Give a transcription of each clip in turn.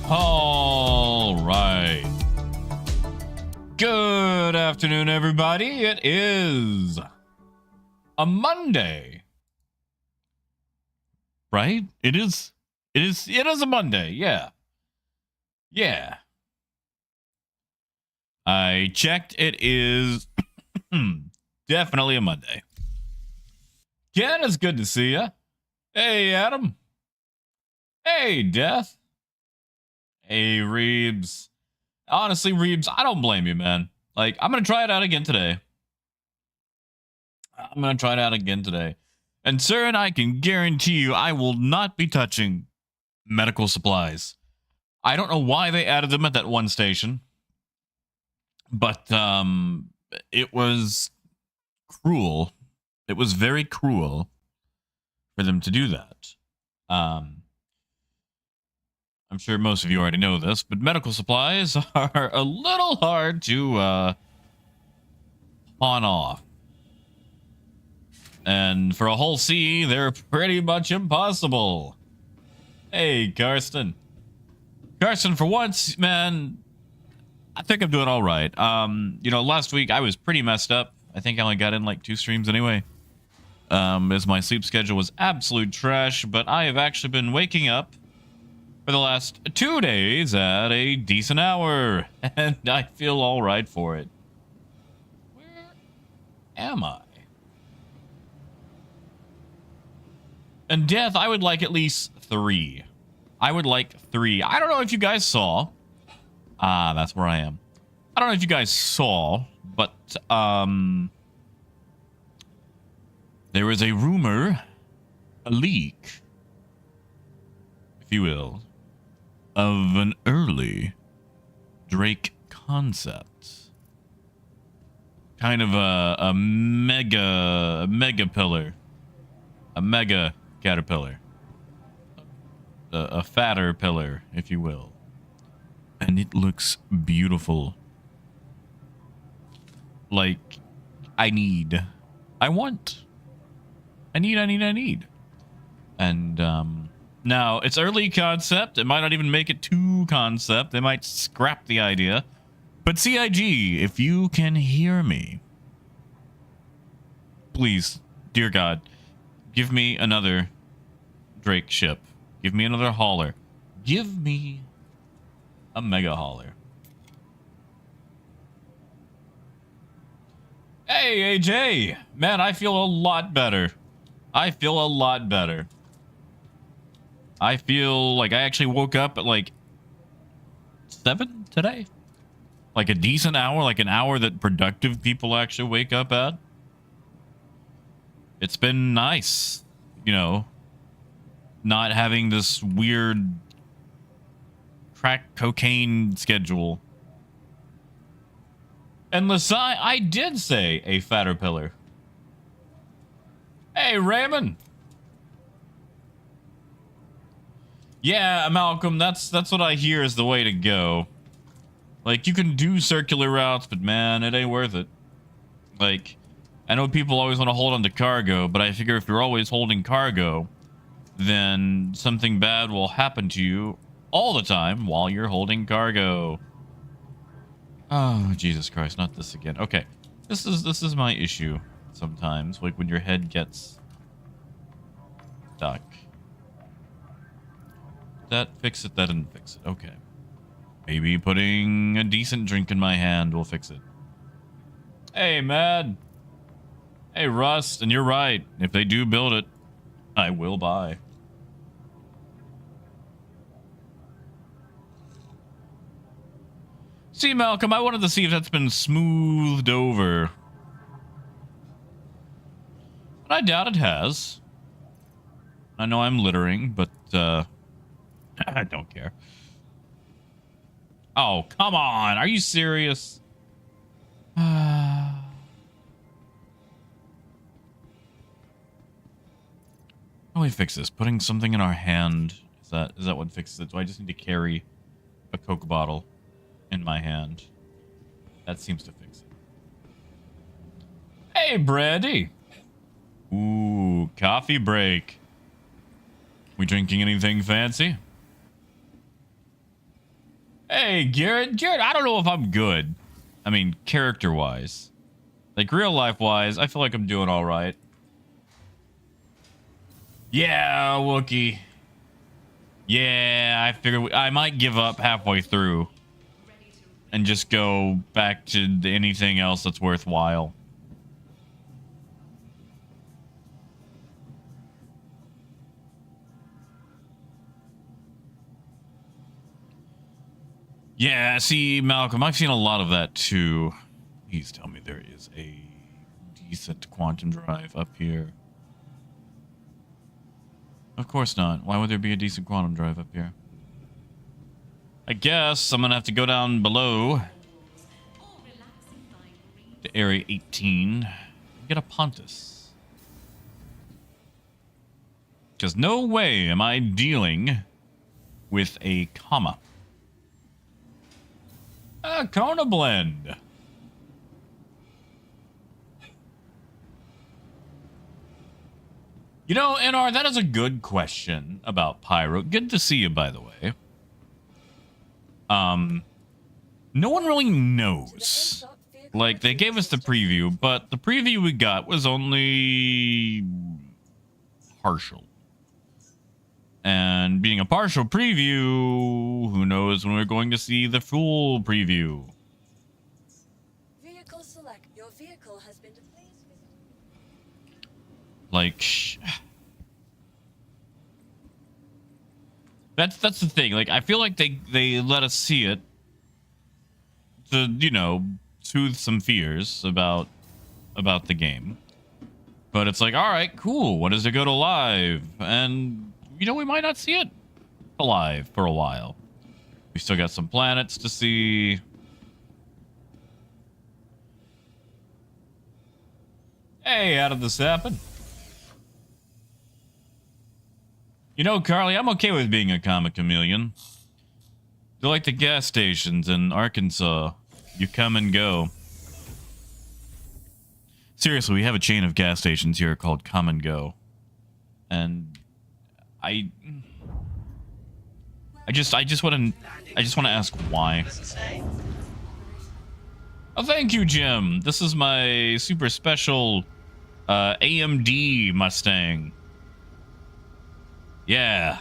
All right. Good afternoon, everybody. It is a Monday, right? It is a Monday. Yeah. I checked. It is definitely a Monday. Ken, it's good to see you. Hey, Adam. Hey, Death. Hey, Reebs. Honestly, Reebs, I don't blame you, man. Like, I'm going to try it out again today. And sir, and I can guarantee you I will not be touching medical supplies. I don't know why they added them at that one station. But it was cruel. It was very cruel for them to do that. I'm sure most of you already know this, but medical supplies are a little hard to pawn off. And for a Hull C, they're pretty much impossible. Hey, Karsten. Karsten, for once, man, I think I'm doing all right. Last week I was pretty messed up. I think I only got in like 2 streams anyway. As my sleep schedule was absolute trash, but I have actually been waking up for the last 2 days at a decent hour, and I feel all right for it. Where am I? And Death, I would like at least 3. I would like 3. I don't know if you guys saw. That's where I am. I don't know if you guys saw, but there was a rumor, a leak, if you will, of an early Drake concept. Kind of a mega pillar. A mega caterpillar. A fatter pillar, if you will. And it looks beautiful. Like, I need. And, now, it's early concept. It might not even make it to concept. They might scrap the idea. But CIG, if you can hear me, please, dear God, give me another Drake ship. Give me another hauler. Give me a mega hauler. Hey, AJ. Man, I feel a lot better. I feel like I actually woke up at like 7 today. Like a decent hour, like an hour that productive people actually wake up at. It's been nice, not having this weird crack cocaine schedule. And Lasai, I did say a fatter pillar. Hey, Raymond. Yeah, Malcolm, that's what I hear is the way to go. Like, you can do circular routes, but man, it ain't worth it. Like, I know people always want to hold on to cargo, but I figure if you're always holding cargo, then something bad will happen to you all the time while you're holding cargo. Oh, Jesus Christ, not this again. Okay, this is my issue sometimes, like when your head gets stuck. That fix it, that didn't fix it. Okay. Maybe putting a decent drink in my hand will fix it. Hey, Mad. Hey, Rust, and you're right. If they do build it, I will buy. See, Malcolm, I wanted to see if that's been smoothed over. But I doubt it has. I know I'm littering, but, I don't care. Oh, come on. Are you serious? How do we fix this? Putting something in our hand. Is that what fixes it? Do I just need to carry a Coke bottle in my hand? That seems to fix it. Hey, Brandy. Ooh, coffee break. We drinking anything fancy? Hey, Garrett. Garrett, I don't know if I'm good. I mean, character-wise. Like, real life-wise, I feel like I'm doing all right. Yeah, Wookie. Yeah, I figured I might give up halfway through and just go back to anything else that's worthwhile. Yeah, see, Malcolm, I've seen a lot of that too. Please tell me there is a decent quantum drive up here. Of course not. Why would there be a decent quantum drive up here? I guess I'm gonna have to go down below to Area 18 and get a Pontus. Because no way am I dealing with a comma. A Kona blend. You know, NR, that is a good question about Pyro. Good to see you, by the way. No one really knows. Like, they gave us the preview, but the preview we got was only partial. And being a partial preview, who knows when we're going to see the full preview. Vehicle select. Your vehicle has been deployed. Like, that's the thing. Like, I feel like they let us see it to, you know, soothe some fears about the game. But it's like, all right, cool. When does it go to live? And you know, we might not see it alive for a while. We still got some planets to see. Hey, how did this happen? You know, Carly, I'm okay with being a comic chameleon. They're like the gas stations in Arkansas. You come and go. Seriously, we have a chain of gas stations here called Come and Go. And I just want to ask why. Oh, thank you, Jim. This is my super special AMD Mustang. Yeah.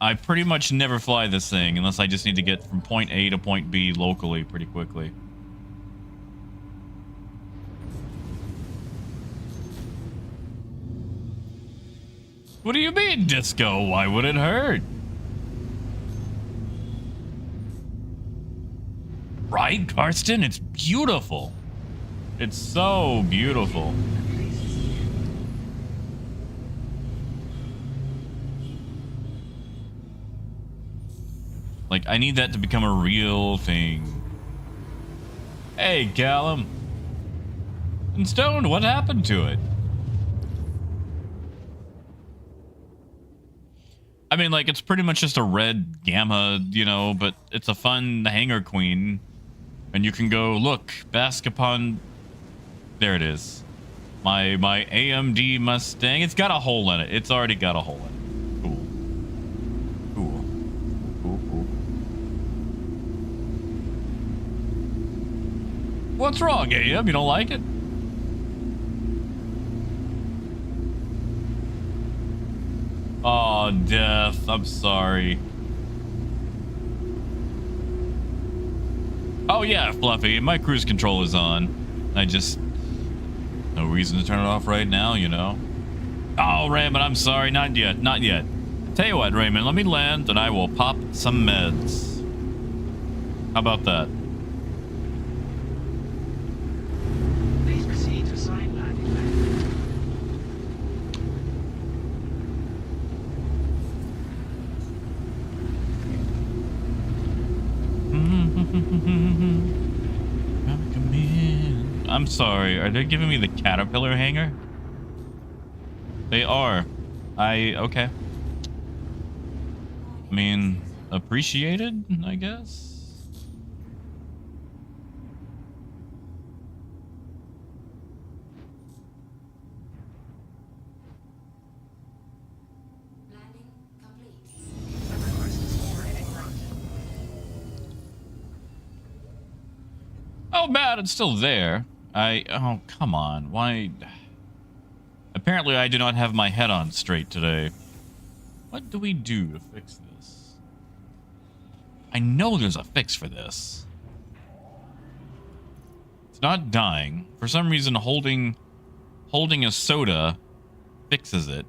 I pretty much never fly this thing unless I just need to get from point A to point B locally pretty quickly. What do you mean, Disco? Why would it hurt? Right, Karsten? It's beautiful. It's so beautiful. Like, I need that to become a real thing. Hey, Callum. And Stone, what happened to it? I mean, like, it's pretty much just a red gamma, you know, but it's a fun hangar queen. And you can go, look, bask upon... There it is. My AMD Mustang. It's got a hole in it. It's already got a hole in it. Cool. Cool. Cool, cool. What's wrong, AM? You don't like it? Oh, Death. I'm sorry. Oh, yeah, Fluffy. My cruise control is on. I just... No reason to turn it off right now, you know? Oh, Raymond, I'm sorry. Not yet. Not yet. Tell you what, Raymond. Let me land and I will pop some meds. How about that? Please proceed to sign landing menu. I'm sorry. Are they giving me the caterpillar hanger? They are. Okay. I mean, appreciated, I guess. Landing complete. The request is already so bad it's still there. Oh, come on. Why? Apparently I do not have my head on straight today. What do we do to fix this? I know there's a fix for this. It's not dying. For some reason, holding a soda fixes it.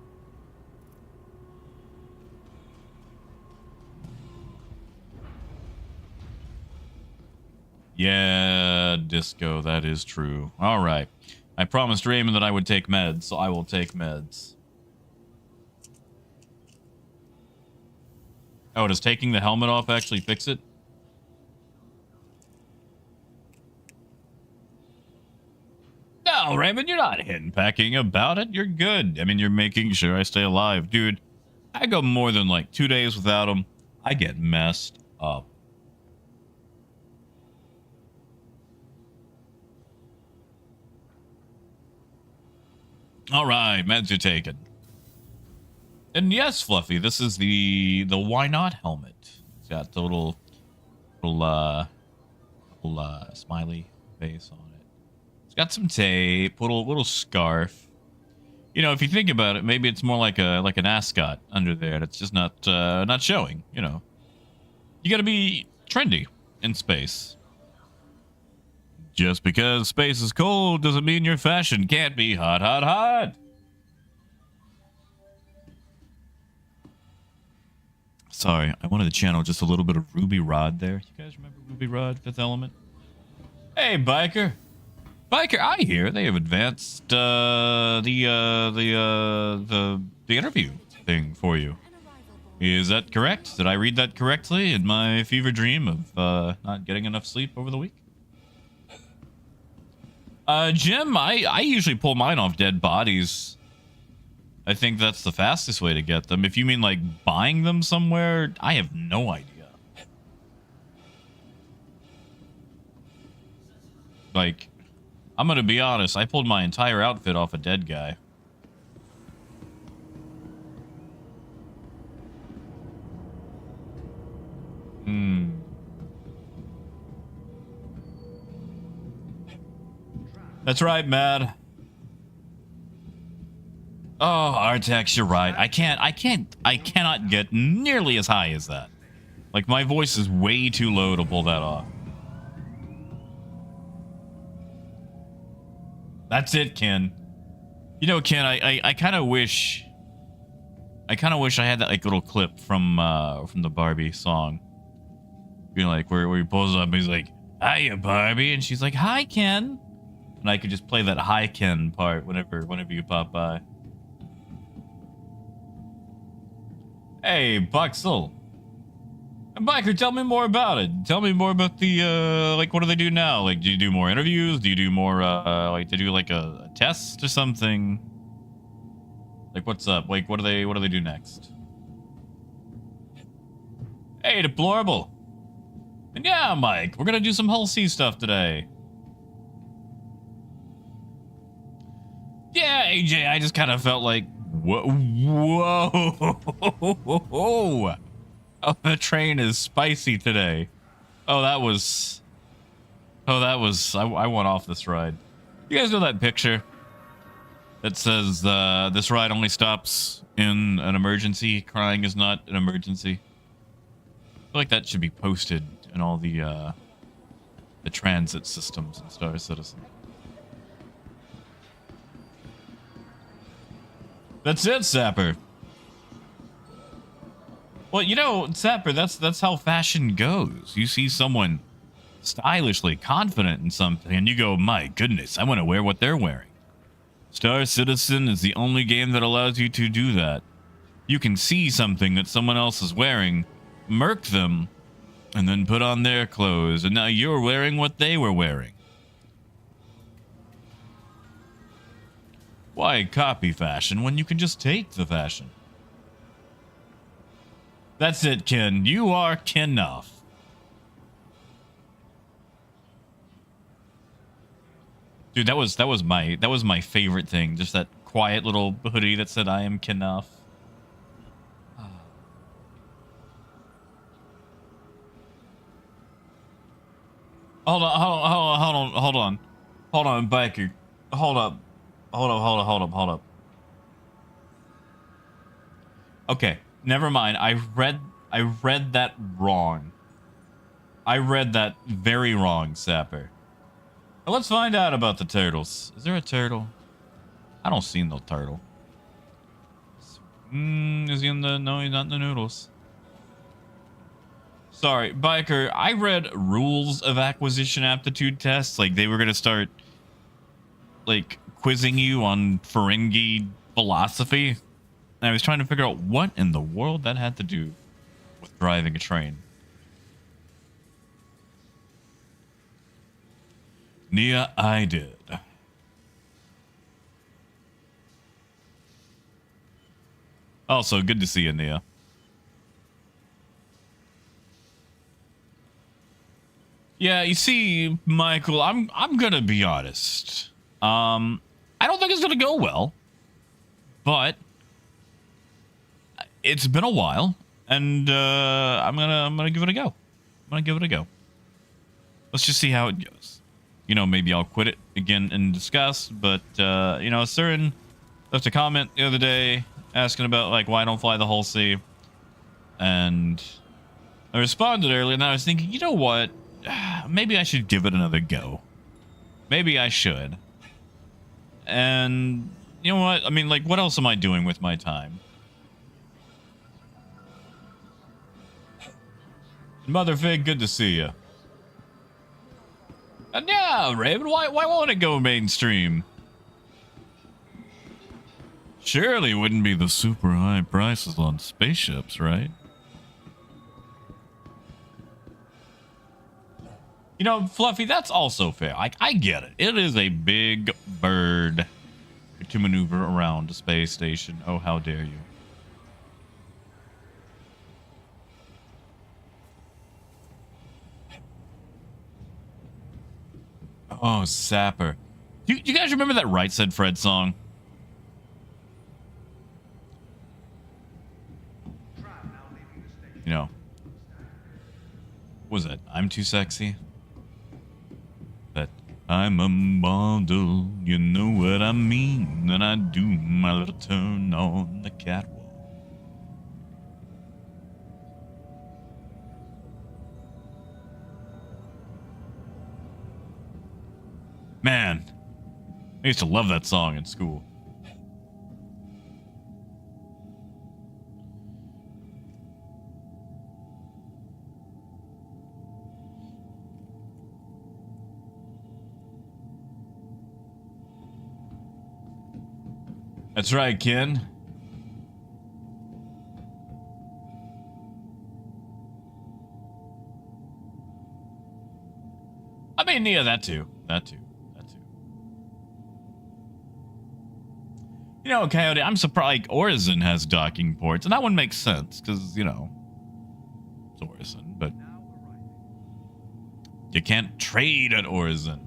Yeah, Disco, that is true. All right. I promised Raymond that I would take meds, so I will take meds. Oh, does taking the helmet off actually fix it? No, Raymond, you're not henpecking about it. You're good. I mean, you're making sure I stay alive. Dude, I go more than like 2 days without them. I get messed up. All right, meds are taken. And yes, Fluffy, this is the why not helmet. It's got the little smiley face on it. It's got some tape, little scarf. You know, if you think about it, maybe it's more like an ascot under there that's just not showing. You know, you got to be trendy in space. Just because space is cold doesn't mean your fashion can't be hot, hot, hot. Sorry, I wanted to channel just a little bit of Ruby Rod there. You guys remember Ruby Rod, Fifth Element? Hey, Biker. Biker, I hear they have advanced the interview thing for you. Is that correct? Did I read that correctly in my fever dream of not getting enough sleep over the week? Jim, I usually pull mine off dead bodies. I think that's the fastest way to get them. If you mean like buying them somewhere, I have no idea. Like, I'm gonna be honest, I pulled my entire outfit off a dead guy. That's right, Mad. Oh, Artex, you're right. I cannot get nearly as high as that. Like, my voice is way too low to pull that off. That's it, Ken. You know, Ken, I kind of wish I had that like little clip from the Barbie song. Being like where he pulls up and he's like, "Hiya, Barbie," and she's like, "Hi, Ken." And I could just play that "Hi, Ken" part whenever you pop by. Hey, Buxel. Biker, tell me more about it. Tell me more about the, like, what do they do now? Like, do you do more interviews? Do you do more, like, they do, like, a test or something? Like, what's up? Like, what do they do next? Hey, Deplorable. And yeah, Mike, we're gonna do some Hull C stuff today. Yeah, AJ, I just kind of felt like, whoa. Oh, the train is spicy today. I went off this ride. You guys know that picture that says, this ride only stops in an emergency. Crying is not an emergency. I feel like that should be posted in all the transit systems in Star Citizen. That's it, Sapper. Well, you know, Sapper, that's how fashion goes. You see someone stylishly confident in something, and you go, my goodness, I want to wear what they're wearing. Star Citizen is the only game that allows you to do that. You can see something that someone else is wearing, murk them, and then put on their clothes, and now you're wearing what they were wearing. Why copy fashion when you can just take the fashion? That's it, Ken. You are Ken-off. Dude, that was my favorite thing. Just that quiet little hoodie that said I am Ken-off. Hold on, hold on, biker. Hold up. Hold up. Okay, never mind. I read that wrong. I read that very wrong, Sapper. Well, let's find out about the turtles. Is there a turtle? I don't see no turtle. Is he in the... No, he's not in the noodles. Sorry, biker. I read rules of acquisition aptitude tests. Like, they were going to start, like, quizzing you on Ferengi philosophy. And I was trying to figure out what in the world that had to do with driving a train. Nia, I did. Also, good to see you, Nia. Yeah, you see, Michael, I'm gonna be honest. I don't think it's gonna go well, but it's been a while, and I'm gonna give it a go. Let's just see how it goes. You know, maybe I'll quit it again in disgust, but you know, Surin left a comment the other day asking about like why I don't fly the Hull C, and I responded earlier, and I was thinking, you know what? Maybe I should give it another go. Maybe I should. And you know what? I mean, like, what else am I doing with my time? Motherfig, good to see you. And yeah, Raven, why won't it go mainstream? Surely it wouldn't be the super high prices on spaceships, right? You know, Fluffy, that's also fair. I get it. It is a big bird to maneuver around a space station. Oh, how dare you. Oh, Sapper. You guys remember that Right Said Fred song? You know, what was it? I'm too sexy? That I'm a model, you know what I mean, and I do my little turn on the catwalk. Man, I used to love that song in school. That's right, Ken. I mean, yeah, that too. You know, Coyote, I'm surprised like, Orison has docking ports, and that one makes sense, because, you know, it's Orison, but you can't trade at Orison.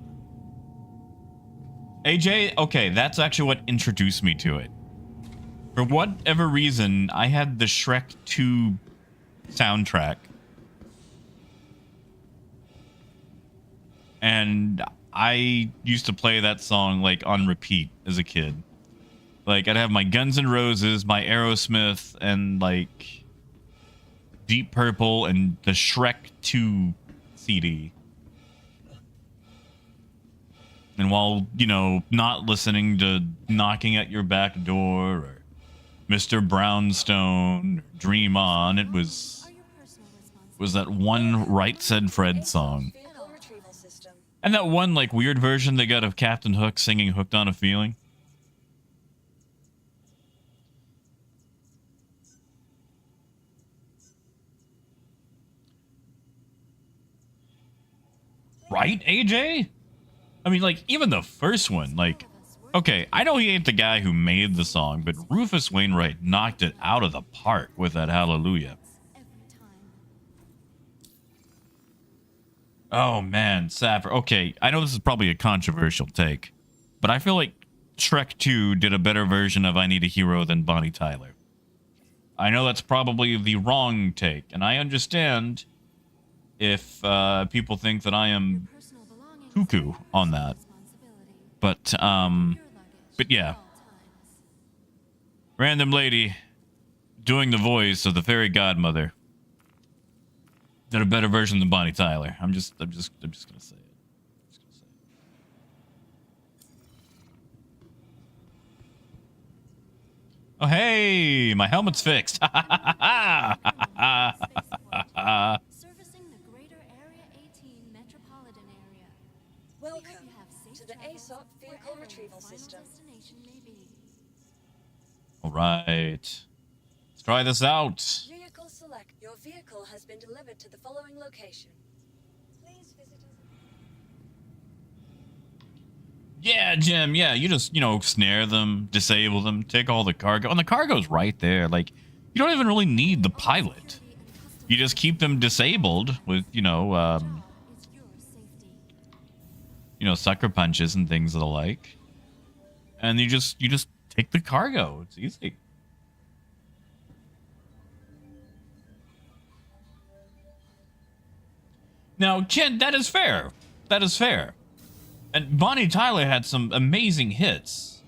AJ, okay, that's actually what introduced me to it. For whatever reason, I had the Shrek 2 soundtrack. And I used to play that song, like, on repeat as a kid. Like, I'd have my Guns N' Roses, my Aerosmith, and, like, Deep Purple, and the Shrek 2 CD. And while, you know, not listening to Knocking at Your Back Door, or Mr. Brownstone, or Dream On, it was that one Right Said Fred song. And that one, like, weird version they got of Captain Hook singing Hooked on a Feeling. Right, AJ? I mean, like, even the first one, like, okay, I know he ain't the guy who made the song, but Rufus Wainwright knocked it out of the park with that Hallelujah. Oh, man, Sapper. Okay, I know this is probably a controversial take, but I feel like Shrek 2 did a better version of I Need a Hero than Bonnie Tyler. I know that's probably the wrong take, and I understand if people think that I am cuckoo on that. But yeah. Random lady doing the voice of the fairy godmother. Did a better version than Bonnie Tyler. I'm just gonna say it. Oh hey, my helmet's fixed. Servicing the greater Area 18 metropolitan area. Welcome to the ASOP vehicle retrieval system. All right, let's try this out. Vehicle select. Your vehicle has been delivered to the following location. Please visit us. Yeah, Jim. Yeah, you just, snare them, disable them, take all the cargo. And the cargo's right there. Like, you don't even really need the pilot. You just keep them disabled with, sucker punches and things of the like. And you just take the cargo. It's easy. Now, Jen, that is fair. That is fair. And Bonnie Tyler had some amazing hits.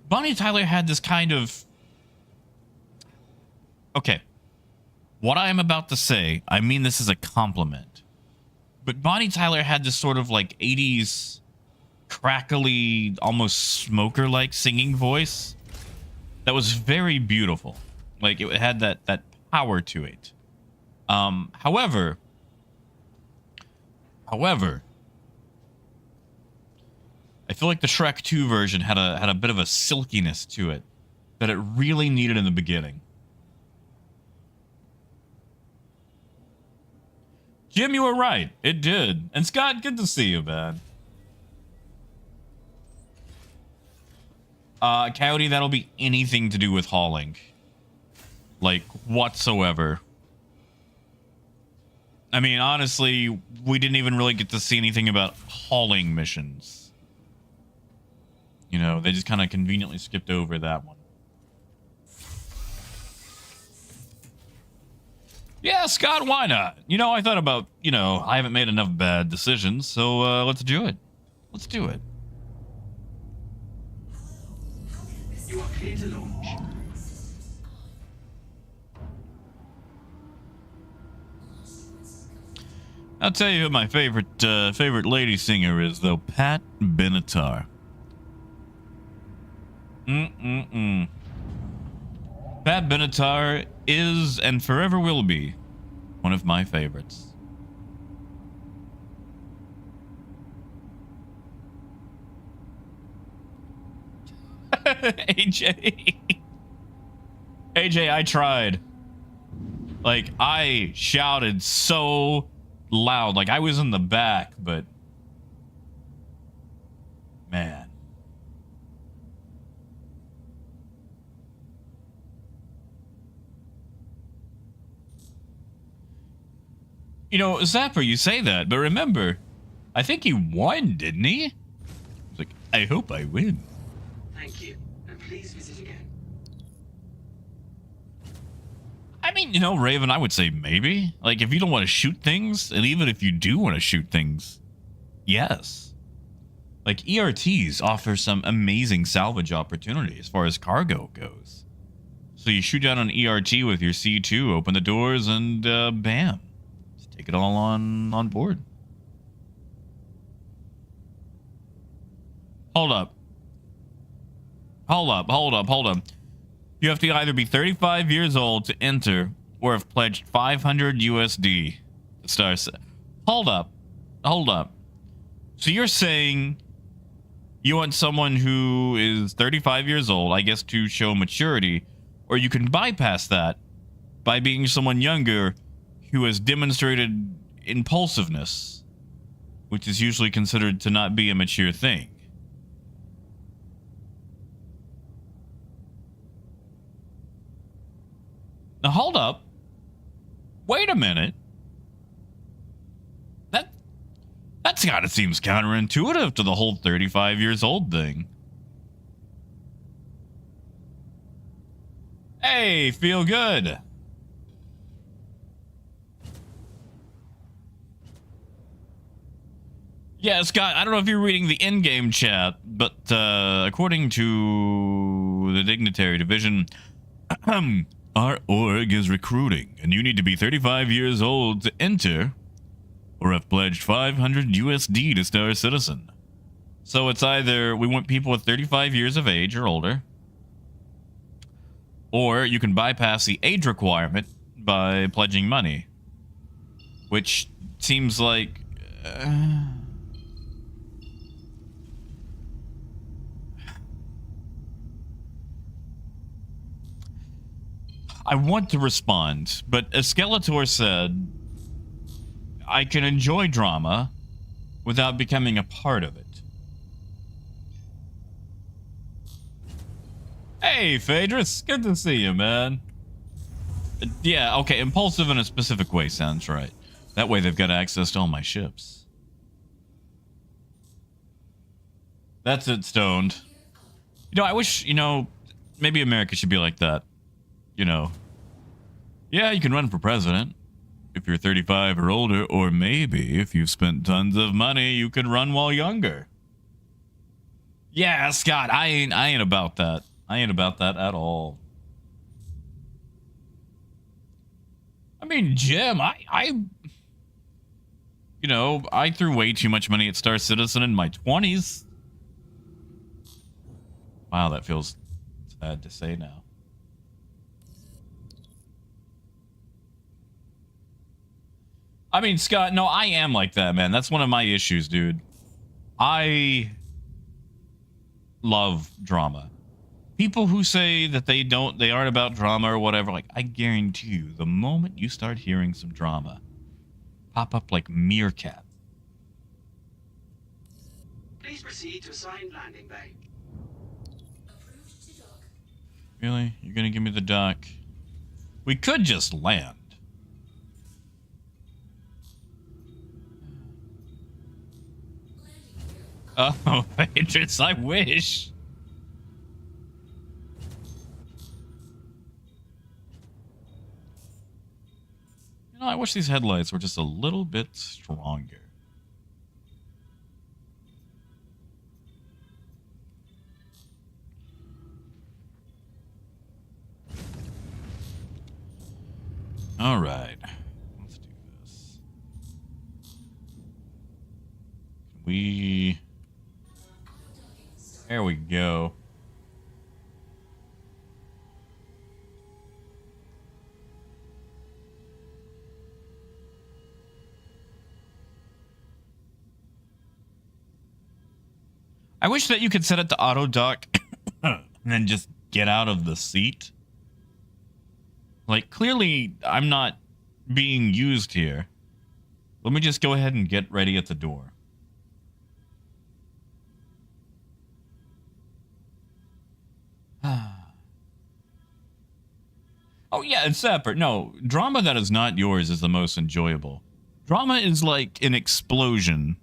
Bonnie Tyler had this kind of... Okay. What I am about to say, I mean this as a compliment. But Bonnie Tyler had this sort of like 80s crackly, almost smoker-like singing voice that was very beautiful. Like, it had that power to it. However, I feel like the Shrek 2 version had a bit of a silkiness to it that it really needed in the beginning. Jim, you were right. It did. And Scott, good to see you, man. Coyote, that'll be anything to do with hauling. Like, whatsoever. I mean, honestly, we didn't even really get to see anything about hauling missions. They just kind of conveniently skipped over that one. Yeah, Scott, why not? I thought about, I haven't made enough bad decisions, so let's do it. Let's do it. You are clear to launch. I'll tell you who my favorite lady singer is, though. Pat Benatar. Pat Benatar is and forever will be one of my favorites. AJ, I tried. Like, I shouted so loud. Like, I was in the back, but... Man. Zapper, you say that, but remember, I think he won, didn't he? It's like, I hope I win. Thank you, and please visit again. I mean, Raven, I would say maybe. Like, if you don't want to shoot things, and even if you do want to shoot things, yes. Like, ERTs offer some amazing salvage opportunity as far as cargo goes. So you shoot down an ERT with your C2, open the doors, and bam. Just take it all on board. Hold up. You have to either be 35 years old to enter or have pledged 500 USD to start. Hold up. So you're saying you want someone who is 35 years old, I guess, to show maturity, or you can bypass that by being someone younger who has demonstrated impulsiveness, which is usually considered to not be a mature thing. Now, hold up. Wait a minute. That's kind of seems counterintuitive to the whole 35 years old thing. Hey, feel good. Yeah, Scott, I don't know if you're reading the in-game chat, but according to the Dignitary Division, our org is recruiting, and you need to be 35 years old to enter, or have pledged 500 USD to Star Citizen. So it's either we want people with 35 years of age or older, or you can bypass the age requirement by pledging money, which seems like... I want to respond, but as Skeletor said, I can enjoy drama without becoming a part of it. Hey, Phaedrus, good to see you, man. Yeah, okay, impulsive in a specific way sounds right. That way they've got access to all my ships. That's it, Stoned. You know, I wish, you know, maybe America should be like that. You know, yeah, you can run for president if you're 35 or older, or maybe if you've spent tons of money, you could run while younger. Yeah, Scott, I ain't about that. I ain't about that at all. I mean, Jim, you know, I threw way too much money at Star Citizen in my 20s. Wow, that feels sad to say now. I mean, Scott, no, I am like that, man. That's one of my issues, dude. I love drama. People who say that they aren't about drama or whatever, like, I guarantee you, the moment you start hearing some drama pop up like meerkat. Please proceed to assigned landing bay. Approved to dock. Really? You're gonna give me the dock? We could just land. Oh, Phaedrus, I wish. You know, I wish these headlights were just a little bit stronger. All right. Let's do this. There we go. I wish that you could set it to auto dock and then just get out of the seat. Like, clearly I'm not being used here. Let me just go ahead and get ready at the door. Oh, yeah, it's separate. No, drama that is not yours is the most enjoyable. Drama is like an explosion.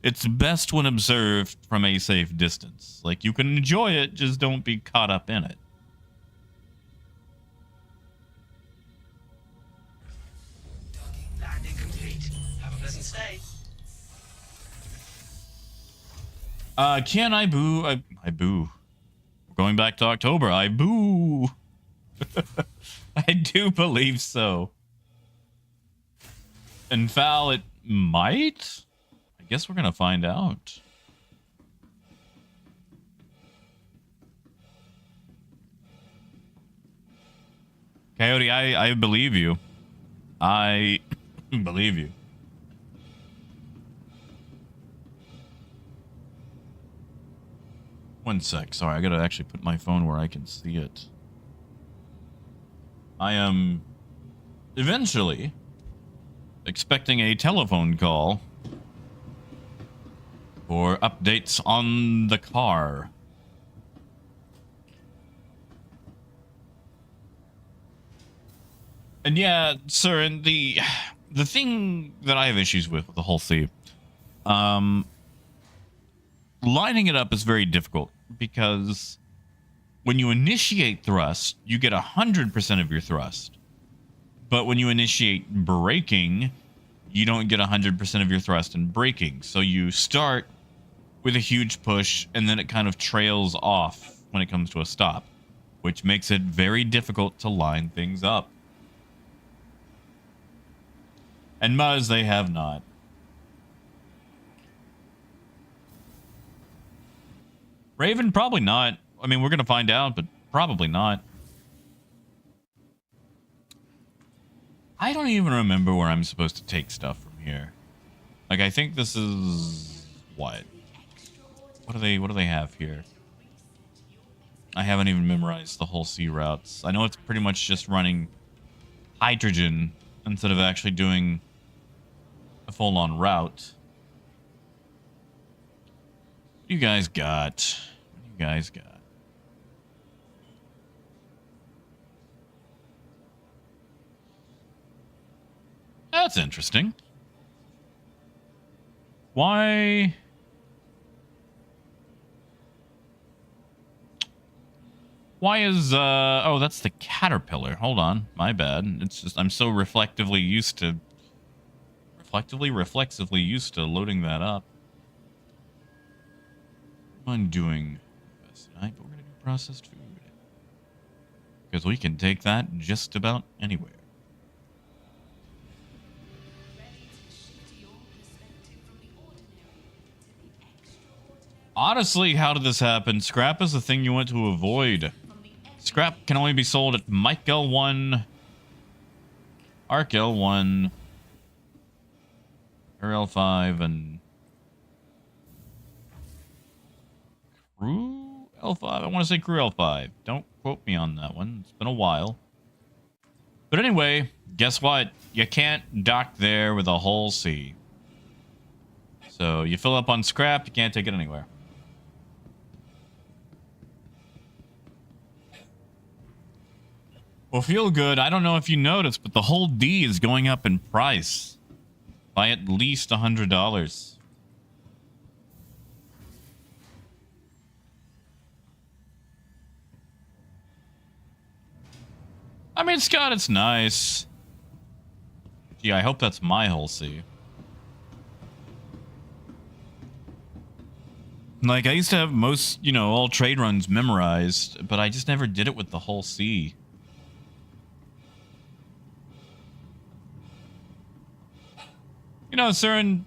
It's best when observed from a safe distance. Like, you can enjoy it, just don't be caught up in it. Landing complete. Have a pleasant stay. Can I boo? I boo. We're going back to October. I boo. I do believe so. And Val, it might? I guess we're gonna find out. Coyote, I believe you. I believe you. One sec. Sorry, I gotta actually put my phone where I can see it. I am eventually expecting a telephone call for updates on the car. And yeah, sir, and the thing that I have issues with the Hull C, lining it up is very difficult because when you initiate thrust, you get 100% of your thrust. But when you initiate braking, you don't get 100% of your thrust in braking. So you start with a huge push, and then it kind of trails off when it comes to a stop, which makes it very difficult to line things up. And Muzz, they have not. Raven, probably not. I mean, we're going to find out, but probably not. I don't even remember where I'm supposed to take stuff from here. Like, I think this is... what? What do they have here? I haven't even memorized the whole C routes. I know it's pretty much just running hydrogen instead of actually doing a full-on route. What do you guys got? What do you guys got? That's interesting. Why? Why is, oh, that's the caterpillar. Hold on. My bad. It's just, I'm so reflexively used to loading that up. What am I doing tonight? But we're going to do processed food. Because we can take that just about anywhere. Honestly, how did this happen? Scrap is the thing you want to avoid. Scrap can only be sold at Mike L1, Arc L1, L5, and Crew L5. I want to say Crew L5. Don't quote me on that one. It's been a while. But anyway, guess what? You can't dock there with a Hull C. So you fill up on scrap, you can't take it anywhere. Well, feel good. I don't know if you noticed, but the Hull D is going up in price by at least $100. I mean, Scott, it's nice. Gee, I hope that's my Hull C. Like, I used to have most, you know, all trade runs memorized, but I just never did it with the Hull C. You know, Saren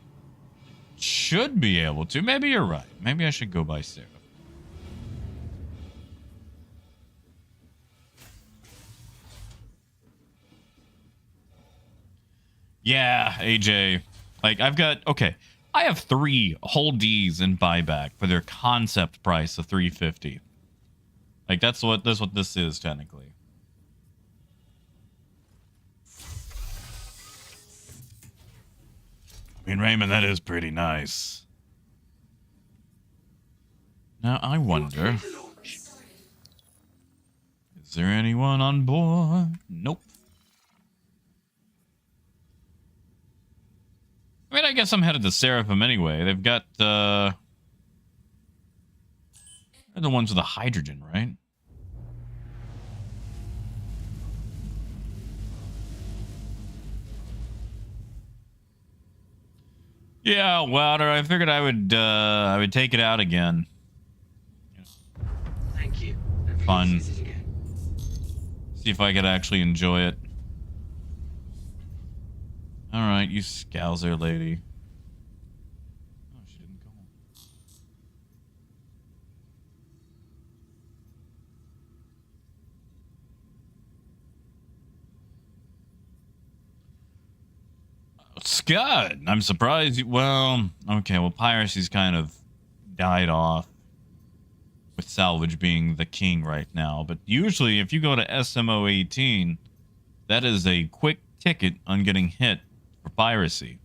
should be able to. Maybe you're right. Maybe I should go by Sarah. Yeah, AJ. Like, I've got... okay. I have 3 Hull Ds in buyback for their concept price of $350. Like, that's what this is, technically. I mean, Raymond, that is pretty nice. Now, I wonder... is there anyone on board? Nope. I mean, I guess I'm headed to Seraphim anyway. They've got, they're the ones with the hydrogen, right? Yeah, Wilder, I figured I would take it out again. Thank you. Fun. Please use it again. See if I could actually enjoy it. Alright, you scouser lady. Oh, she didn't go home. Scott, I'm surprised you... well, okay, well, piracy's kind of died off. With salvage being the king right now. But usually, if you go to SMO 18, that is a quick ticket on getting hit for piracy.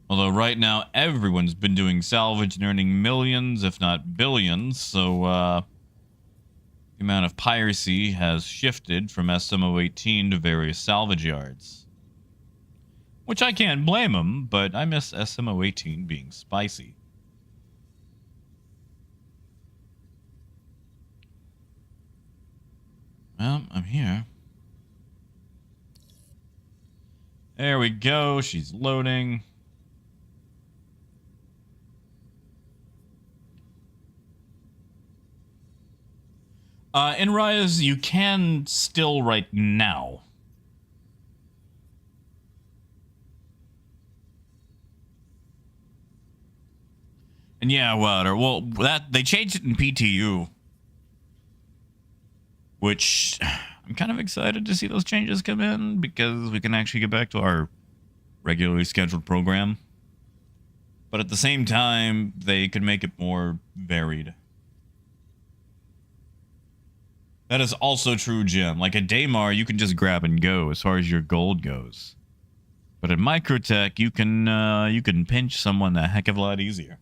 Although right now, everyone's been doing salvage and earning millions, if not billions, so the amount of piracy has shifted from SMO 18 to various salvage yards. Which I can't blame them, but I miss SMO 18 being spicy. Well, I'm here. There we go. She's loading. In Rise, you can still right now. And yeah, well, that they changed it in PTU, which I'm kind of excited to see those changes come in because we can actually get back to our regularly scheduled program. But at the same time, they could make it more varied. That is also true, Jim. Like at Daymar, you can just grab and go as far as your gold goes. But at Microtech, you can pinch someone a heck of a lot easier.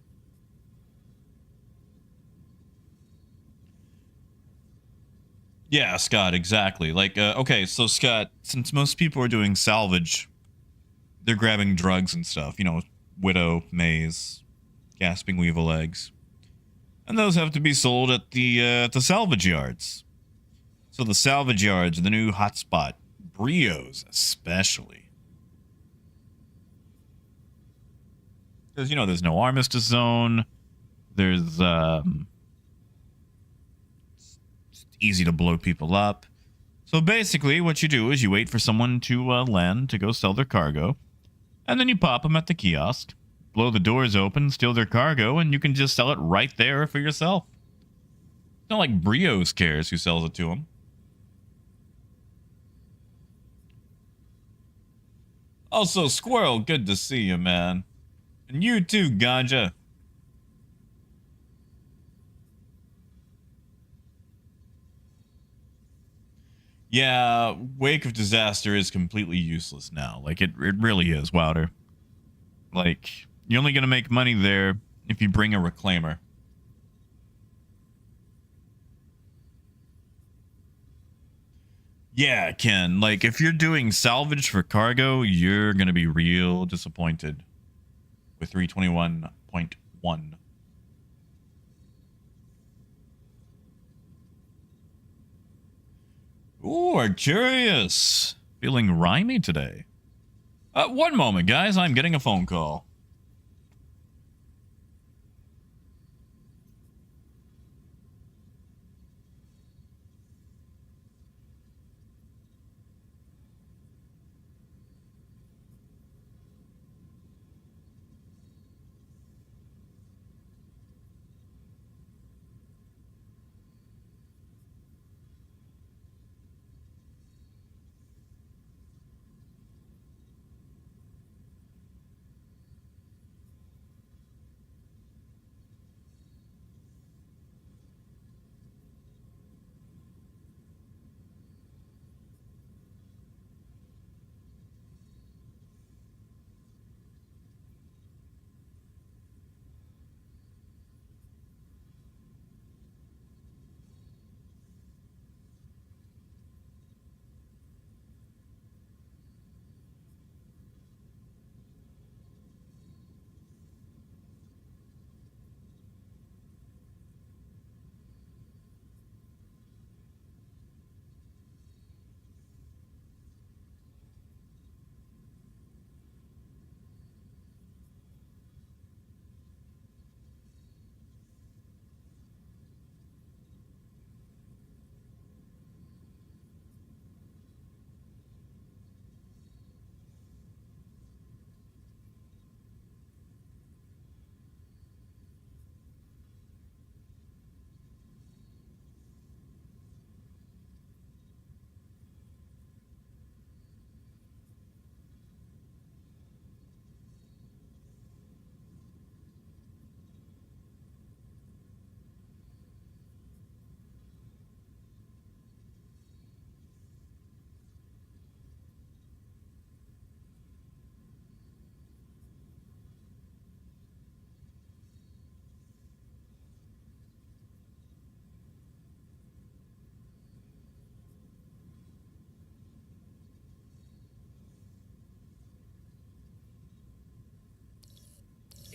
Yeah, Scott, exactly. Like, okay, so Scott, since most people are doing salvage, they're grabbing drugs and stuff. You know, Widow, Maze, Gasping Weevil eggs. And those have to be sold at the salvage yards. So the salvage yards are the new hotspot. Brios, especially. Because, you know, there's no Armistice Zone. There's, it's easy to blow people up. So basically, what you do is you wait for someone to land to go sell their cargo. And then you pop them at the kiosk. Blow the doors open, steal their cargo, and you can just sell it right there for yourself. It's not like Brios cares who sells it to them. Also, Squirrel, good to see you, man. And you too, Ganja. Yeah, Wake of Disaster is completely useless now. Like, it really is, Wouter. Like, you're only going to make money there if you bring a reclaimer. Yeah, Ken. Like, if you're doing salvage for cargo, you're going to be real disappointed with 321.1. Ooh, Arcurious. Feeling rhymey today. One moment, guys. I'm getting a phone call.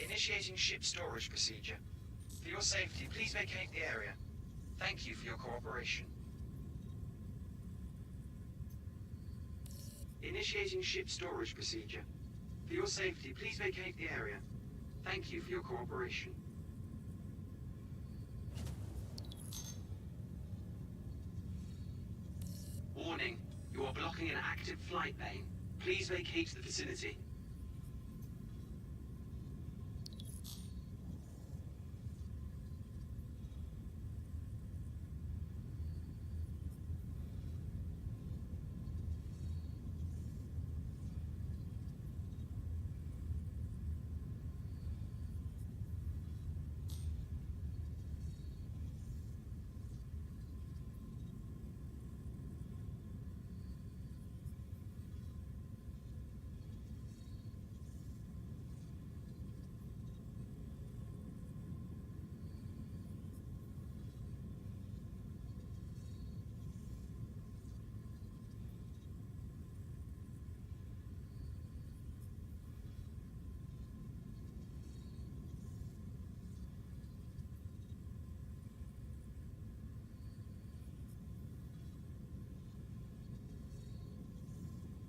Initiating ship storage procedure. For your safety, please vacate the area. Thank you for your cooperation. Initiating ship storage procedure. For your safety, please vacate the area. Thank you for your cooperation. Warning, you are blocking an active flight lane. Please vacate the vicinity.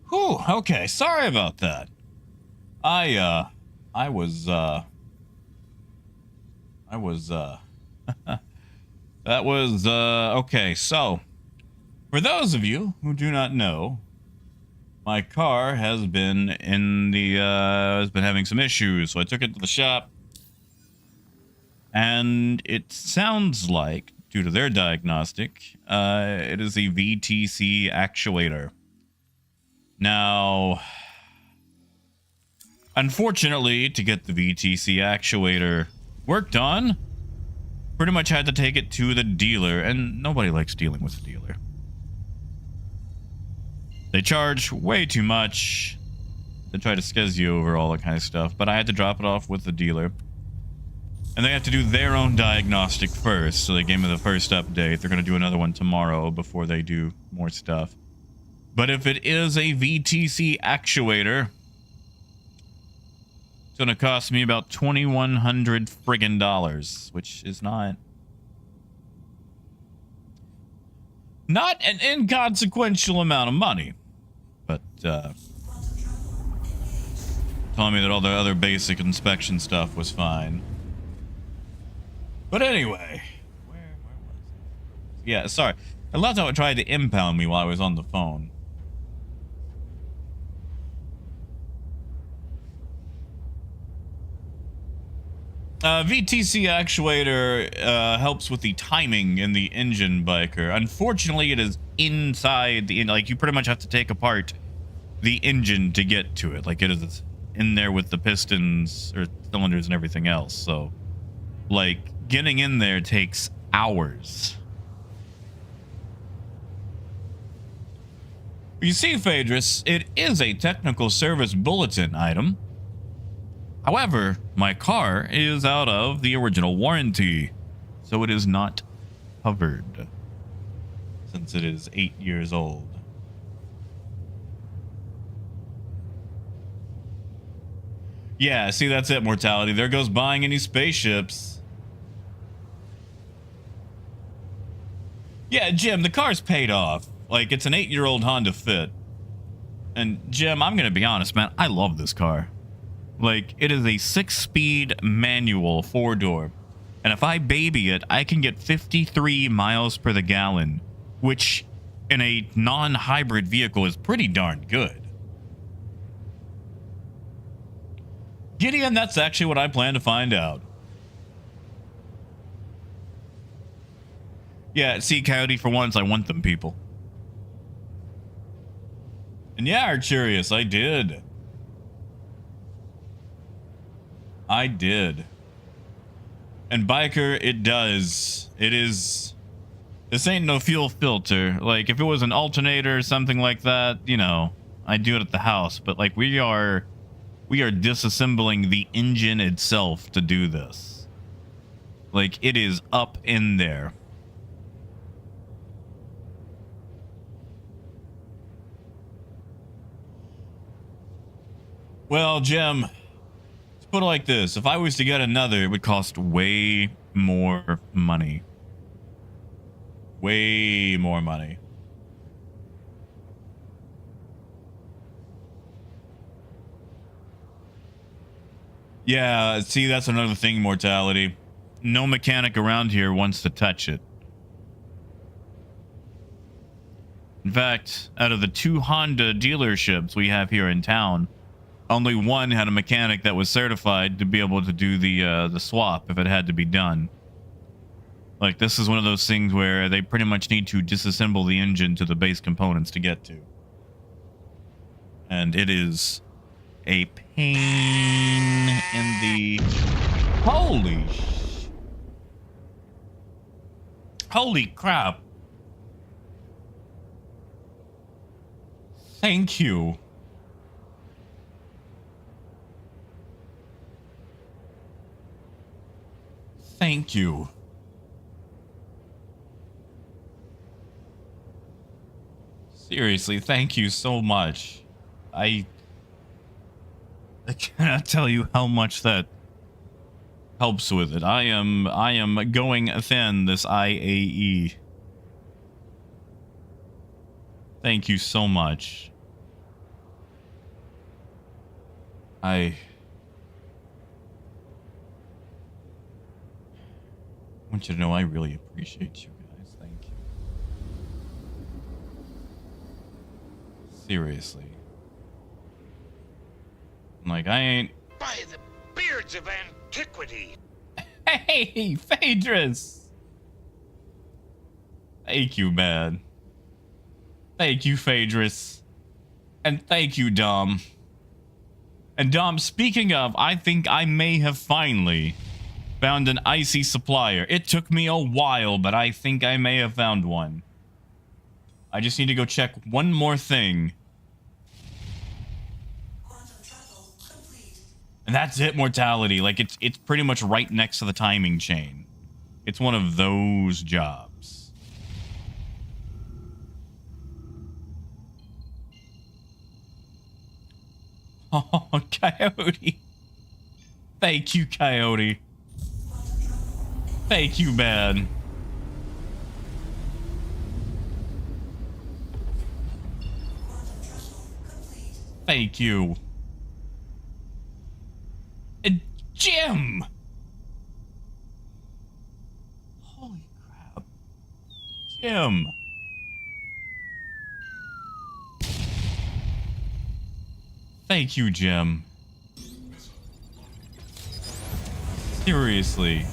Whew, okay, sorry about that. I was, that was, okay, so, for those of you who do not know, my car has been has been having some issues, so I took it to the shop, and it sounds like, due to their diagnostic, it is a VTC actuator. Now, unfortunately, to get the VTC actuator worked on, pretty much had to take it to the dealer, and nobody likes dealing with a dealer. They charge way too much. They try to skez you over, all that kind of stuff, but I had to drop it off with the dealer. And they have to do their own diagnostic first, so they gave me the first update. They're going to do another one tomorrow before they do more stuff. But if it is a VTC actuator, it's going to cost me about $2,100 friggin' dollars, which is not an inconsequential amount of money. But telling me that all the other basic inspection stuff was fine. But anyway, where was it? Yeah, sorry. I loved how it tried to impound me while I was on the phone. VTC actuator helps with the timing in the engine, biker. Unfortunately, it is inside the, like, you pretty much have to take apart the engine to get to it. Like, it is in there with the pistons or cylinders and everything else. So, like, getting in there takes hours. You see, Phaedrus, it is a technical service bulletin item. However, my car is out of the original warranty, so it is not covered, since it is 8 years old. Yeah, see, that's it, Mortality. There goes buying any spaceships. Yeah, Jim, the car's paid off. Like, it's an 8-year-old Honda Fit. And, Jim, I'm gonna be honest, man, I love this car. Like, it is a 6-speed manual 4-door. And if I baby it, I can get 53 miles per the gallon, which in a non-hybrid vehicle is pretty darn good. Gideon, that's actually what I plan to find out. Yeah, see, Coyote, for once, I want them people. And yeah, Archurius, I did. I did. And Biker, it does. It is. This ain't no fuel filter. Like, if it was an alternator or something like that, you know, I'd do it at the house. But, like, we are disassembling the engine itself to do this. Like, it is up in there. Well, Jim, let's put it like this. If I was to get another, it would cost way more money. Way more money. Yeah, see, that's another thing, Mortality. No mechanic around here wants to touch it. In fact, out of the 2 Honda dealerships we have here in town, only one had a mechanic that was certified to be able to do the swap if it had to be done. Like, this is one of those things where they pretty much need to disassemble the engine to the base components to get to. And it is a pain in the... Holy crap. Thank you. Thank you. Seriously, thank you so much. I cannot tell you how much that helps with it. I am going thin this IAE. Thank you so much. I want you to know I really appreciate you guys. Thank you. Seriously. Like, I ain't... By the beards of antiquity! Hey, Phaedrus! Thank you, man. Thank you, Phaedrus. And thank you, Dom. And Dom, speaking of, I think I may have finally found an icy supplier. It took me a while, but I think I may have found one. I just need to go check one more thing. And that's it, Mortality. Like, it's pretty much right next to the timing chain. It's one of those jobs. Oh, Coyote. Thank you, Coyote. Thank you, man. Thank you. And Jim! Holy crap. Jim. Thank you, Jim. Seriously.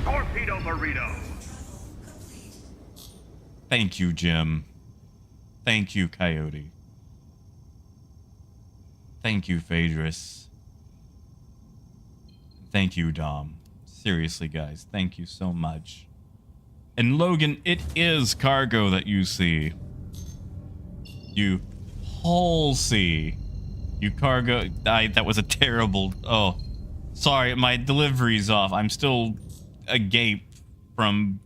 Torpedo burrito! Thank you, Jim. Thank you, Coyote. Thank you, Phaedrus. Thank you, Dom. Seriously, guys, thank you so much. And Logan, it is cargo that you see. You Hull C. You cargo... that was a terrible... Oh, sorry, my delivery's off. I'm still agape from...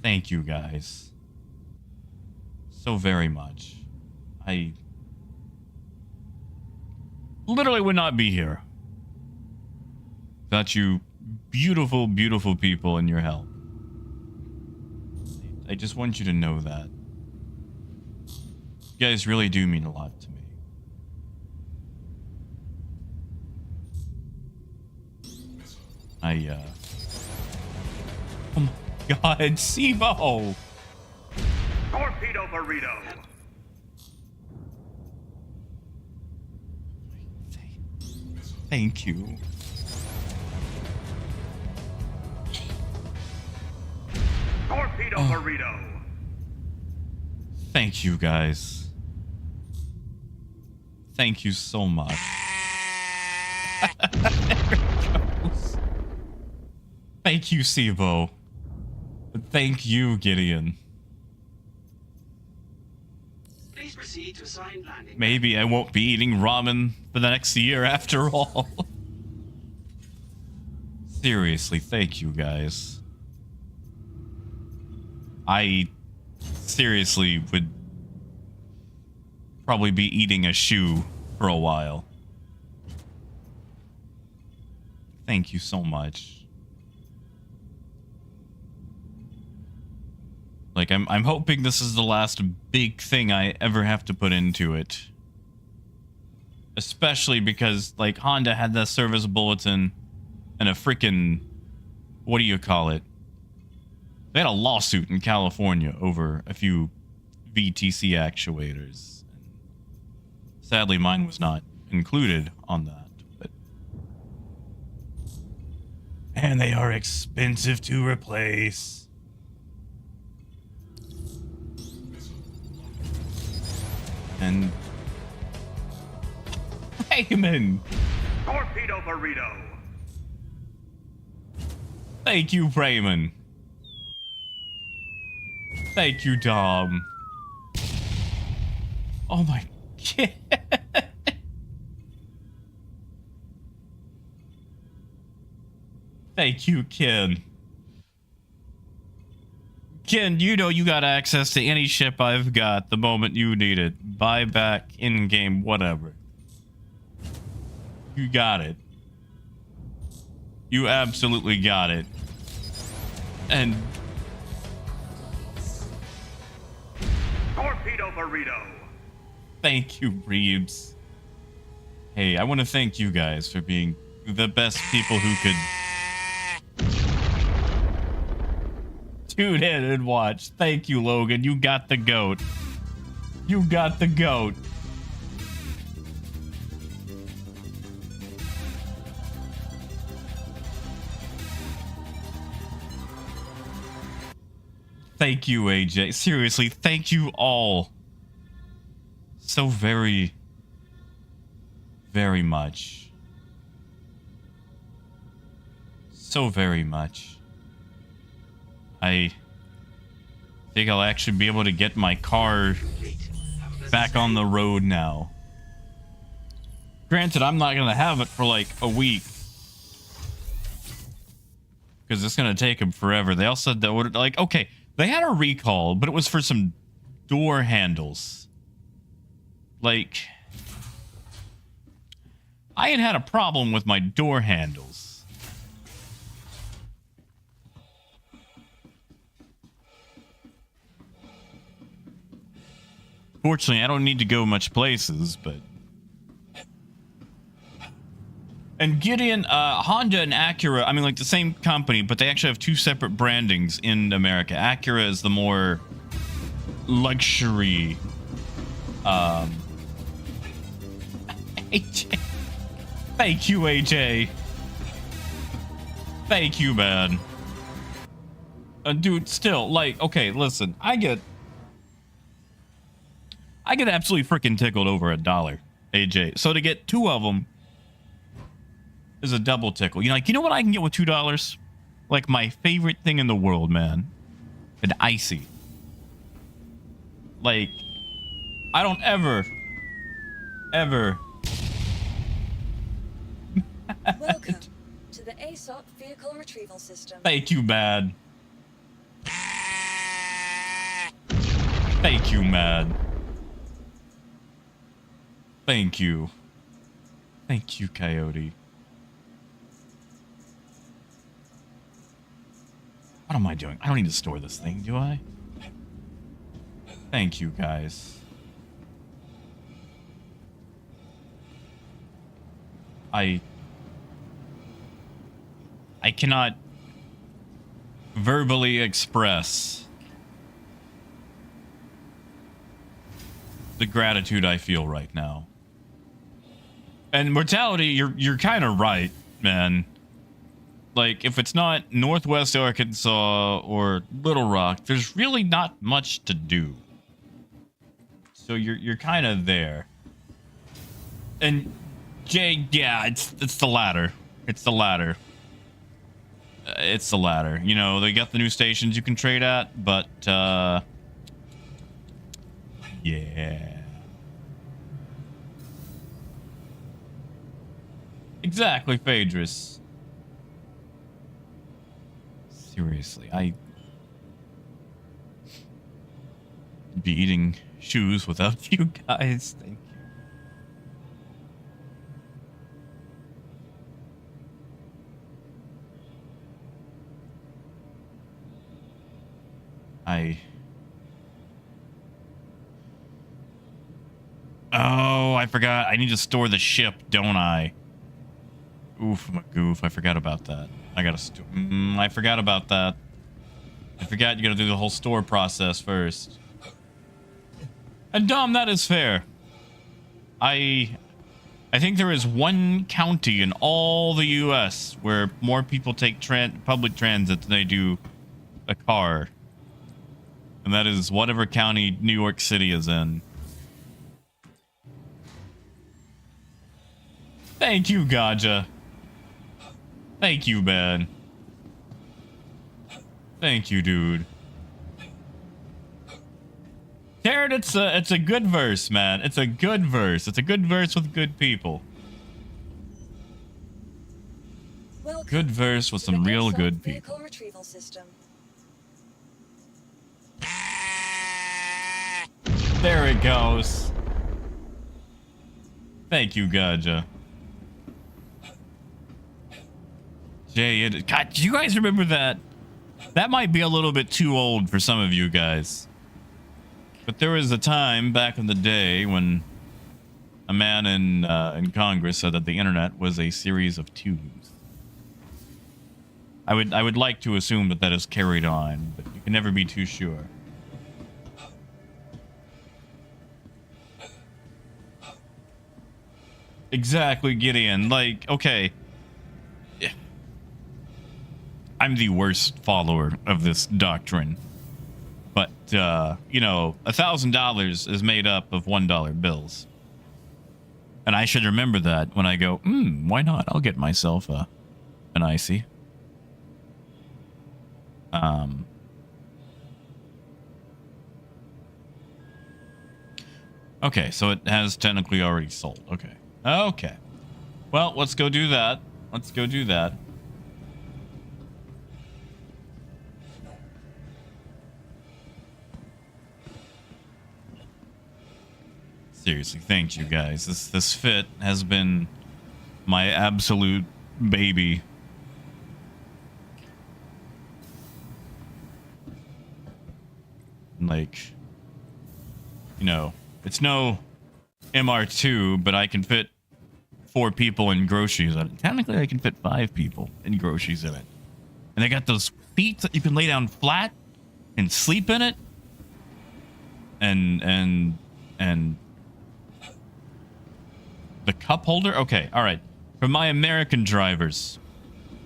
Thank you, guys. So very much. I literally would not be here without you beautiful, beautiful people and your help. I just want you to know that. You guys really do mean a lot to me. Oh my God, SIBO! Torpedo burrito! Thank you. Torpedo burrito! Thank you, guys. Thank you so much. There it goes. Thank you, SIBO. Thank you, Gideon. Please proceed to assigned landing. Maybe I won't be eating ramen for the next year after all. Seriously, thank you, guys. I seriously would probably be eating a shoe for a while. Thank you so much. Like, I'm hoping this is the last big thing I ever have to put into it. Especially because, like, Honda had that service bulletin and a freaking, what do you call it? They had a lawsuit in California over a few VTC actuators. Sadly, mine was not included on that. But and they are expensive to replace. And Raymond. Torpedo burrito. Thank you, Raymond. Thank you, Dom. Oh my god. Thank you, Ken. Ken, you know you got access to any ship I've got the moment you need it. Buyback, in-game, whatever. You got it. You absolutely got it. And Torpedo burrito. thank you, Reeves. Hey, I want to thank you guys for being the best people who could tune in and watch. Thank you, Logan. You got the goat. You got the goat. Thank you, AJ. Seriously, thank you all so very, very much. So very much. I think I'll actually be able to get my car back on the road now. Granted, I'm not going to have it for like a week. Because it's going to take them forever. They also said that, like, okay, they had a recall, but it was for some door handles. Like, I had a problem with my door handles. Fortunately, I don't need to go much places, but... And Gideon, Honda and Acura, I mean, like, the same company, but they actually have two separate brandings in America. Acura is the more luxury, AJ. Thank you, AJ. Thank you, man. Dude, still, like, okay, listen, I get absolutely freaking tickled over $1, AJ. So to get two of them is a double tickle. You know, like, you know what I can get with $2? Like, my favorite thing in the world, man. An icy. Like, I don't ever Welcome to the ASOP Vehicle Retrieval System. Thank you, man. Thank you, man. Thank you. Thank you, Coyote. What am I doing? I don't need to store this thing, do I? Thank you, guys. I cannot verbally express the gratitude I feel right now. And Mortality, you're kind of right, man. Like, if it's not Northwest Arkansas or Little Rock, there's really not much to do. So you're kind of there. And Jay, yeah, it's the latter. It's the latter. It's the latter. You know, they got the new stations you can trade at, but yeah. Exactly, Phaedrus. Seriously, I'd be eating shoes without you guys. Thank you. Oh, I forgot. I need to store the ship, don't I? Oof, I'm a goof. I forgot about that. I gotta I forgot about that. I forgot you gotta do the whole store process first. And Dom, that is fair. I think there is one county in all the U.S. where more people take public transit than they do a car. And that is whatever county New York City is in. Thank you, Gaja. Thank you, man. Thank you, dude. Taryn, it's a good verse, man. It's a good verse. It's a good verse with good people. Welcome Good verse with to some the real Airsoft good Vehicle people. Retrieval System. There it goes. Thank you, Gaja. Jay, God, do you guys remember that? That might be a little bit too old for some of you guys. But there was a time back in the day when a man in Congress said that the internet was a series of tubes. I would like to assume that that is carried on, but you can never be too sure. Exactly, Gideon. Like, okay. I'm the worst follower of this doctrine. But, you know, $1,000 is made up of $1 bills. And I should remember that when I go, why not? I'll get myself an icy. Okay, so it has technically already sold. Okay. Okay. Well, let's go do that. Let's go do that. Seriously, thank you guys. This fit has been my absolute baby. Like, you know, it's no MR2, but I can fit 4 people in groceries in it. Technically, I can fit 5 people in groceries in it. And they got those feet that you can lay down flat and sleep in it. And the cup holder? Okay, all right. For my American drivers,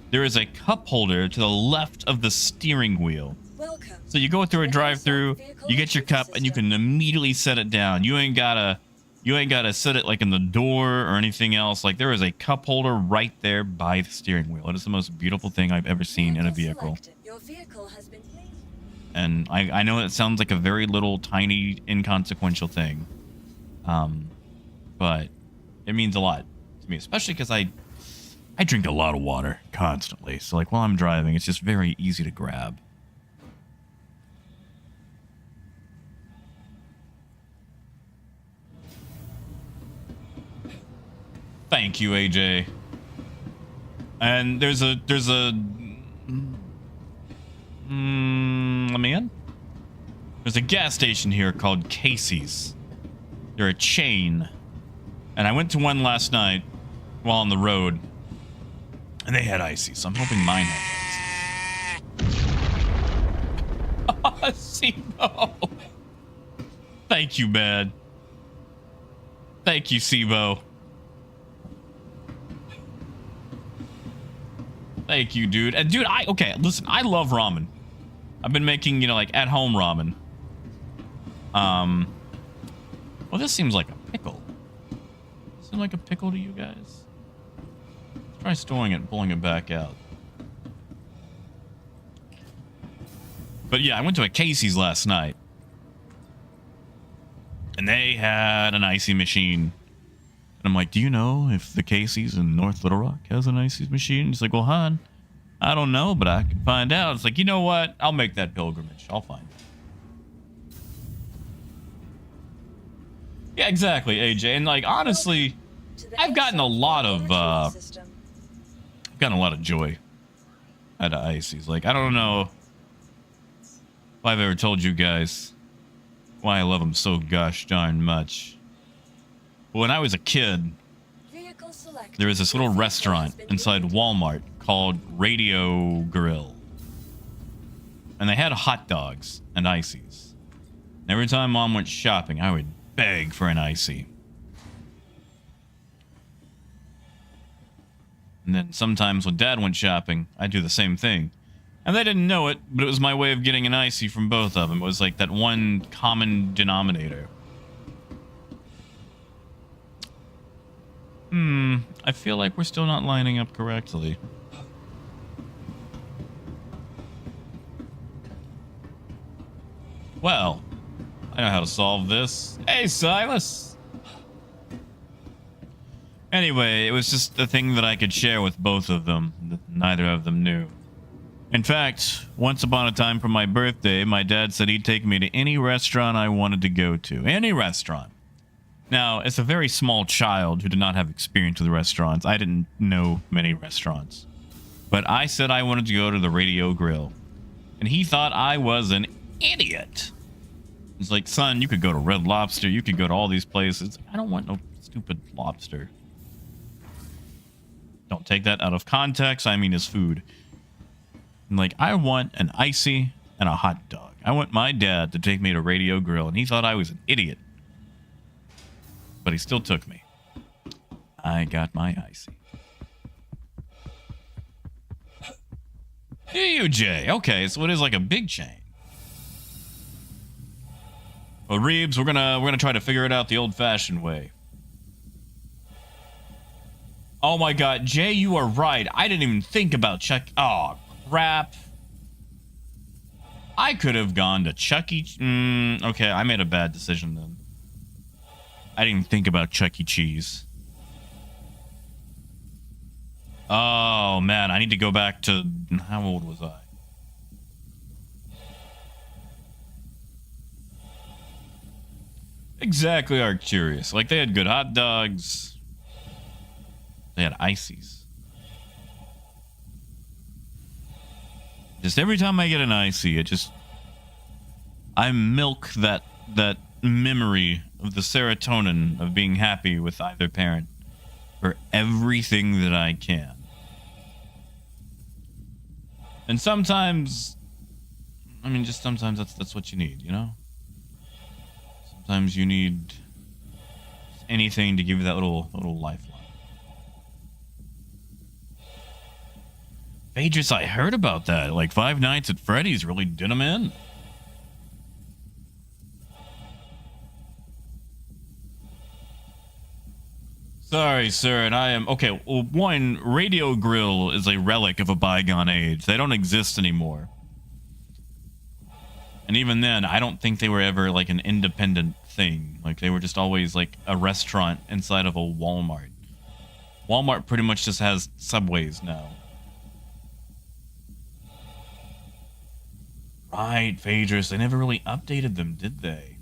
there is a cup holder to the left of the steering wheel. Welcome. So you go through a drive-through, you get your cup, and you can immediately set it down. You ain't gotta set it like in the door or anything else. Like, there is a cup holder right there by the steering wheel. It is the most beautiful thing I've ever seen in a vehicle. Your vehicle has been placed. And I know it sounds like a very little, tiny, inconsequential thing. But it means a lot to me, especially because I drink a lot of water constantly. So, like, while I'm driving, it's just very easy to grab. Thank you, AJ. And there's a let me in. There's a gas station here called Casey's. They're a chain. And I went to one last night while on the road, and they had icy, so I'm hoping mine has icy. Sibo. Thank you, man. Thank you, Sibo. Thank you, dude. And dude, okay, listen, I love ramen. I've been making, you know, like at-home ramen. Well, this seems like a pickle. Seem like a pickle to you guys? Let's try storing it and pulling it back out. But yeah, I went to a Casey's last night. And they had an icy machine. And I'm like, do you know if the Casey's in North Little Rock has an icy machine? He's like, well, hon, I don't know, but I can find out. It's like, you know what? I'll make that pilgrimage. I'll find it. Yeah, exactly, AJ. And like, honestly, I've gotten a lot of joy out of ices. Like, I don't know if I've ever told you guys why I love them so gosh darn much. When I was a kid, Vehicle selected. there was this little Your vehicle restaurant has been inside delivered. Walmart called Radio Grill. And they had hot dogs and ices. And every time Mom went shopping, I would beg for an icy. And then sometimes when Dad went shopping, I'd do the same thing. And they didn't know it, but it was my way of getting an icy from both of them. It was like that one common denominator. I feel like we're still not lining up correctly. Well, I know how to solve this. Hey, Silas! Anyway, it was just a thing that I could share with both of them that neither of them knew. In fact, once upon a time for my birthday, my dad said he'd take me to any restaurant I wanted to go to. Any restaurant. Now, as a very small child who did not have experience with restaurants, I didn't know many restaurants. But I said I wanted to go to the Radio Grill. And he thought I was an idiot. He's like, son, you could go to Red Lobster. You could go to all these places. I don't want no stupid lobster. Don't take that out of context. I mean, it's food. I'm like, I want an icy and a hot dog. I want my dad to take me to Radio Grill. And he thought I was an idiot. But he still took me. I got my icy. Do you, Jay? Okay, so it is like a big chain. Well, Reeves, we're gonna try to figure it out the old-fashioned way. Oh my God, Jay, you are right. I didn't even think about Chuck. Oh, crap. I could have gone to Chuck E. Okay, I made a bad decision then. I didn't even think about Chuck E. Cheese. Oh, man, I need to go back to... How old was I? Exactly, Arcturus. Like, they had good hot dogs. They had ices. Just every time I get an icy, it just... I milk that memory of the serotonin of being happy with either parent for everything that I can. And sometimes, I mean, just sometimes that's what you need, you know? Sometimes you need anything to give you that little lifeline. Phaedrus, I heard about that. Like, Five Nights at Freddy's really did them in. Sorry, sir, and I am... Okay, well, one, Radio Grill is a relic of a bygone age. They don't exist anymore. And even then, I don't think they were ever, like, an independent thing. Like, they were just always, like, a restaurant inside of a Walmart. Walmart pretty much just has Subways now. Right, Phaedrus. They never really updated them, did they?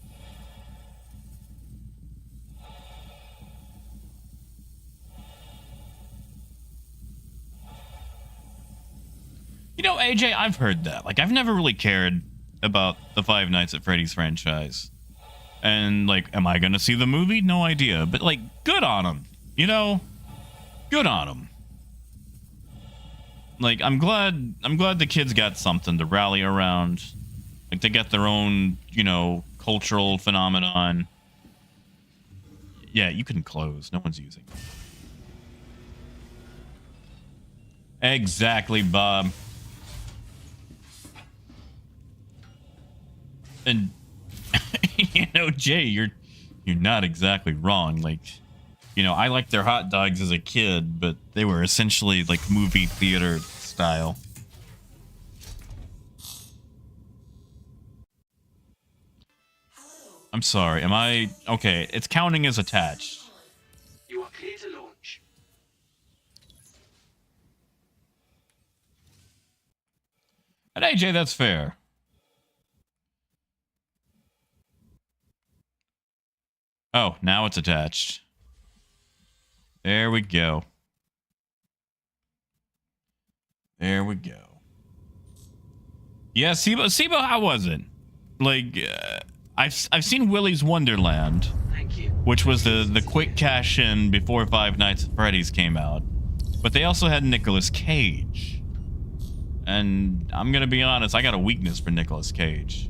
You know, AJ, I've heard that. Like, I've never really cared about the Five Nights at Freddy's franchise. And, like, am I going to see the movie? No idea. But, like, good on them. You know? Good on them. Like, I'm glad the kids got something to rally around. Like, they got their own, you know, cultural phenomenon. Yeah, you can close. No one's using it. Exactly, Bob. And you know, Jay, you're not exactly wrong. Like, you know, I liked their hot dogs as a kid, but they were essentially like movie theater style. I'm sorry. Am I okay? It's counting as attached. You are clear to launch. And AJ, that's fair. Oh, now it's attached. There we go. There we go. Yeah, Sibo, how was it? Like, I've seen Willy's Wonderland. Thank you. which was the quick cash in before Five Nights at Freddy's came out. But they also had Nicolas Cage. And I'm gonna be honest, I got a weakness for Nicolas Cage.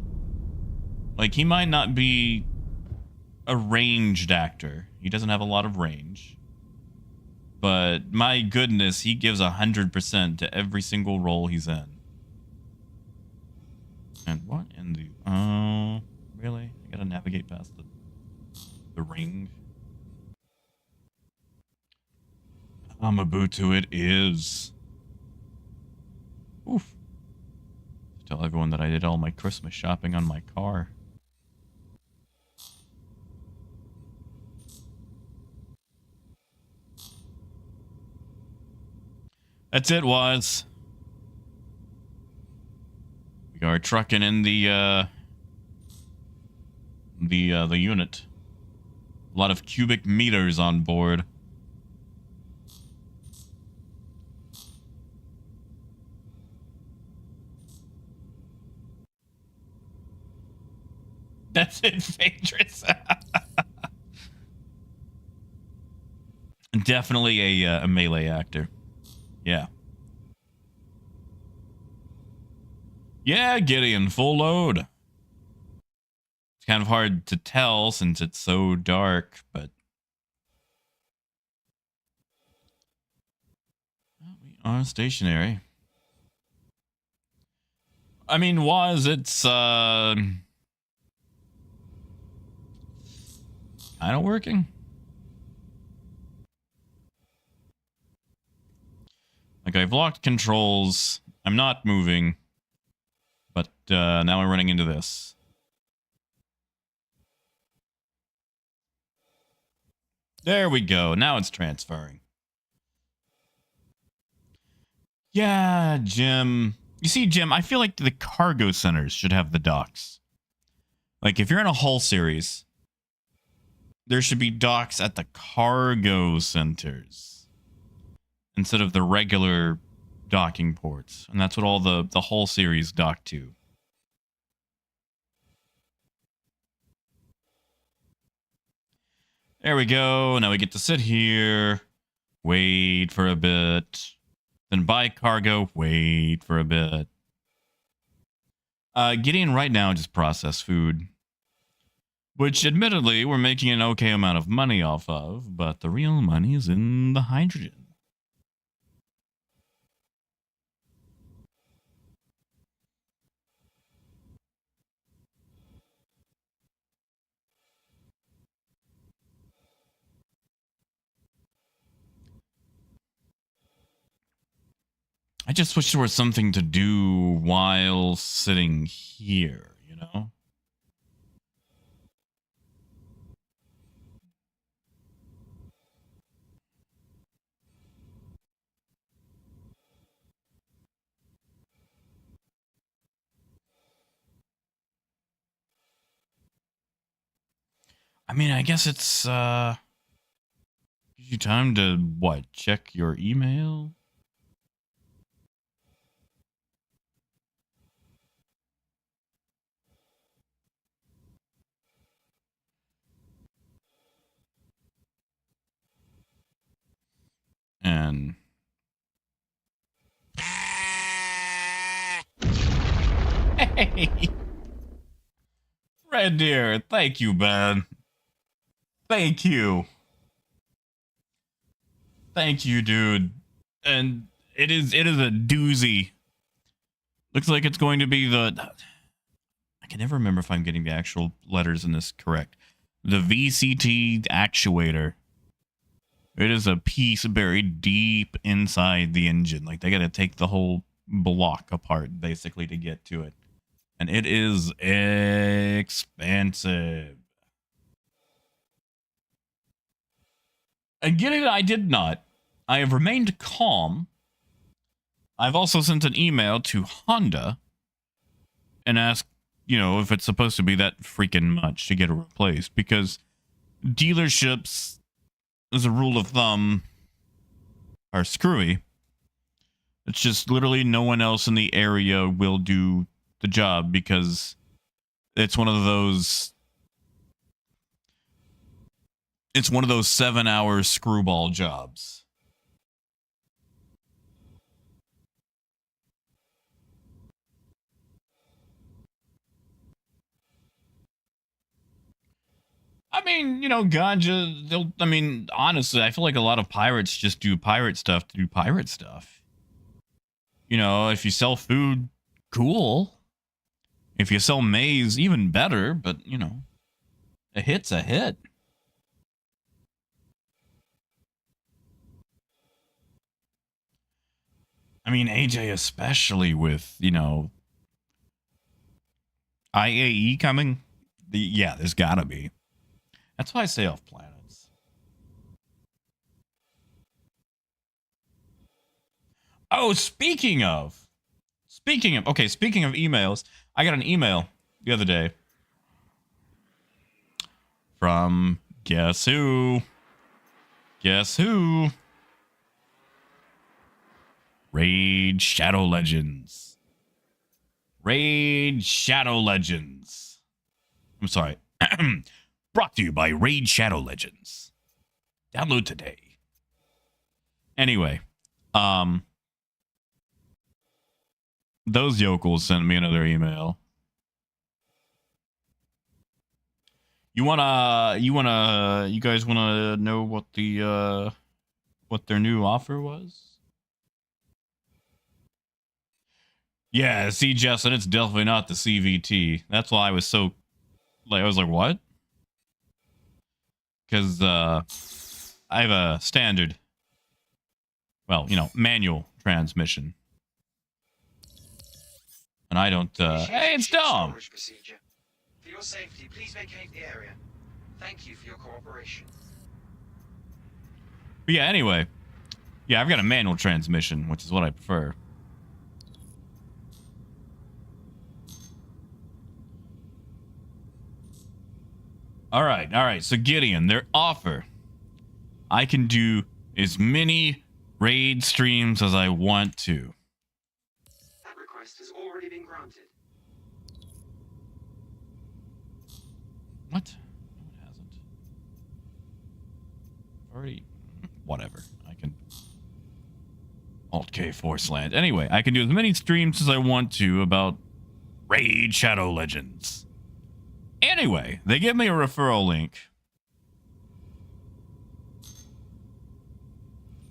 Like, he might not be a ranged actor. He doesn't have a lot of range. But my goodness, he gives 100% to every single role he's in. And what in the... Oh, really? I gotta navigate past the ring. Amabutu it is. Oof. Tell everyone that I did all my Christmas shopping on my car. That's it, was. We are trucking in the unit. A lot of cubic meters on board. That's it, Phaedrus. Definitely a melee actor. Yeah. Yeah, Gideon, full load. It's kind of hard to tell since it's so dark, but... Well, we are stationary. I mean, it's, kind of working. Like, I've locked controls. I'm not moving. But now we're running into this. There we go. Now it's transferring. Yeah, Jim. You see, Jim, I feel like the cargo centers should have the docks. Like, if you're in a Hull series, there should be docks at the cargo centers instead of the regular docking ports. And that's what all the Hull series dock to. There we go. Now we get to sit here, wait for a bit, then buy cargo, wait for a bit. Gideon right now just process food, which admittedly we're making an okay amount of money off of, but the real money is in the hydrogen. I just wish there was something to do while sitting here, you know? I mean, I guess it's, gives you time to, what, check your email? And... Hey! Red Deer, thank you, man. Thank you. Thank you, dude. And it is a doozy. Looks like it's going to be the... I can never remember if I'm getting the actual letters in this correct. The VCT actuator. It is a piece buried deep inside the engine. Like, they got to take the whole block apart, basically, to get to it. And it is expensive. And getting it, I did not. I have remained calm. I've also sent an email to Honda and asked, you know, if it's supposed to be that freaking much to get it replaced. Because dealerships, as a rule of thumb, are screwy. It's just literally no one else in the area will do the job because it's one of those... It's one of those 7-hour screwball jobs. I mean, ganja, honestly, I feel like a lot of pirates just do pirate stuff to do pirate stuff. If you sell food, cool. If you sell maize, even better, but, a hit's a hit. I mean, AJ, especially with, IAE coming. Yeah, there's gotta be. That's why I say off planets. Oh, speaking of emails, I got an email the other day from guess who? Raid Shadow Legends. I'm sorry. Brought to you by Raid Shadow Legends. Download today. Anyway, those yokels sent me another email. You guys wanna know what their new offer was? Yeah, see, Justin, it's definitely not the CVT. That's why I was so, I was like, what? Because I have a standard, manual transmission. And I don't, hey, it's Dom. For your safety, please vacate the area. Thank you for your cooperation. But yeah, anyway. Yeah, I've got a manual transmission, which is what I prefer. All right. So Gideon, their offer. I can do as many raid streams as I want to. That request has already been granted. What? No, it hasn't. Already. Whatever. I can. Alt K Force Land. Anyway, I can do as many streams as I want to about Raid Shadow Legends. Anyway, they give me a referral link.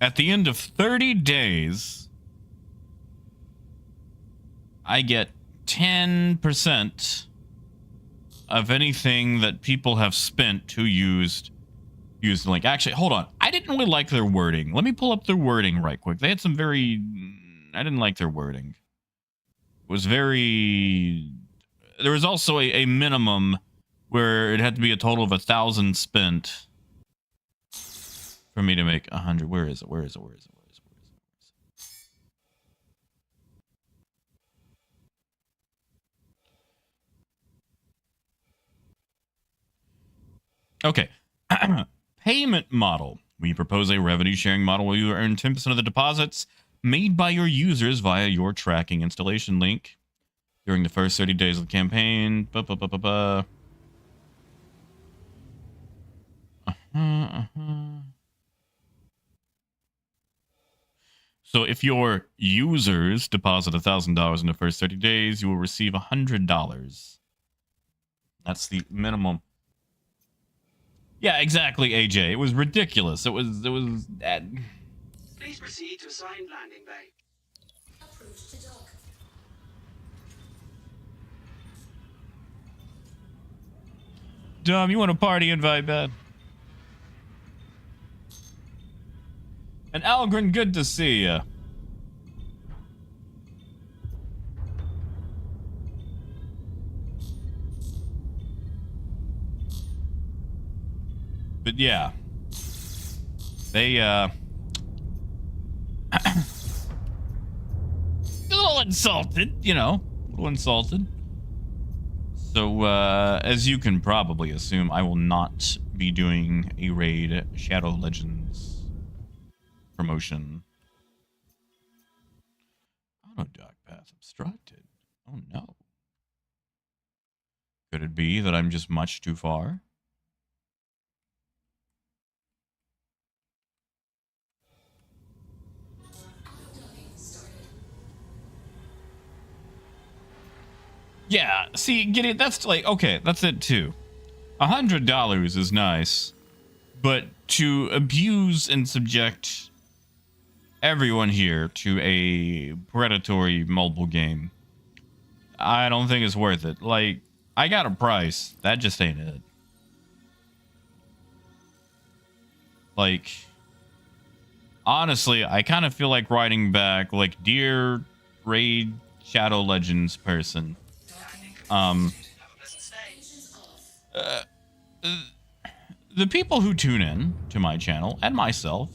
At the end of 30 days, I get 10% of anything that people have spent who used the link. Actually, hold on. I didn't really like their wording. Let me pull up their wording right quick. They had some I didn't like their wording. It was very... There was also a minimum where it had to be a total of 1,000 spent for me to make 100. Where is it? Okay. Payment model. We propose a revenue sharing model where you earn 10% of the deposits made by your users via your tracking installation link during the first 30 days of the campaign. So if your users deposit $1,000 in the first 30 days, you will receive $100. That's the minimum. Yeah, exactly, AJ. It was ridiculous. It was. Please proceed to assigned landing bay. Approved to dock. Dom, you want a party invite, man? And Algren, good to see ya. But yeah, they a little insulted, a little insulted. So as you can probably assume, I will not be doing a raid Shadow Legends promotion. Auto dock path obstructed. Oh no. Could it be that I'm just much too far? Yeah, see, get it? That's like, okay, that's it too. $100 is nice, but to abuse and subject everyone here to a predatory mobile game, I don't think it's worth it. Like, I got a price. That just ain't it. Like, honestly, I kind of feel like writing back, like, dear Raid Shadow Legends person. The people who tune in to my channel and myself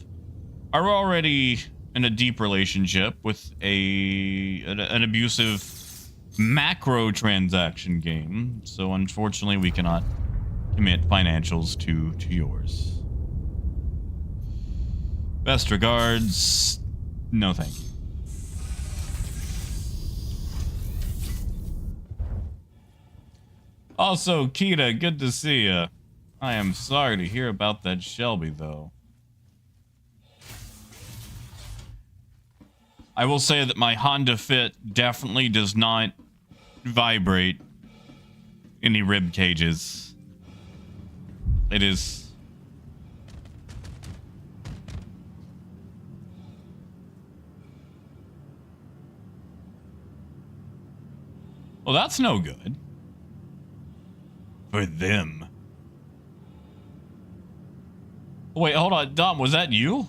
are already in a deep relationship with an abusive macro transaction game, so unfortunately we cannot commit financials to yours. Best regards, no thank you. Also, Kita, good to see ya. I am sorry to hear about that Shelby, though. I will say that my Honda Fit definitely does not vibrate any rib cages. It is... Well, that's no good. For them. Wait, hold on. Dom, was that you?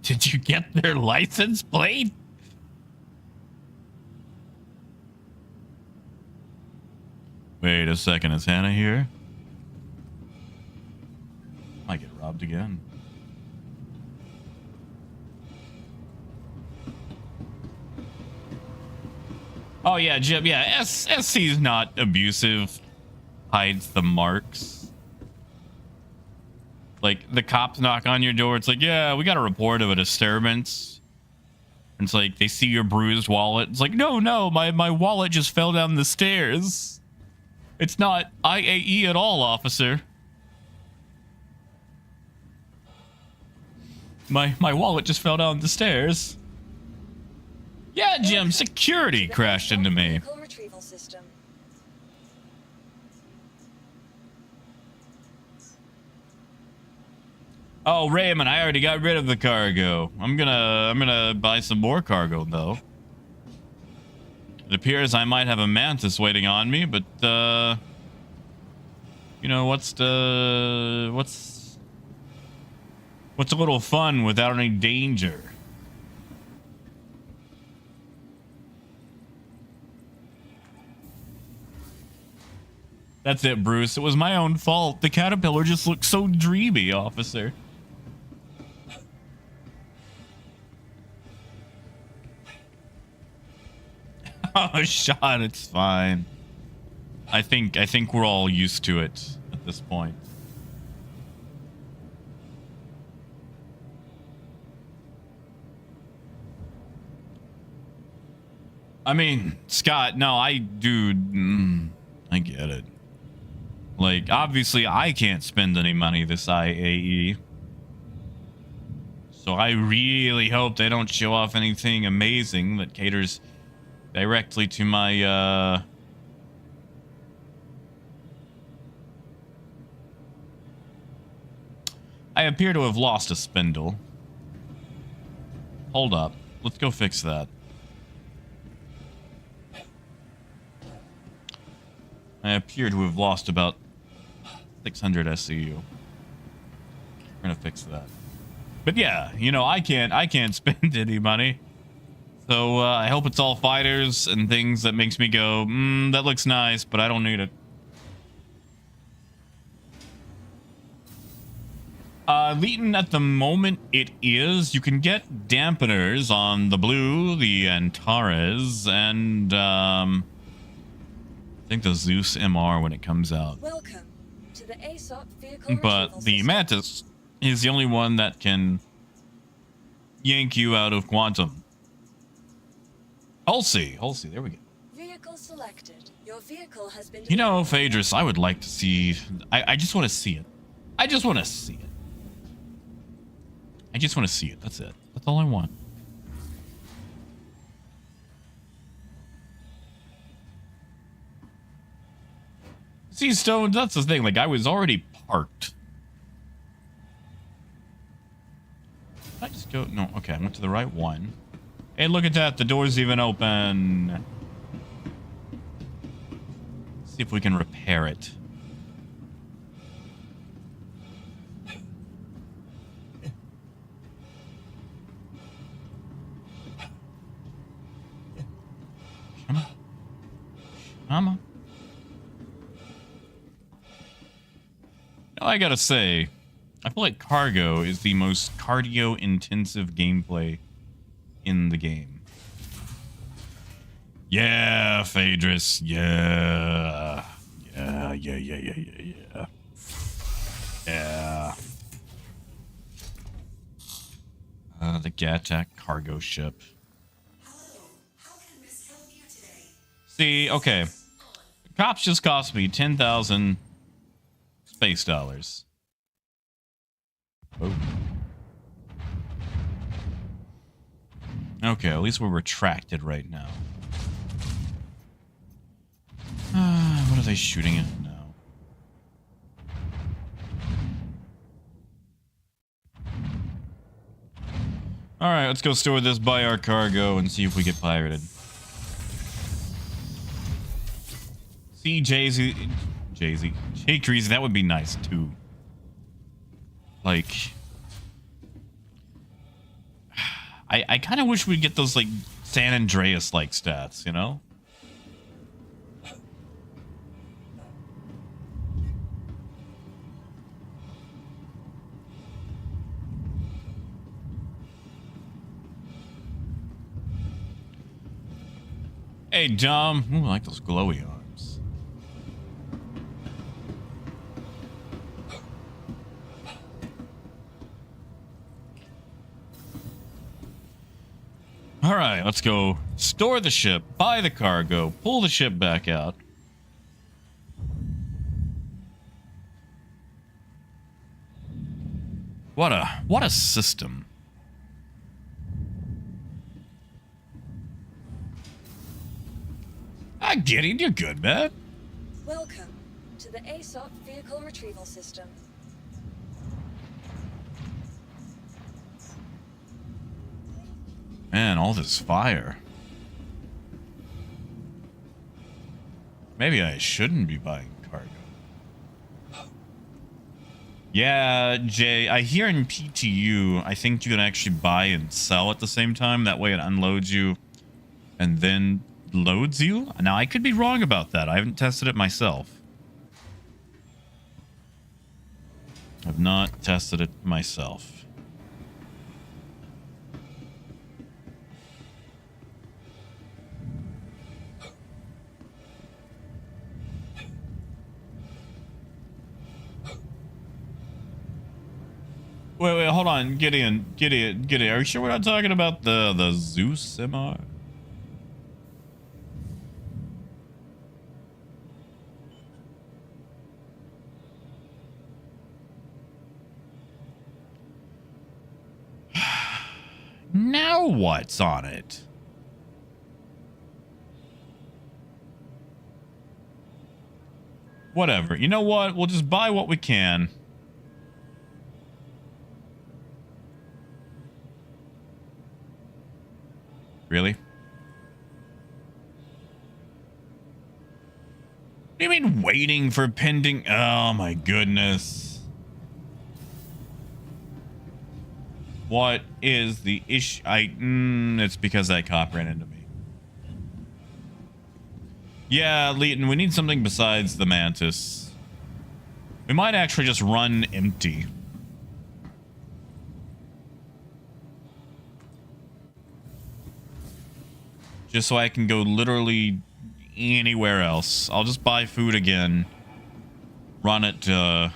Did you get their license plate? Wait a second. Is Hannah here? Might get robbed again. Oh yeah, Jim. Yeah, SC's not abusive. Hides the marks. Like the cops knock on your door. It's like, yeah, we got a report of a disturbance. And it's like they see your bruised wallet. It's like, no, my wallet just fell down the stairs. It's not IAE at all, officer. My wallet just fell down the stairs. Yeah, Jim, security crashed into me. Retrieval system. Oh, Raymond, I already got rid of the cargo. I'm gonna buy some more cargo though. It appears I might have a mantis waiting on me, but you know, what's a little fun without any danger? That's it, Bruce. It was my own fault. The caterpillar just looked so dreamy, officer. Oh, Sean, it's fine. I think we're all used to it at this point. I mean, Scott, no, I get it. Like, obviously, I can't spend any money this IAE. So I really hope they don't show off anything amazing that caters directly to my, I appear to have lost a spindle. Hold up. Let's go fix that. I appear to have lost about 600 SCU. We're gonna fix that. But yeah, you know, I can't spend any money. So I hope it's all fighters and things that makes me go, that looks nice, but I don't need it. Leeton, at the moment, it is. You can get dampeners on the Blue, the Antares, and I think the Zeus MR when it comes out. Welcome to the ASOP vehicle But retrieval the system. Mantis is the only one that can yank you out of Quantum. Hull C, there we go. Vehicle selected. Your vehicle has been. You know, Phaedrus, I would like to see... I just want to see it. I just want to see it. I just want to see it. That's it. That's all I want. See, Stone, that's the thing. Like, I was already parked. Did I just go? No, okay. I went to the right one. Hey, look at that. The door's even open. See if we can repair it. Come on. Come on. Now, I gotta say, I feel like cargo is the most cardio-intensive gameplay in the game. Yeah, Phaedrus. Yeah. Yeah. The Gattac cargo ship. See, okay. The cops just cost me 10,000 space dollars. Oh. Okay, at least we're retracted right now. What are they shooting at now? Alright, let's go store this by our cargo and see if we get pirated. See, Jay-Z, Greasy, that would be nice too. Like, I kind of wish we'd get those like San Andreas like stats, you know? Hey, Dom. Ooh, I like those glowy arms. All right, let's go store the ship, buy the cargo, pull the ship back out. What a system. I get it. You're good, man. Welcome to the ASOP vehicle retrieval system. Man, all this fire. Maybe I shouldn't be buying cargo. Yeah, Jay, I hear in PTU, I think you can actually buy and sell at the same time. That way it unloads you and then loads you. Now, I could be wrong about that. I haven't tested it myself. I've not tested it myself. Wait, hold on. Gideon. Are you sure we're not talking about the Zeus MR? Now what's on it? Whatever. You know what? We'll just buy what we can. Really? What do you mean waiting for pending? Oh my goodness. What is the issue? It's because that cop ran into me. Yeah, Leighton, we need something besides the Mantis. We might actually just run empty. Just so I can go literally anywhere else. I'll just buy food again. Run it to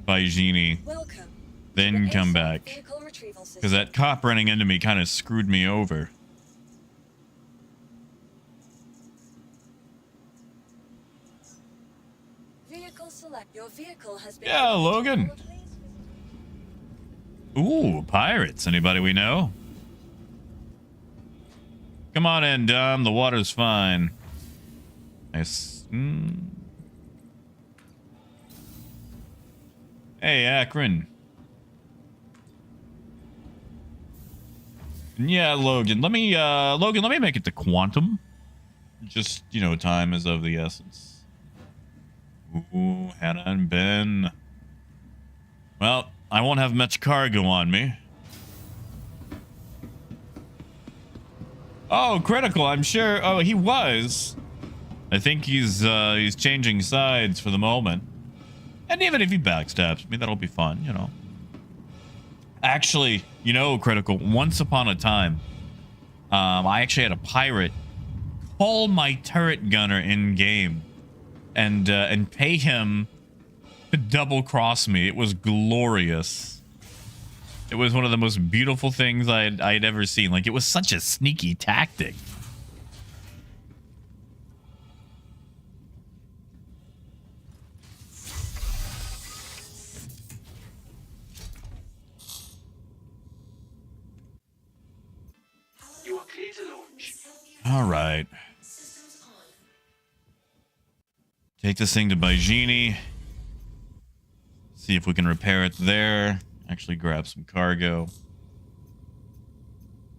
by Genie. Welcome. Then come back. Because that cop running into me kind of screwed me over. select. Your vehicle has been. Yeah, Logan. Ooh, pirates. Anybody we know? Come on in, Dom. The water's fine. Nice. Hey, Akron. Yeah, Logan. Let me make it to Quantum. Just, you know, time is of the essence. Ooh, Hannah and Ben. Well, I won't have much cargo on me. Oh, Critical, I'm sure. Oh, he was. I think he's changing sides for the moment. And even if he backstabs me, that'll be fun, you know. Actually, you know, Critical, once upon a time, I actually had a pirate call my turret gunner in game and pay him to double cross me. It was glorious. It was one of the most beautiful things I'd ever seen. Like, it was such a sneaky tactic. You are clear to launch. All right. Take this thing to Baijini. See if we can repair it there. Actually grab some cargo.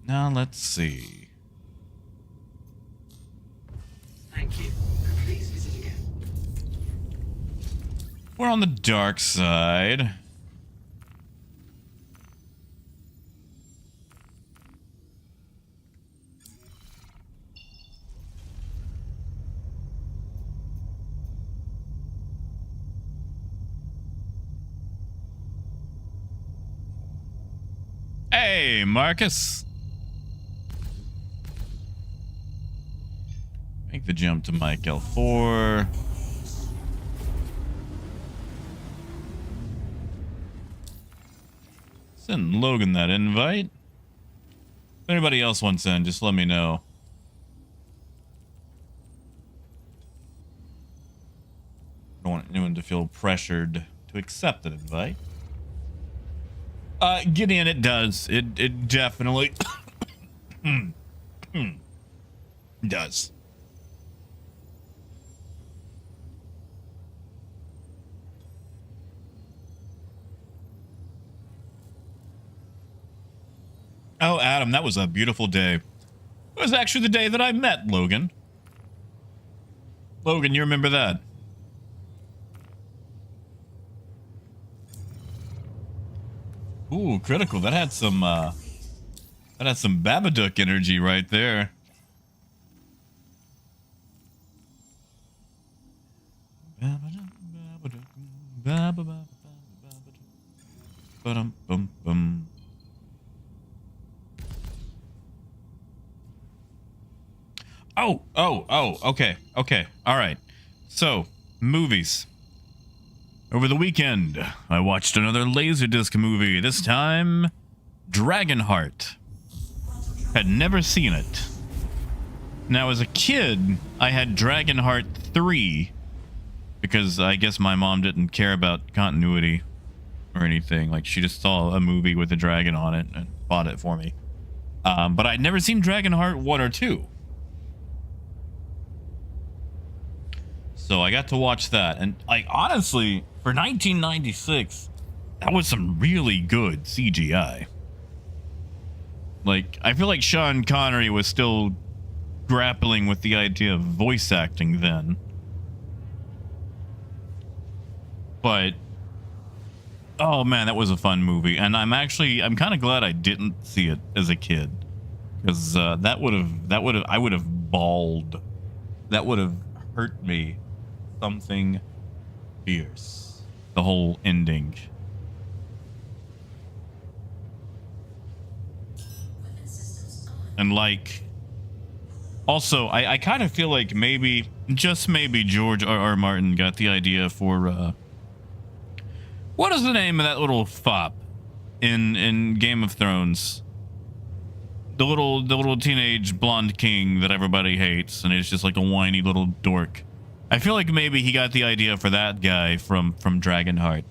Now let's see. Thank you. Please visit again. We're on the dark side. Hey, Marcus. Make the jump to Mike L4. Send Logan that invite. If anybody else wants in, just let me know. I don't want anyone to feel pressured to accept an invite. Gideon, it does. It definitely does. Oh, Adam, that was a beautiful day. It was actually the day that I met Logan. Logan, you remember that? Ooh, Critical. That had some Babadook energy right there. Okay. All right. So, movies. Over the weekend, I watched another Laserdisc movie, this time Dragonheart. Had never seen it. Now, as a kid, I had Dragonheart 3, because I guess my mom didn't care about continuity or anything. Like, she just saw a movie with a dragon on it and bought it for me. But I'd never seen Dragonheart 1 or 2. So I got to watch that, and like honestly, for 1996, that was some really good CGI. Like, I feel like Sean Connery was still grappling with the idea of voice acting then. But oh man, that was a fun movie, and I'm kind of glad I didn't see it as a kid, because I would have bawled. That would have hurt me. Something fierce. The whole ending. And like, also, I kind of feel like maybe, just maybe, George R.R. Martin got the idea for what is the name of that little fop in Game of Thrones? The little teenage blonde king that everybody hates, and he's just like a whiny little dork. I feel like maybe he got the idea for that guy from Dragonheart.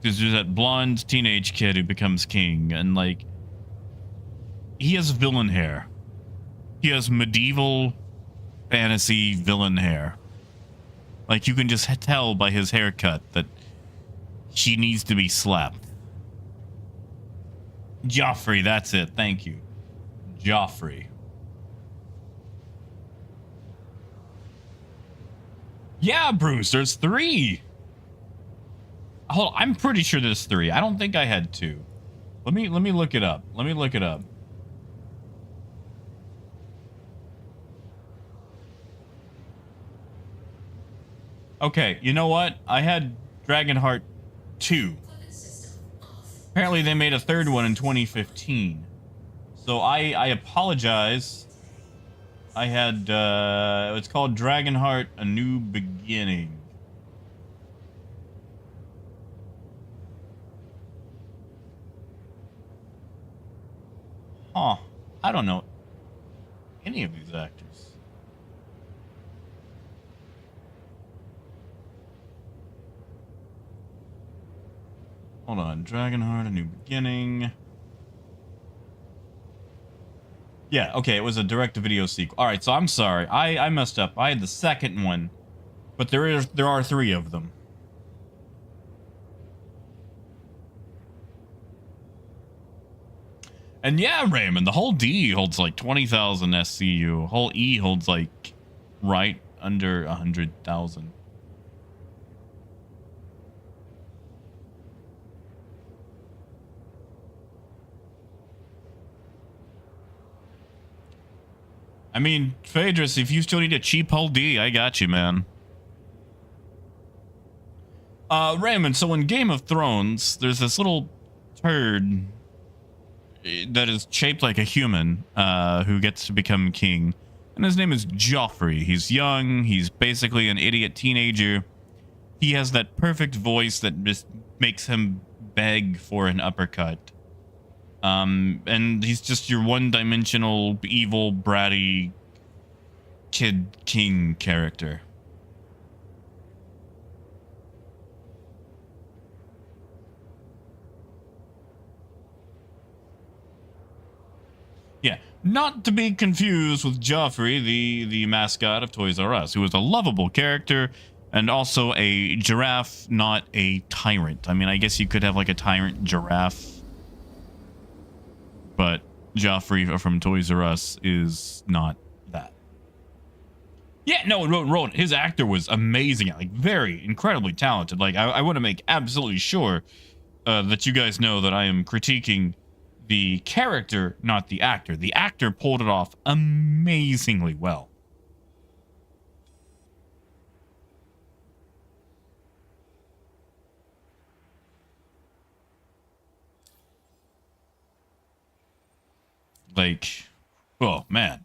There's that blonde teenage kid who becomes king, and like he has villain hair. He has medieval fantasy villain hair. Like you can just tell by his haircut that she needs to be slapped. Joffrey, that's it. Thank you. Joffrey. Yeah, Bruce, there's 3. Hold on, I'm pretty sure there's 3. I don't think I had 2. Let me look it up. Let me look it up. Okay, you know what? I had Dragonheart 2. Apparently they made a 3rd one in 2015. So I apologize. I had it's called Dragonheart: A New Beginning. Huh. I don't know any of these actors. Hold on. Dragonheart: A New Beginning. Yeah, okay, it was a direct-to-video sequel. All right, so I'm sorry. I messed up. I had the 2nd one, but there are 3 of them. And yeah, Raymond, the whole D holds like 20,000 SCU. Whole E holds like right under 100,000. I mean, Phaedrus, if you still need a cheap whole D, I got you, man. Raymond, so in Game of Thrones, there's this little turd that is shaped like a human, who gets to become king. And his name is Joffrey. He's young. He's basically an idiot teenager. He has that perfect voice that just makes him beg for an uppercut. And he's just your one-dimensional, evil, bratty kid king character. Yeah, not to be confused with Joffrey, the mascot of Toys R Us, who was a lovable character and also a giraffe, not a tyrant. I mean, I guess you could have like a tyrant giraffe, but Joffrey from Toys R Us is not that. Yeah, no, Rowan, his actor was amazing, like very incredibly talented. Like I want to make absolutely sure that you guys know that I am critiquing the character, not the actor. The actor pulled it off amazingly well. Like, oh man,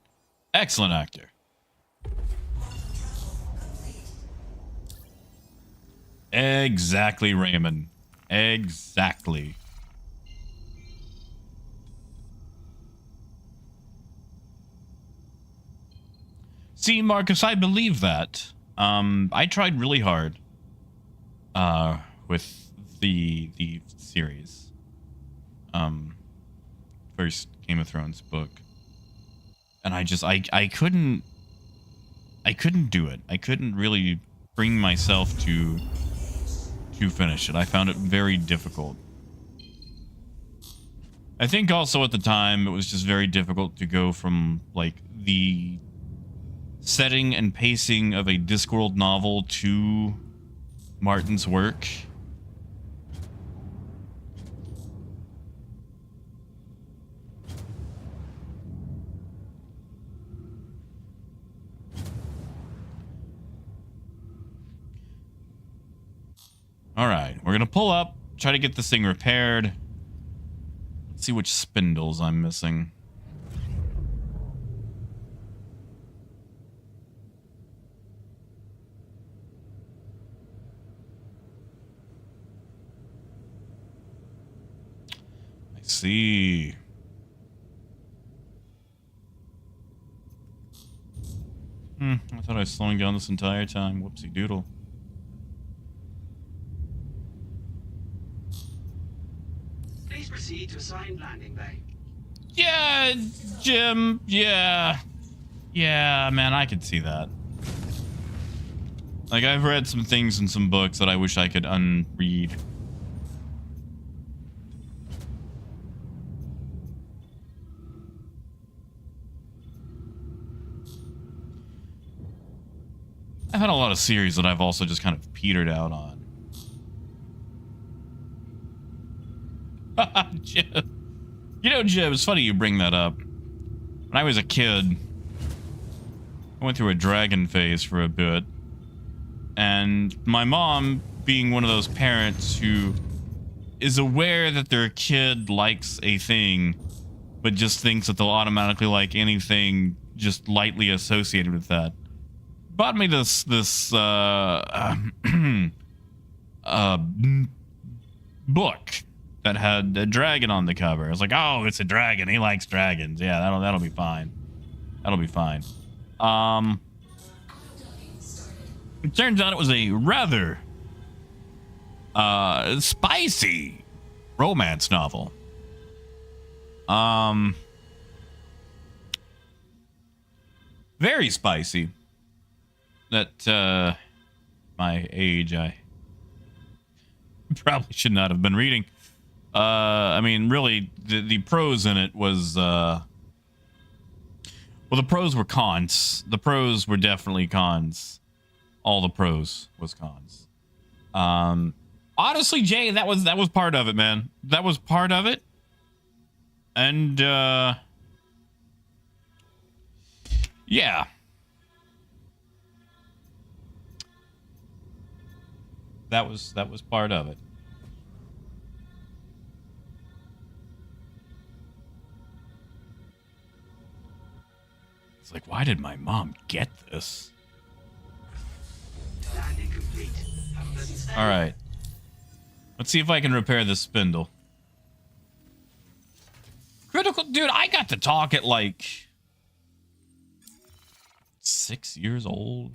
excellent actor. Exactly, Raymond. Exactly. See, Marcus, I believe that. I tried really hard with the series. First Game of Thrones book. And I couldn't do it. I couldn't really bring myself to finish it. I found it very difficult. I think also at the time it was just very difficult to go from like the setting and pacing of a Discworld novel to Martin's work. All right, we're gonna pull up, try to get this thing repaired. Let's see which spindles I'm missing. I see. I thought I was slowing down this entire time. Whoopsie doodle. Please proceed to assigned landing bay. Yeah, Jim. Yeah. Yeah, man, I could see that. Like, I've read some things in some books that I wish I could unread. I've had a lot of series that I've also just kind of petered out on. Jim. You know, Jim, it's funny you bring that up. When I was a kid, I went through a dragon phase for a bit. And my mom, being one of those parents who is aware that their kid likes a thing, but just thinks that they'll automatically like anything just lightly associated with that, bought me this book that had a dragon on the cover. I was like, oh, it's a dragon. He likes dragons. Yeah, that'll be fine. That'll be fine. It turns out it was a rather spicy romance novel. Very spicy. That my age, I probably should not have been reading. I mean, really, the prose in it was well, the prose were cons. The prose were definitely cons. All the prose was cons. Honestly, Jay, that was part of it, man. That was part of it. And yeah. That was part of it. It's like, why did my mom get this? Landing complete. Have a pleasant stay. All right. Let's see if I can repair this spindle. Critical, dude, I got to talk at like 6 years old.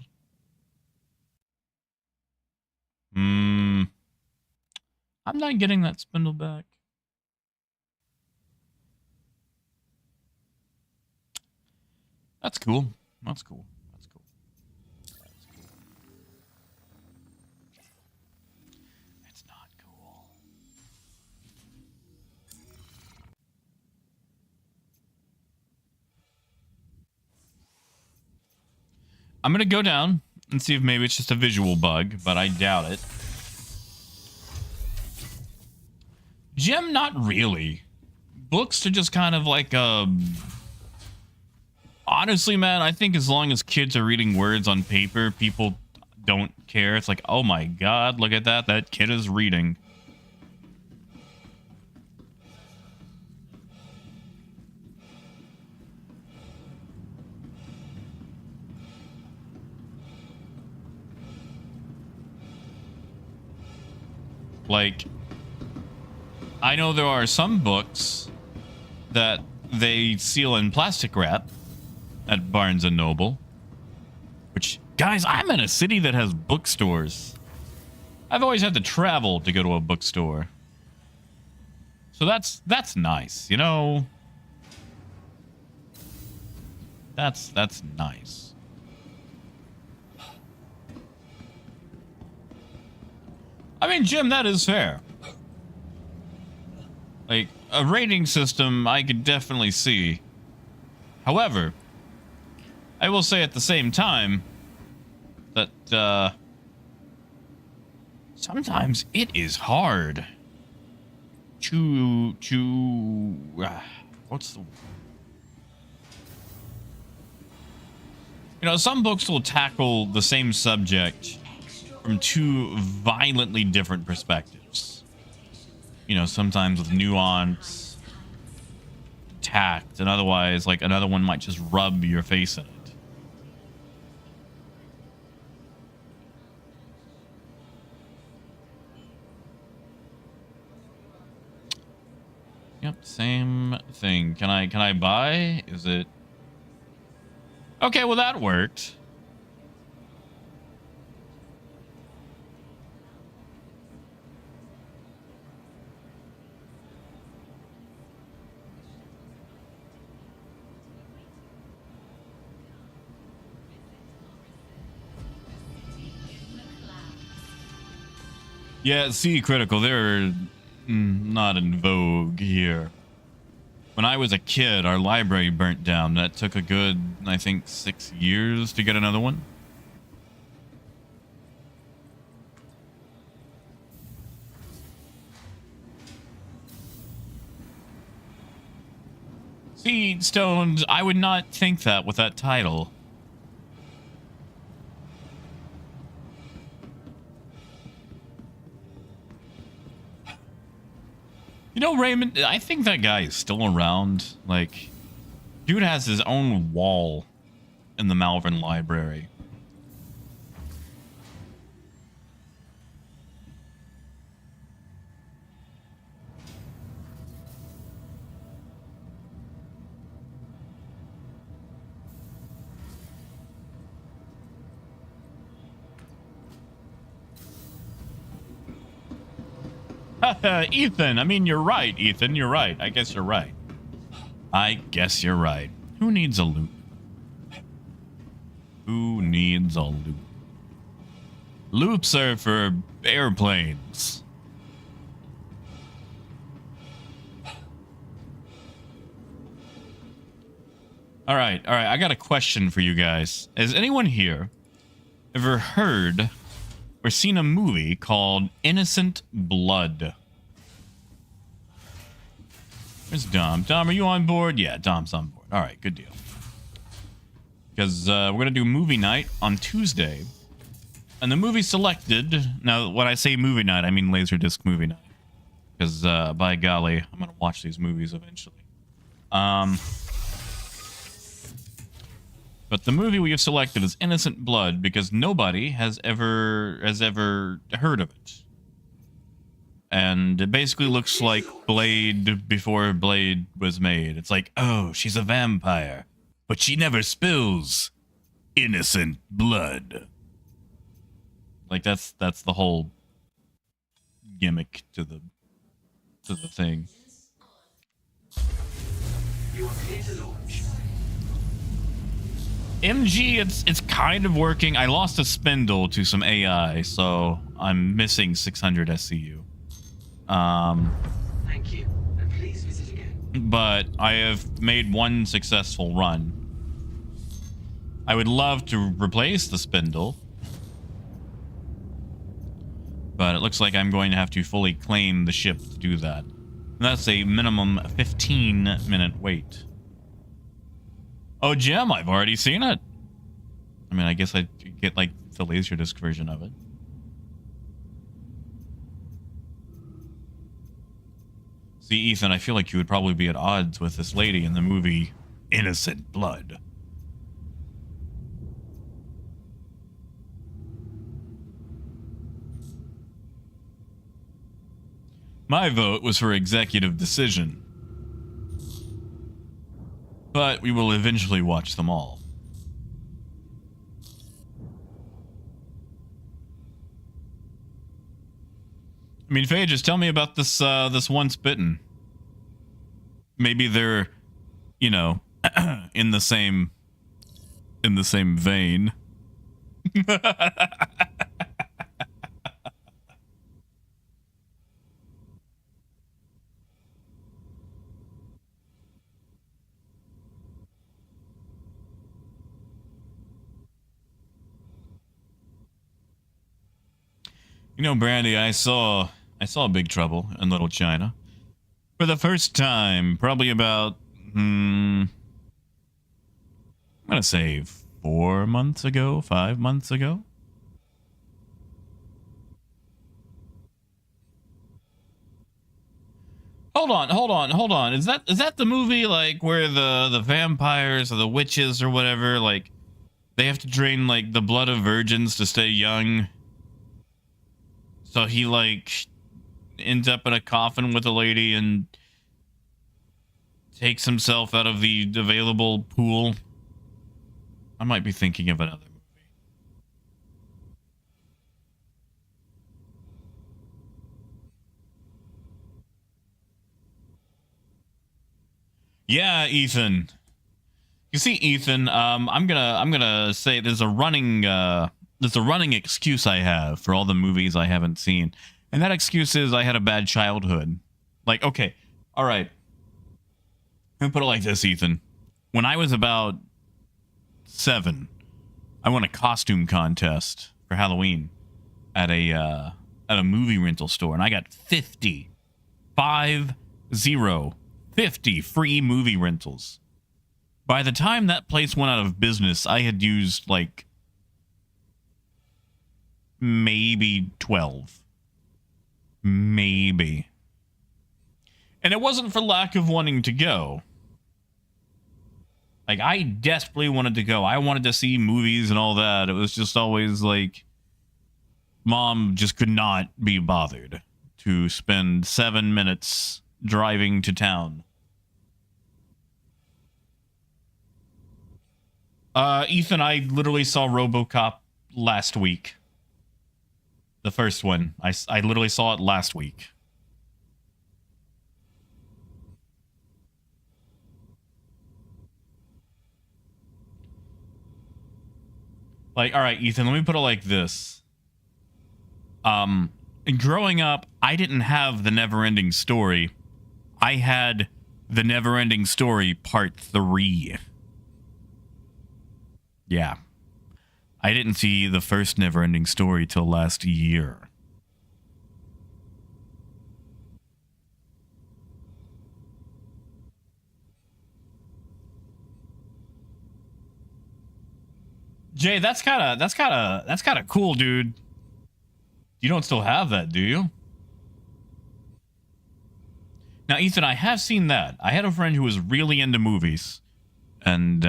I'm not getting that spindle back. That's cool. That's cool. That's cool. That's cool. It's not cool. I'm gonna go down and see if maybe it's just a visual bug, but I doubt it. Jim, not really. Books are just kind of like honestly, man, I think as long as kids are reading words on paper, people don't care. It's like, oh my god, look at that. That kid is reading. Like, I know there are some books that they seal in plastic wrap at Barnes & Noble. Which, guys, I'm in a city that has bookstores. I've always had to travel to go to a bookstore. So that's nice, you know? That's nice. I mean, Jim, that is fair. Like, a rating system I could definitely see. However, I will say at the same time that sometimes it is hard to what's the, you know, some books will tackle the same subject from two violently different perspectives. You know, sometimes with nuance, tact, and otherwise, like, another one might just rub your face in it. Yep, same thing. Can I buy? Is it? Okay, well, that worked. Yeah, see, critical. They're not in vogue here. When I was a kid, our library burnt down. That took a good, I think, 6 years to get another one. See, Stones, I would not think that with that title. You know, Raymond, I think that guy is still around. Like, dude has his own wall in the Malvern Library. Ethan, I mean, you're right, Ethan, you're right. I guess you're right. I guess you're right. Who needs a loop? Who needs a loop? Loops are for airplanes. All right. I got a question for you guys. Has anyone here ever heard or seen a movie called Innocent Blood? Where's Dom? Dom, are you on board? Yeah, Dom's on board. All right, good deal. Because we're going to do movie night on Tuesday. And the movie selected... Now, when I say movie night, I mean Laserdisc movie night. Because, by golly, I'm going to watch these movies eventually. But the movie we have selected is Innocent Blood because nobody has ever heard of it. And it basically looks like Blade before Blade was made. It's like, oh, she's a vampire, but she never spills innocent blood. Like that's the whole gimmick to the thing. You are clear to launch. MG, it's kind of working. I lost a spindle to some AI, so I'm missing 600 SCU. Thank you, and please visit again. But I have made one successful run. I would love to replace the spindle, but it looks like I'm going to have to fully claim the ship to do that. And that's a minimum 15-minute wait. Oh, Gem, I've already seen it. I mean, I guess I'd get, like, the Laserdisc version of it. See, Ethan, I feel like you would probably be at odds with this lady in the movie Innocent Blood. My vote was for executive decision. But we will eventually watch them all. I mean, Faye, just tell me about this this Once Bitten. Maybe they're, you know, in the same vein. You know, Brandy, I saw Big Trouble in Little China for the first time, probably about I'm gonna say 5 months ago. Hold on. Is that the movie like where the vampires or the witches or whatever, like they have to drain like the blood of virgins to stay young? So he, like, ends up in a coffin with a lady and takes himself out of the available pool. I might be thinking of another movie. Yeah, Ethan. You see, Ethan, I'm gonna say there's a running excuse I have for all the movies I haven't seen. And that excuse is I had a bad childhood. Like, okay, all right. Let me put it like this, Ethan. When I was about 7, I won a costume contest for Halloween at a movie rental store, and I got 50 free movie rentals. By the time that place went out of business, I had used like maybe 12. Maybe. And it wasn't for lack of wanting to go. Like, I desperately wanted to go. I wanted to see movies and all that. It was just always like, Mom just could not be bothered to spend 7 minutes driving to town. Ethan, I literally saw RoboCop last week. The first one. I literally saw it last week. Like, all right, Ethan, let me put it like this. Growing up, I didn't have the Never-Ending Story. I had the Never-Ending Story Part 3. Yeah. I didn't see the first Never-Ending Story till last year. Jay, that's kind of cool, dude. You don't still have that, do you? Now, Ethan, I have seen that. I had a friend who was really into movies, and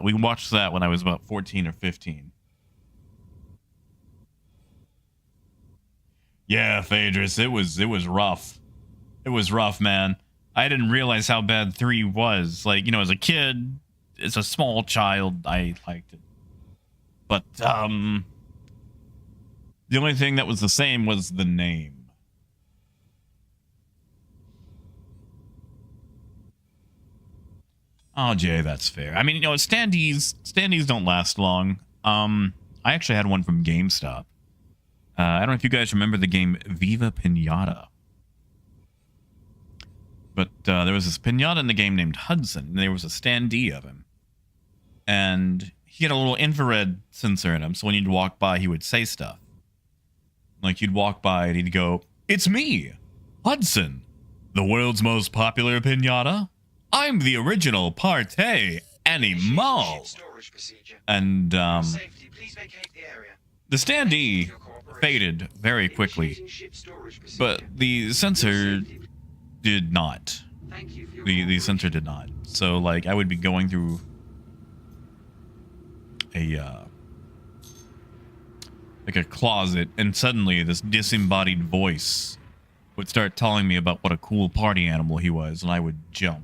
we watched that when I was about 14 or 15. Yeah, Phaedrus, it was rough. It was rough, man. I didn't realize how bad 3 was. Like, you know, as a kid, as a small child, I liked it. But, the only thing that was the same was the name. Oh, Jay, that's fair. I mean, you know, standees don't last long. I actually had one from GameStop. I don't know if you guys remember the game Viva Pinata. But there was this pinata in the game named Hudson, and there was a standee of him. And he had a little infrared sensor in him, so when you'd walk by, he would say stuff. Like, you'd walk by and he'd go, "It's me, Hudson, the world's most popular pinata. I'm the original party animal." And, the standee faded very quickly, but the sensor did not. The sensor did not. So, like, I would be going through a closet, and suddenly this disembodied voice would start telling me about what a cool party animal he was, and I would jump.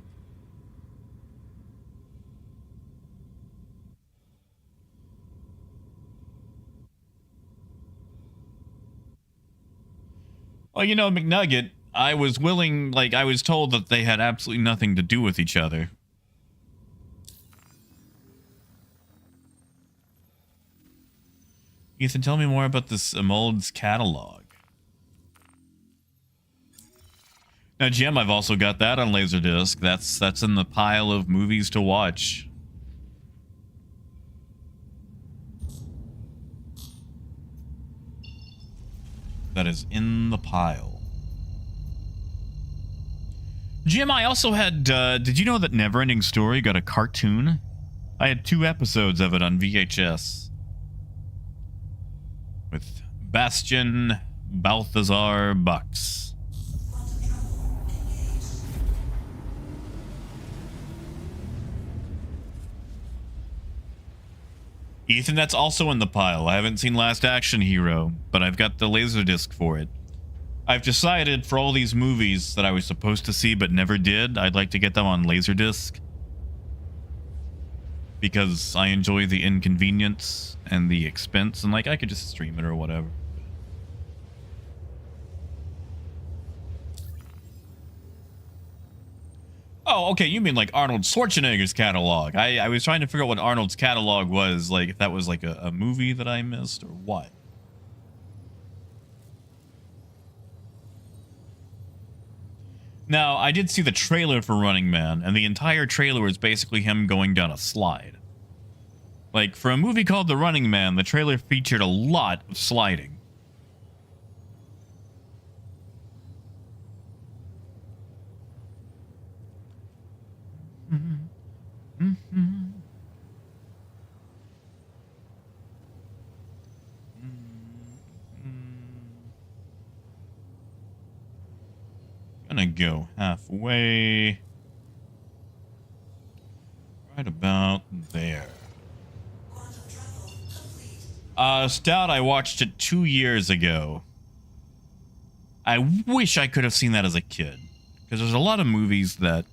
Well, you know, McNugget, I was told that they had absolutely nothing to do with each other. Ethan, tell me more about this Mold's catalog. Now, Jim, I've also got that on Laserdisc. That's in the pile of movies to watch. That is in the pile. Jim, I also had, did you know that Neverending Story got a cartoon? I had 2 episodes of it on VHS. With Bastian Balthazar Bucks. Ethan, that's also in the pile. I haven't seen Last Action Hero, but I've got the Laserdisc for it. I've decided for all these movies that I was supposed to see but never did, I'd like to get them on Laserdisc. Because I enjoy the inconvenience and the expense, and like I could just stream it or whatever. Oh, okay, you mean like Arnold Schwarzenegger's catalog. I was trying to figure out what Arnold's catalog was, like if that was like a movie that I missed or what. Now, I did see the trailer for Running Man, and the entire trailer is basically him going down a slide. Like, for a movie called The Running Man, the trailer featured a lot of sliding. Gonna go halfway. Right about there. Stout, I watched it 2 years ago. I wish I could have seen that as a kid. Because there's a lot of movies that,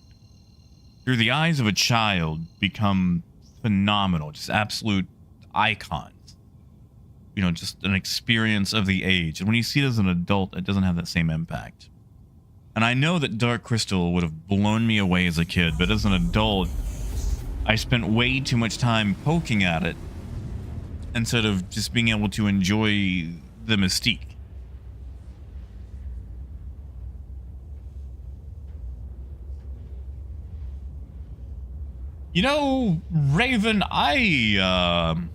through the eyes of a child, become phenomenal. Just absolute icons. You know, just an experience of the age. And when you see it as an adult, it doesn't have that same impact. And I know that Dark Crystal would have blown me away as a kid, but as an adult, I spent way too much time poking at it instead of just being able to enjoy the mystique. You know, Raven, man,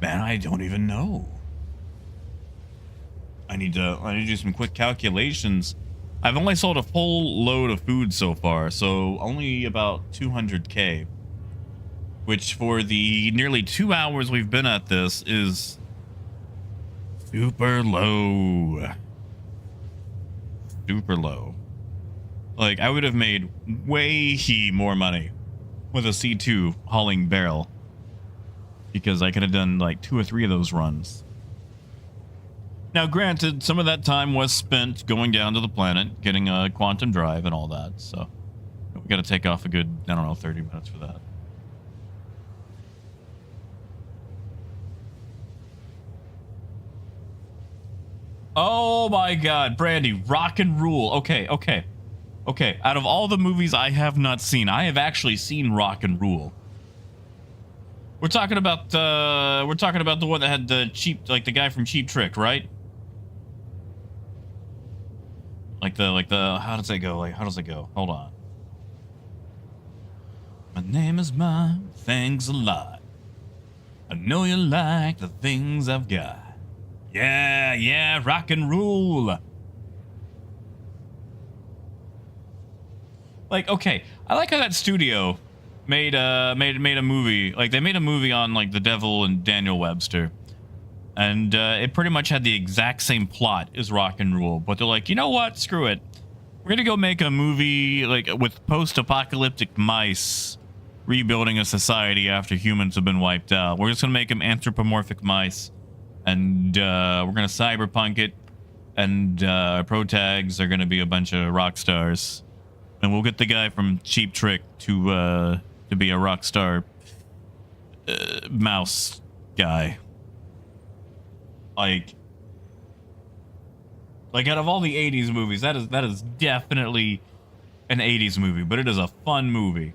I don't even know. I need to do some quick calculations. I've only sold a full load of food so far, so only about 200K. Which for the nearly 2 hours we've been at this is super low. Super low. Like, I would have made way more money with a C2 hauling barrel. Because I could have done like 2 or 3 of those runs. Now, granted, some of that time was spent going down to the planet, getting a quantum drive and all that, so we got to take off a good, I don't know, 30 minutes for that. Oh my god, Brandy, rock and rule. Okay. Out of all the movies I have not seen, I have actually seen Rock and Rule. We're talking about the one that had the cheap, like the guy from Cheap Trick, right? Like the how does it go? Hold on. My name is mine, thanks a lot. I know you like the things I've got. Yeah, rock and rule. Like, okay, I like how that studio made a movie. Like, they made a movie on like the devil and Daniel Webster. And it pretty much had the exact same plot as Rock and Rule, but they're like, you know what? Screw it. We're gonna go make a movie like with post-apocalyptic mice rebuilding a society after humans have been wiped out. We're just gonna make them anthropomorphic mice, and we're gonna cyberpunk it, and pro tags are gonna be a bunch of rock stars, and we'll get the guy from Cheap Trick to be a rock star mouse guy. Like out of all the 80s movies, that is definitely an 80s movie, but it is a fun movie.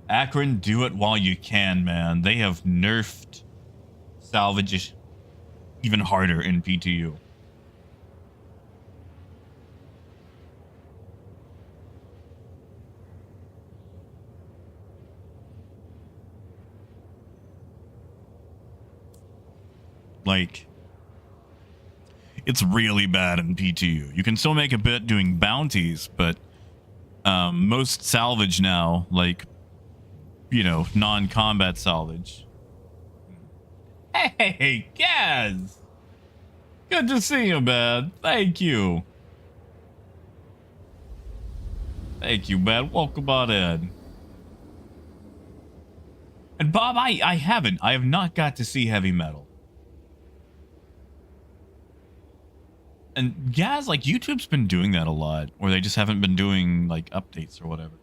Akron, do it while you can, man. They have nerfed salvage even harder in PTU. Like, it's really bad in PTU. You can still make a bit doing bounties, but most salvage now, like, you know, non-combat salvage. Hey, Gaz! Good to see you, man. Thank you. Thank you, man. Welcome on in. And Bob, I have not got to see Heavy Metal. And Gaz, like, YouTube's been doing that a lot, or they just haven't been doing, like, updates or whatever.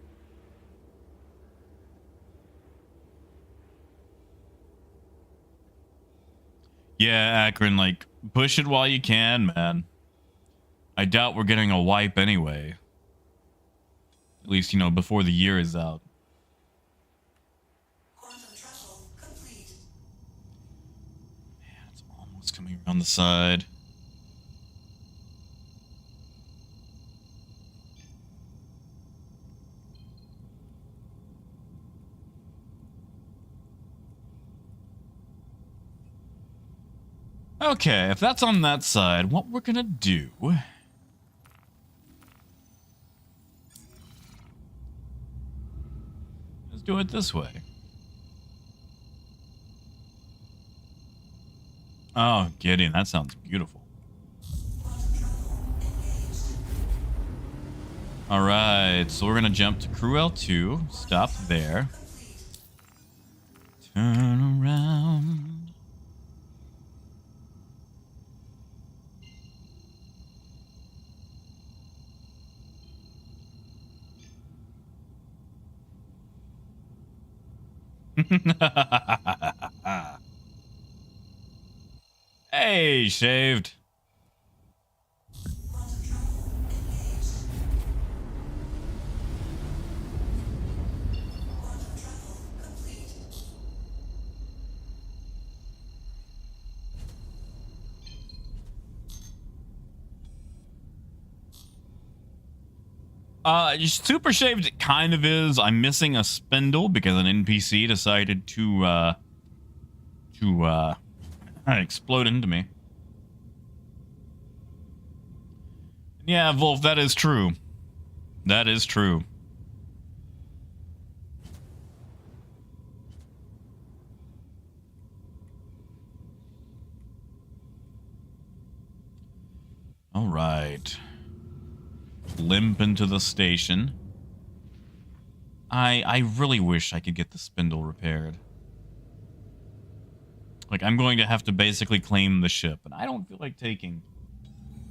Yeah, Akron, like, push it while you can, man. I doubt we're getting a wipe anyway. At least, you know, before the year is out. coming around the side. Okay, if that's on that side, what we're gonna do... is do it this way. Oh, Gideon, that sounds beautiful. Alright, so we're gonna jump to Crew L2, stop there. Turn around. Hey, shaved. Super shaved it kind of is. I'm missing a spindle because an NPC decided to explode into me. Yeah, Wolf, that is true. That is true. All right. Limp into the station. I really wish I could get the spindle repaired. Like, I'm going to have to basically claim the ship, and I don't feel like taking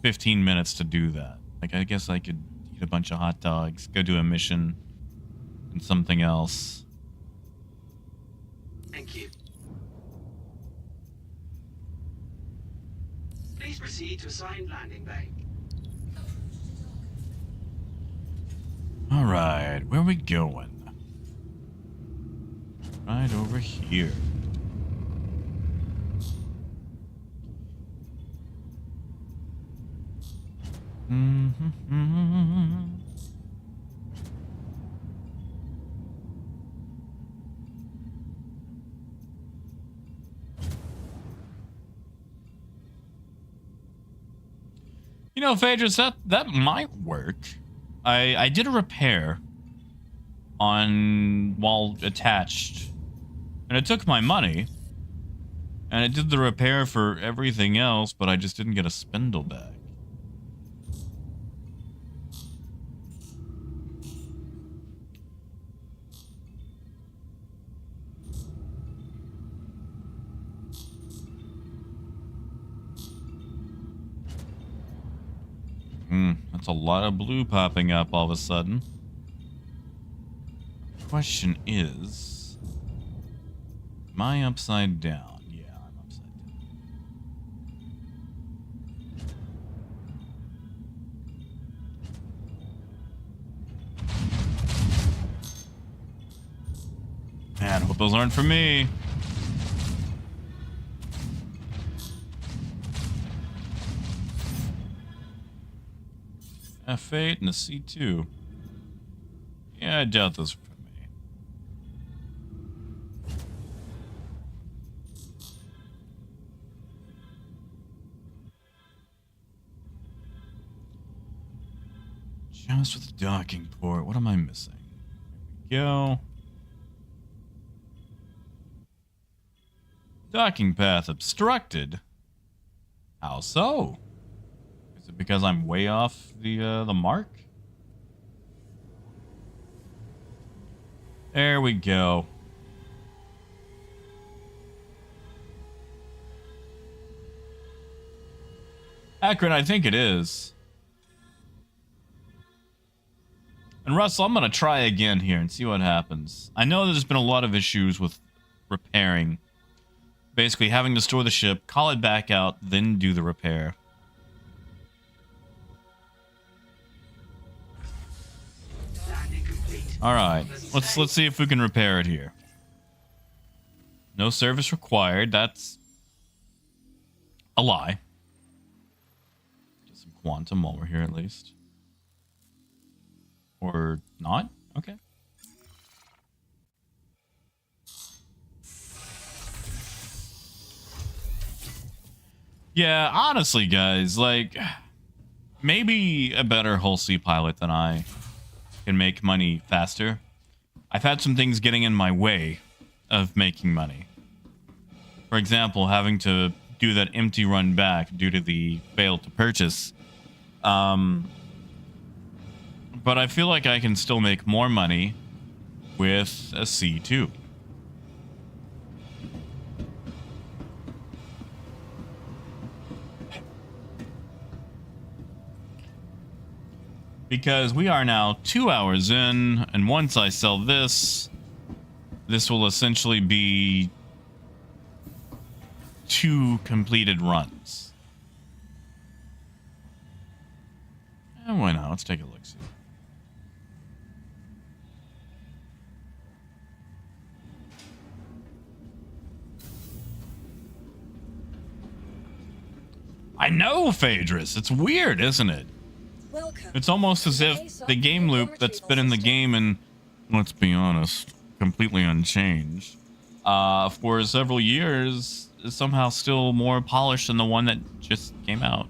15 minutes to do that. Like, I guess I could eat a bunch of hot dogs, go do a mission, and something else. Thank you. Please proceed to assigned landing bay. All right, where are we going? Right over here. You know, Phaedrus, that might work. I did a repair on while attached, and it took my money, and it did the repair for everything else, but I just didn't get a spindle back. That's a lot of blue popping up all of a sudden. Question is, am I upside down? Yeah, I'm upside down. Man, hope those aren't for me. F8 and a C2. Yeah, I doubt those are for me. Just with the docking port. What am I missing? There we go. Docking path obstructed. How so? Is it because I'm way off the mark? There we go. Akron, I think it is. And Russell, I'm going to try again here and see what happens. I know there's been a lot of issues with repairing. Basically having to store the ship, call it back out, then do the repair. All right, let's see if we can repair it here. No service required. That's a lie. Get some quantum while we're here at least. Or not? Okay. Yeah, honestly, guys, like, maybe a better Hull C pilot than I can make money faster. I've had some things getting in my way of making money. For example, having to do that empty run back due to the fail to purchase. But I feel like I can still make more money with a C2. Because we are now 2 hours in, and once I sell this, this will essentially be 2 completed runs. And why not? Let's take a look. See. I know, Phaedrus. It's weird, isn't it? Welcome. It's almost as if the game loop that's been in the game and, let's be honest, completely unchanged for several years is somehow still more polished than the one that just came out.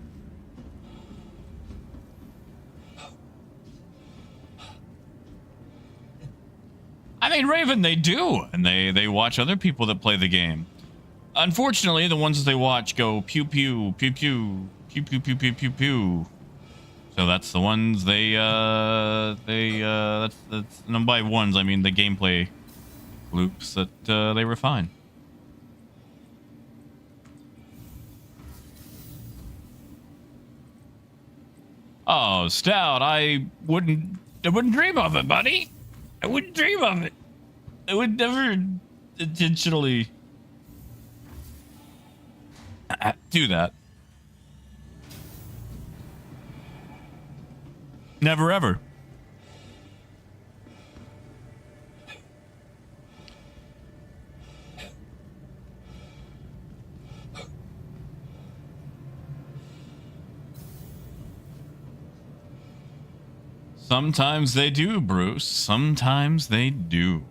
I mean, Raven, they do, and they watch other people that play the game. Unfortunately, the ones that they watch go pew pew pew pew pew pew pew pew pew pew. So that's the ones that's and by ones I mean the gameplay loops that they refine. Oh, Stout, I wouldn't dream of it, buddy. I wouldn't dream of it. I would never intentionally do that. Never ever. Sometimes they do, Bruce. Sometimes they do.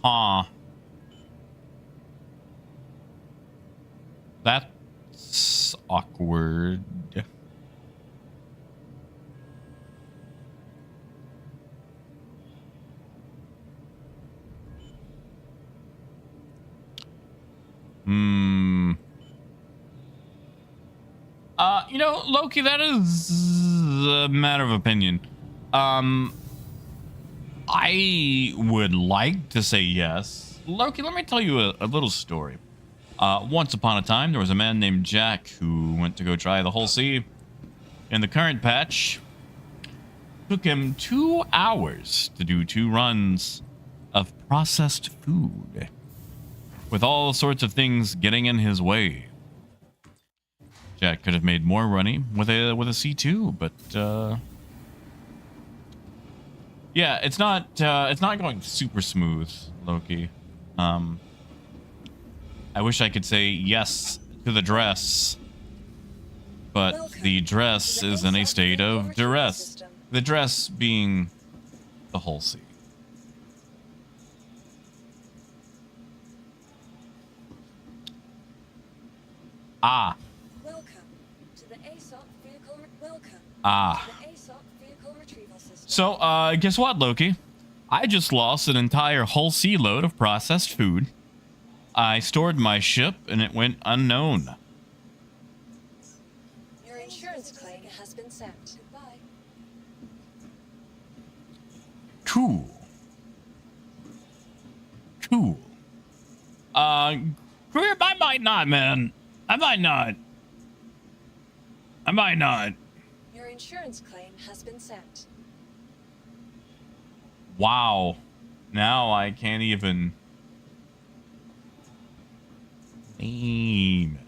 Huh. That's awkward. You know, Loki, that is a matter of opinion. I would like to say yes. Loki, let me tell you a little story. Once upon a time, there was a man named Jack who went to go try the Hull C. In the current patch, took him 2 hours to do 2 runs of processed food, with all sorts of things getting in his way. Jack could have made more money with a C2, but yeah, it's not going super smooth, Loki. I wish I could say yes to the dress, but the dress is in a state of duress. The dress being the Hull C. Ah. Welcome to the ASOP vehicle. Welcome. Ah. To the ASOP vehicle retrieval system. So, guess what, Loki? I just lost an entire Hull C load of processed food. I stored my ship, and it went unknown. Your insurance claim has been sent. Goodbye. Cool. Cool. Career, I might not, man. I might not. Your insurance claim has been sent. Wow. Now I can't even name it.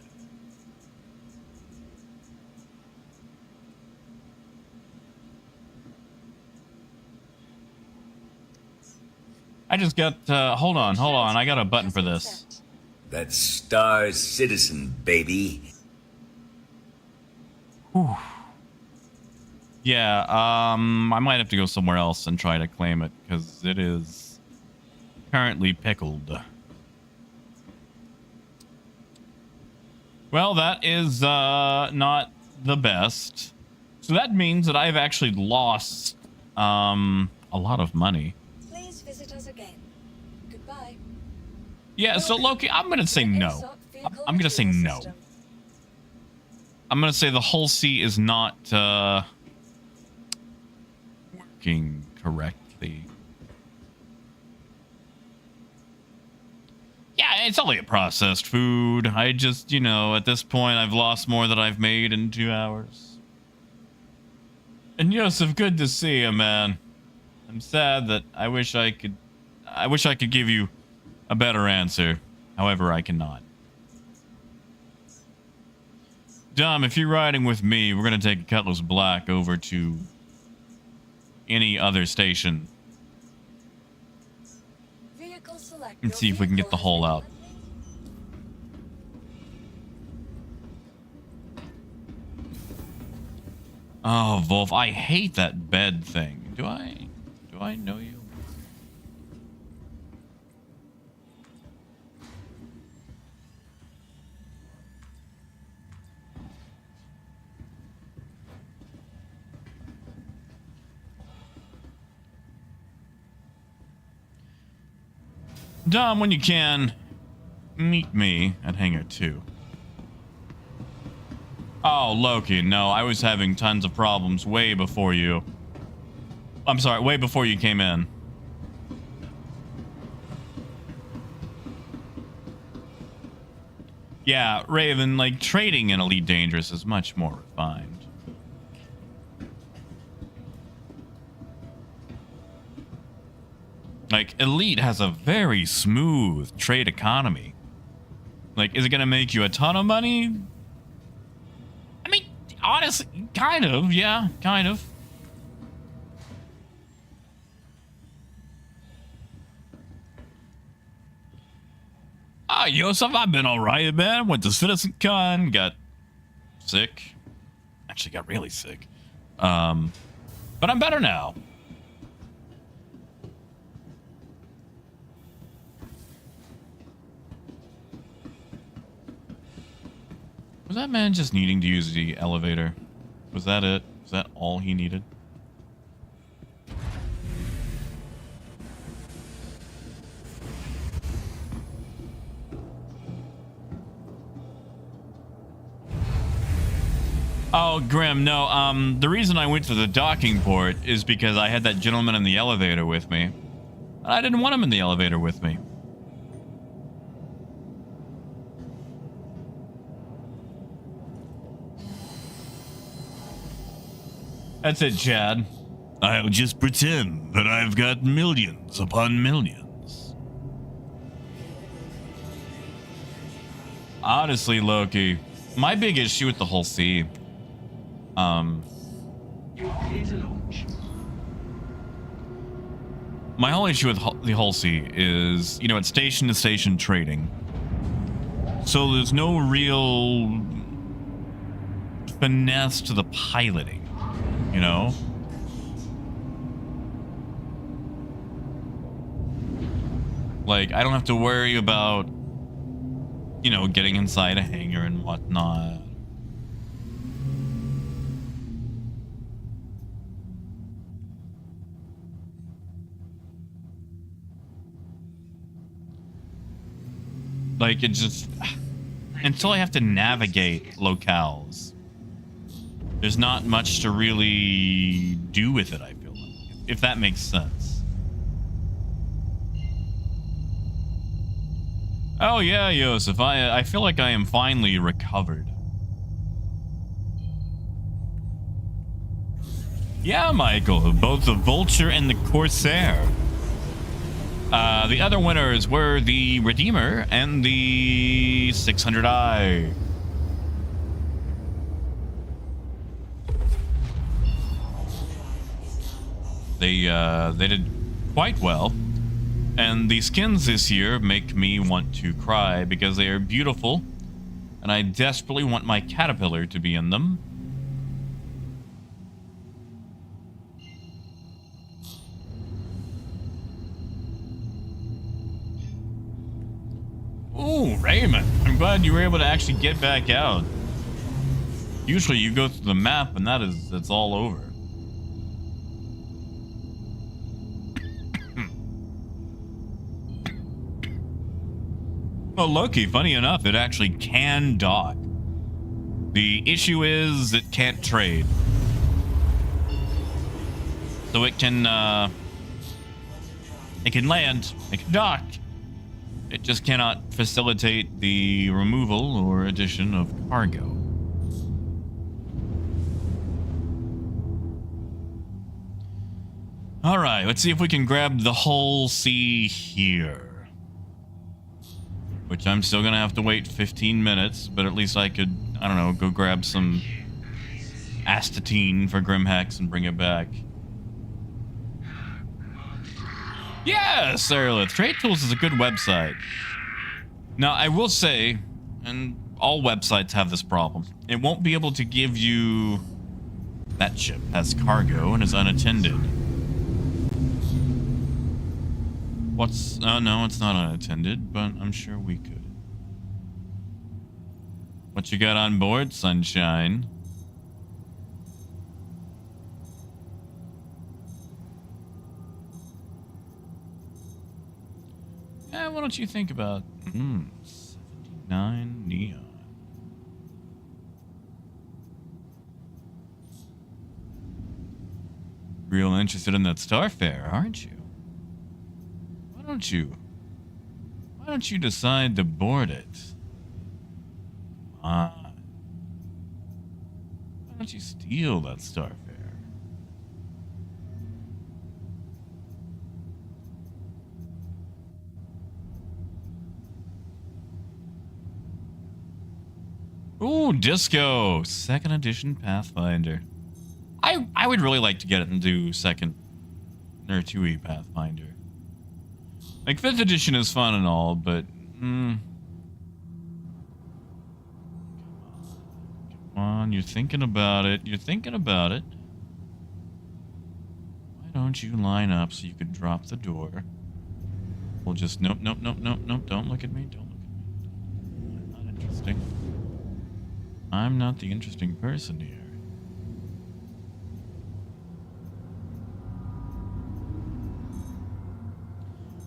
I just got, hold on. I got a button for this. That's Star Citizen, baby. Whew. Yeah, I might have to go somewhere else and try to claim it, because it is currently pickled. Well, that is, not the best. So that means that I've actually lost, a lot of money. Please visit us again. Goodbye. Yeah, so Loki, I'm gonna say no. I'm gonna say no. I'm gonna say the Hull C is not working correctly. Yeah, it's only a processed food. I just, you know, at this point, I've lost more than I've made in 2 hours. And Yosef, good to see you, man. I'm sad that I wish I could give you a better answer. However, I cannot. Dom, if you're riding with me, we're going to take Cutlass Black over to any other station and see if we can get the hull out. Oh, Wolf, I hate that bed thing. Do I know you? Dom, when you can, meet me at Hangar 2. Oh, Loki, no, I was having tons of problems way before you. I'm sorry, way before you came in. Yeah, Raven, like, trading in Elite Dangerous is much more refined. Like, Elite has a very smooth trade economy. Like, is it going to make you a ton of money? I mean, honestly, kind of, yeah, kind of. Ah, Yosef, I've been alright, man. Went to CitizenCon, got sick. Actually got really sick. But I'm better now. Was that man just needing to use the elevator? Was that it? Was that all he needed? Oh, Grim, no, the reason I went to the docking port is because I had that gentleman in the elevator with me. I didn't want him in the elevator with me. That's it, Chad. I'll just pretend that I've got millions upon millions. Honestly, Loki, my big issue with the Hull C, You're clear to launch. my whole issue with the Hull C is, you know, it's station-to-station trading. So there's no real finesse to the piloting. You know? Like, I don't have to worry about, you know, getting inside a hangar and whatnot. Like, it just... Until I have to navigate locales, there's not much to really do with it, I feel like. If that makes sense. Oh yeah, Yosef, I feel like I am finally recovered. Yeah, Michael, both the Vulture and the Corsair. The other winners were the Redeemer and the 600i. They did quite well. And the skins this year make me want to cry because they are beautiful, and I desperately want my caterpillar to be in them. Ooh, Raymond, I'm glad you were able to actually get back out. Usually you go through the map and it's all over. Well, Loki, funny enough, it actually can dock. The issue is it can't trade. So it can land, it can dock. It just cannot facilitate the removal or addition of cargo. All right, let's see if we can grab the Hull C here. Which I'm still gonna have to wait 15 minutes, but at least I could, I don't know, go grab some astatine for Grimhex and bring it back. Yes, Aerolith. Trade Tools is a good website. Now, I will say, and all websites have this problem, it won't be able to give you that ship has cargo and is unattended. Oh no, it's not unattended, but I'm sure we could. What you got on board, Sunshine? Yeah, why don't you think about 79 neon. Real interested in that Starfare, aren't you? Why don't you decide to board it? Come on. Why don't you steal that Starfare? Ooh, Disco! 2nd edition Pathfinder. I would really like to get it into 2nd or 2E Pathfinder. Like, 5th edition is fun and all, but... Come on, you're thinking about it. Why don't you line up so you could drop the door? We'll just... Nope. Don't look at me. I'm not interesting. I'm not the interesting person here.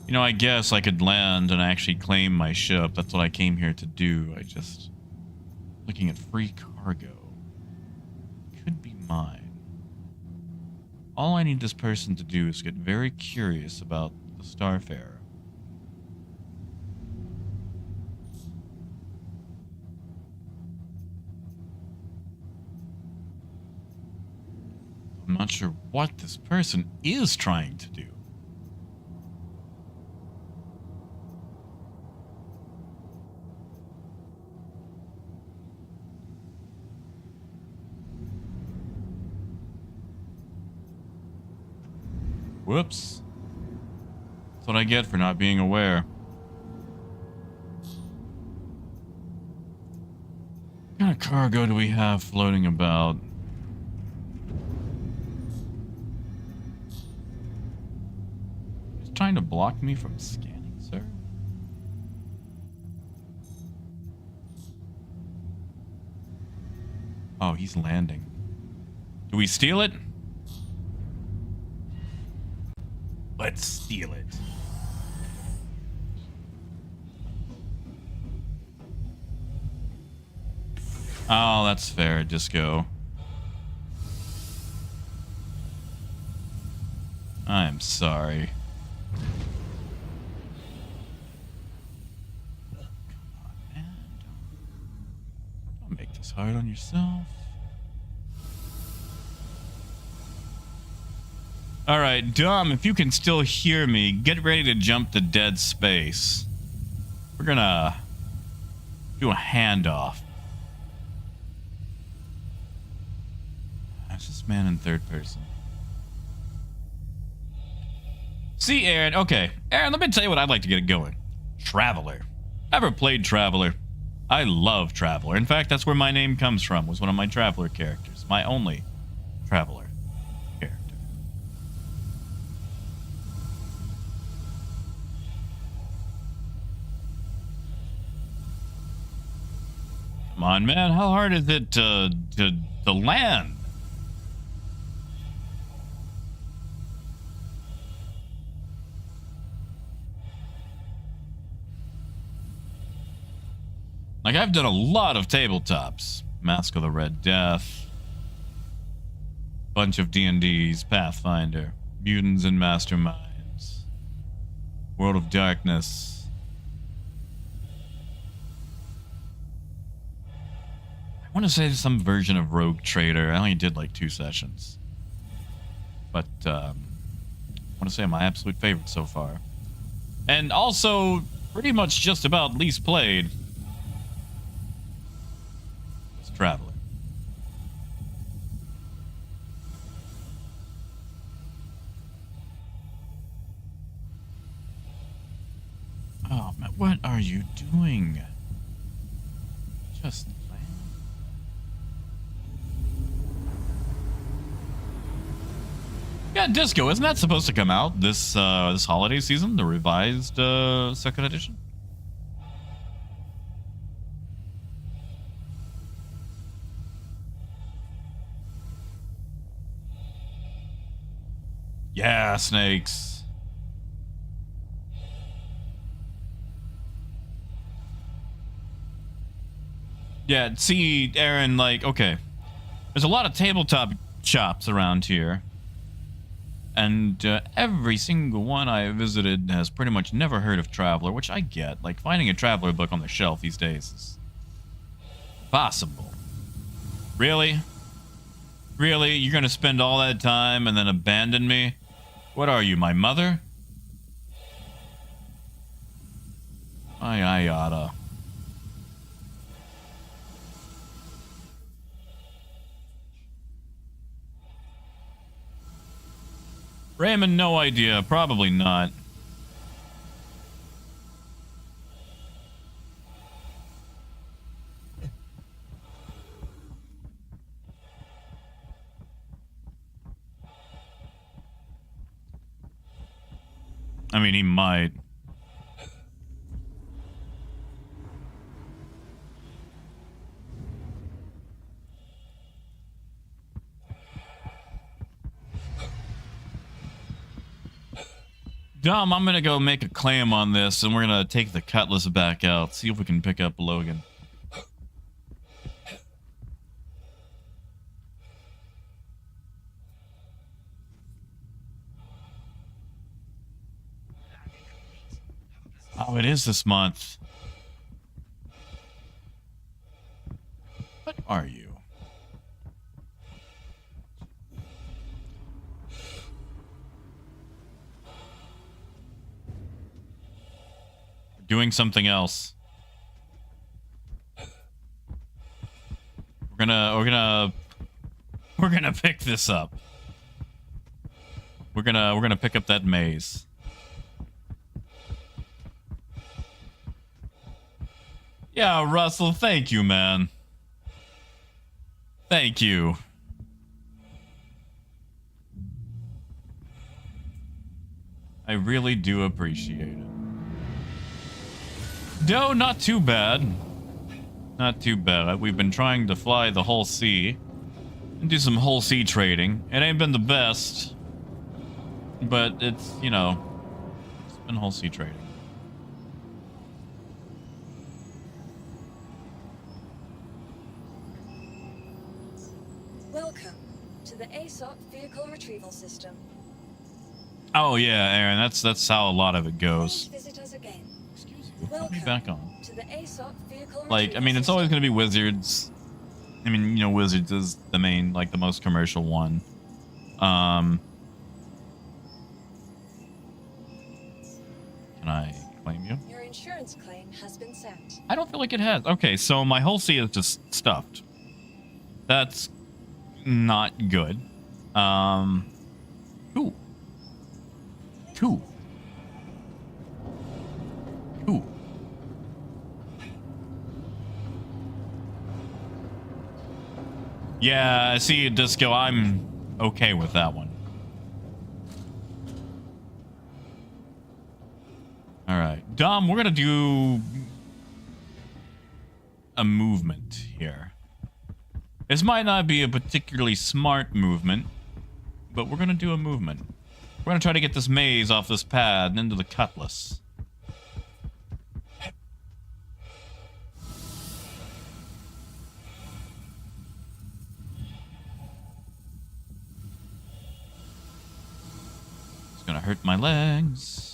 You know, I guess I could land and actually claim my ship. That's what I came here to do. Looking at free cargo. Could be mine. All I need this person to do is get very curious about the Starfarer. I'm not sure what this person is trying to do. Whoops. That's what I get for not being aware. What kind of cargo do we have floating about? Just trying to block me from scanning, sir? Oh, he's landing. Do we steal it? Let's steal it. Oh, that's fair, Disco. I'm sorry. Come on, man. Don't make this hard on yourself. Alright, Dom, if you can still hear me, get ready to jump to dead space. We're gonna do a handoff. That's this man in 3rd person. See, Aaron, okay. Aaron, let me tell you what I'd like to get it going. Traveler. Ever played Traveler? I love Traveler. In fact, that's where my name comes from, was one of my Traveler characters. My only Traveler character. Come on, man. How hard is it to land? Like, I've done a lot of tabletops. Mask of the Red Death. Bunch of D&Ds, Pathfinder. Mutants and Masterminds. World of Darkness. I want to say some version of Rogue Trader. I only did like 2 sessions. But, I want to say my absolute favorite so far. And also, pretty much just about least played. Traveler. Oh man, what are you doing? Just land. Yeah, Disco, isn't that supposed to come out this this holiday season? The revised second edition? Yeah, snakes. Yeah, see, Aaron, like, okay. There's a lot of tabletop shops around here. And every single one I visited has pretty much never heard of Traveler, which I get. Like, finding a Traveler book on the shelf these days is possible. Really? Really? You're gonna spend all that time and then abandon me? What are you, my mother? I oughta. Raymond, no idea. Probably not. I mean, he might. Dom, I'm gonna go make a claim on this, and we're gonna take the cutlass back out. See if we can pick up Logan. Oh, it is this month. What are you? Doing something else. We're gonna pick this up. We're gonna pick up that maze. Yeah, Russell, thank you, man. Thank you. I really do appreciate it. No, not too bad. Not too bad. We've been trying to fly the Hull C and do some Hull C trading. It ain't been the best, but it's, you know, it's been Hull C trading. Welcome to the ASOP vehicle retrieval system. Oh yeah, Aaron, that's how a lot of it Please goes. visit us again. Excuse you. Put me Welcome back on. to the ASOP vehicle Like, I mean, it's always going to be Wizards. I mean, you know, Wizards is the main, like, the most commercial one. Can I claim you? Your insurance claim has been sent. I don't feel like it has. Okay, so my Hull C is just stuffed. That's not good. Two. Yeah, see, Disco, I'm okay with that one. All right, Dom, we're gonna do a movement here. This might not be a particularly smart movement, but we're gonna do a movement. We're gonna try to get this maze off this pad and into the cutlass. It's gonna hurt my legs.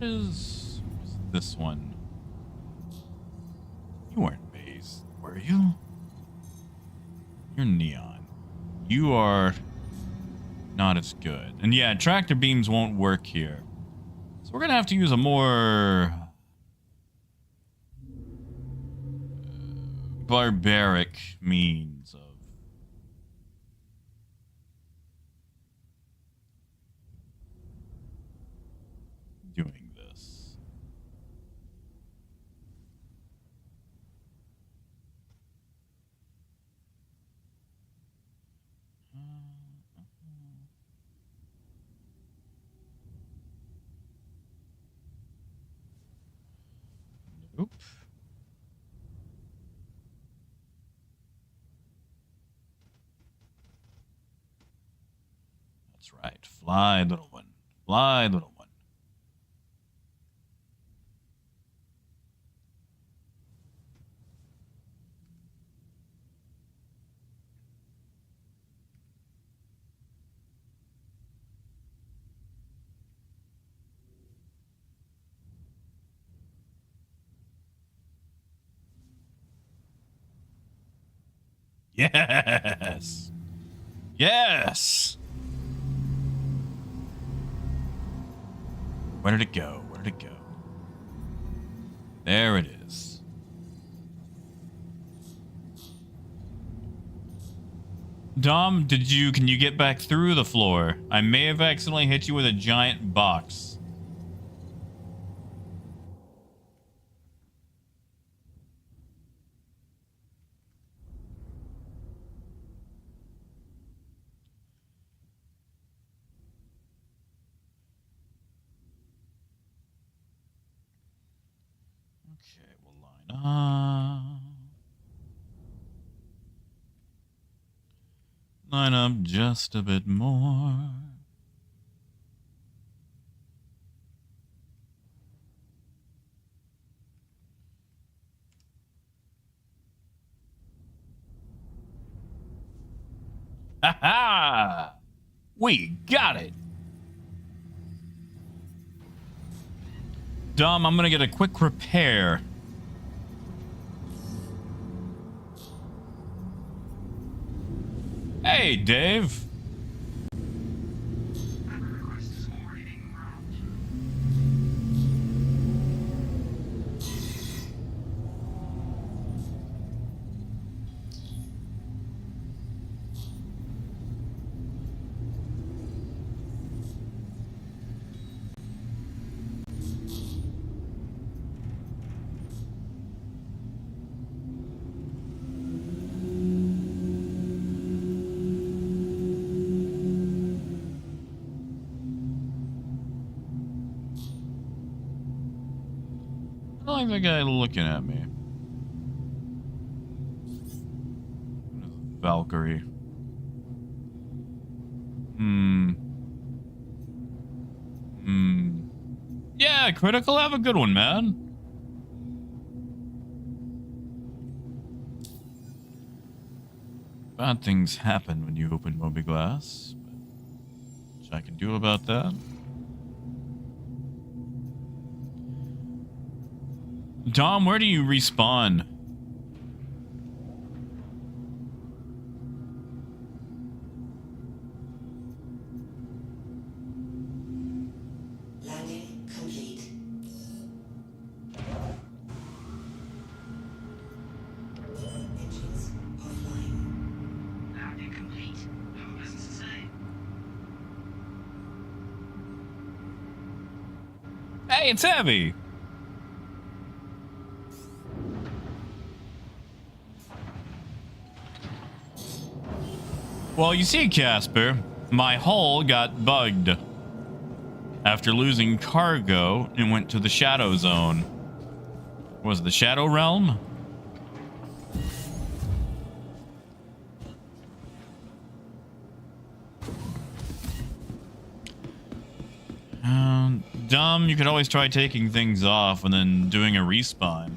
Is this one? You weren't Maze, were you? You're Neon. You are not as good. And yeah, tractor beams won't work here. So we're gonna have to use a more barbaric means of doing this. Nope. That's right. Fly, little one. Fly, little one. Yes. Yes. Where did it go? Where did it go? There it is. Dom, can you get back through the floor? I may have accidentally hit you with a giant box. Okay, we'll line up. Line up just a bit more. Ha ha! We got it! Dom, I'm gonna get a quick repair. Hey, Dave. I don't like the guy looking at me. Valkyrie. Yeah, critical. Have a good one, man. Bad things happen when you open Moby Glass. Which I can do about that. Dom, where do you respawn? Hey, it's heavy. Well, you see, Casper, my hull got bugged. After losing cargo, it went to the Shadow Zone. Was it the Shadow Realm? Dumb, you could always try taking things off and then doing a respawn.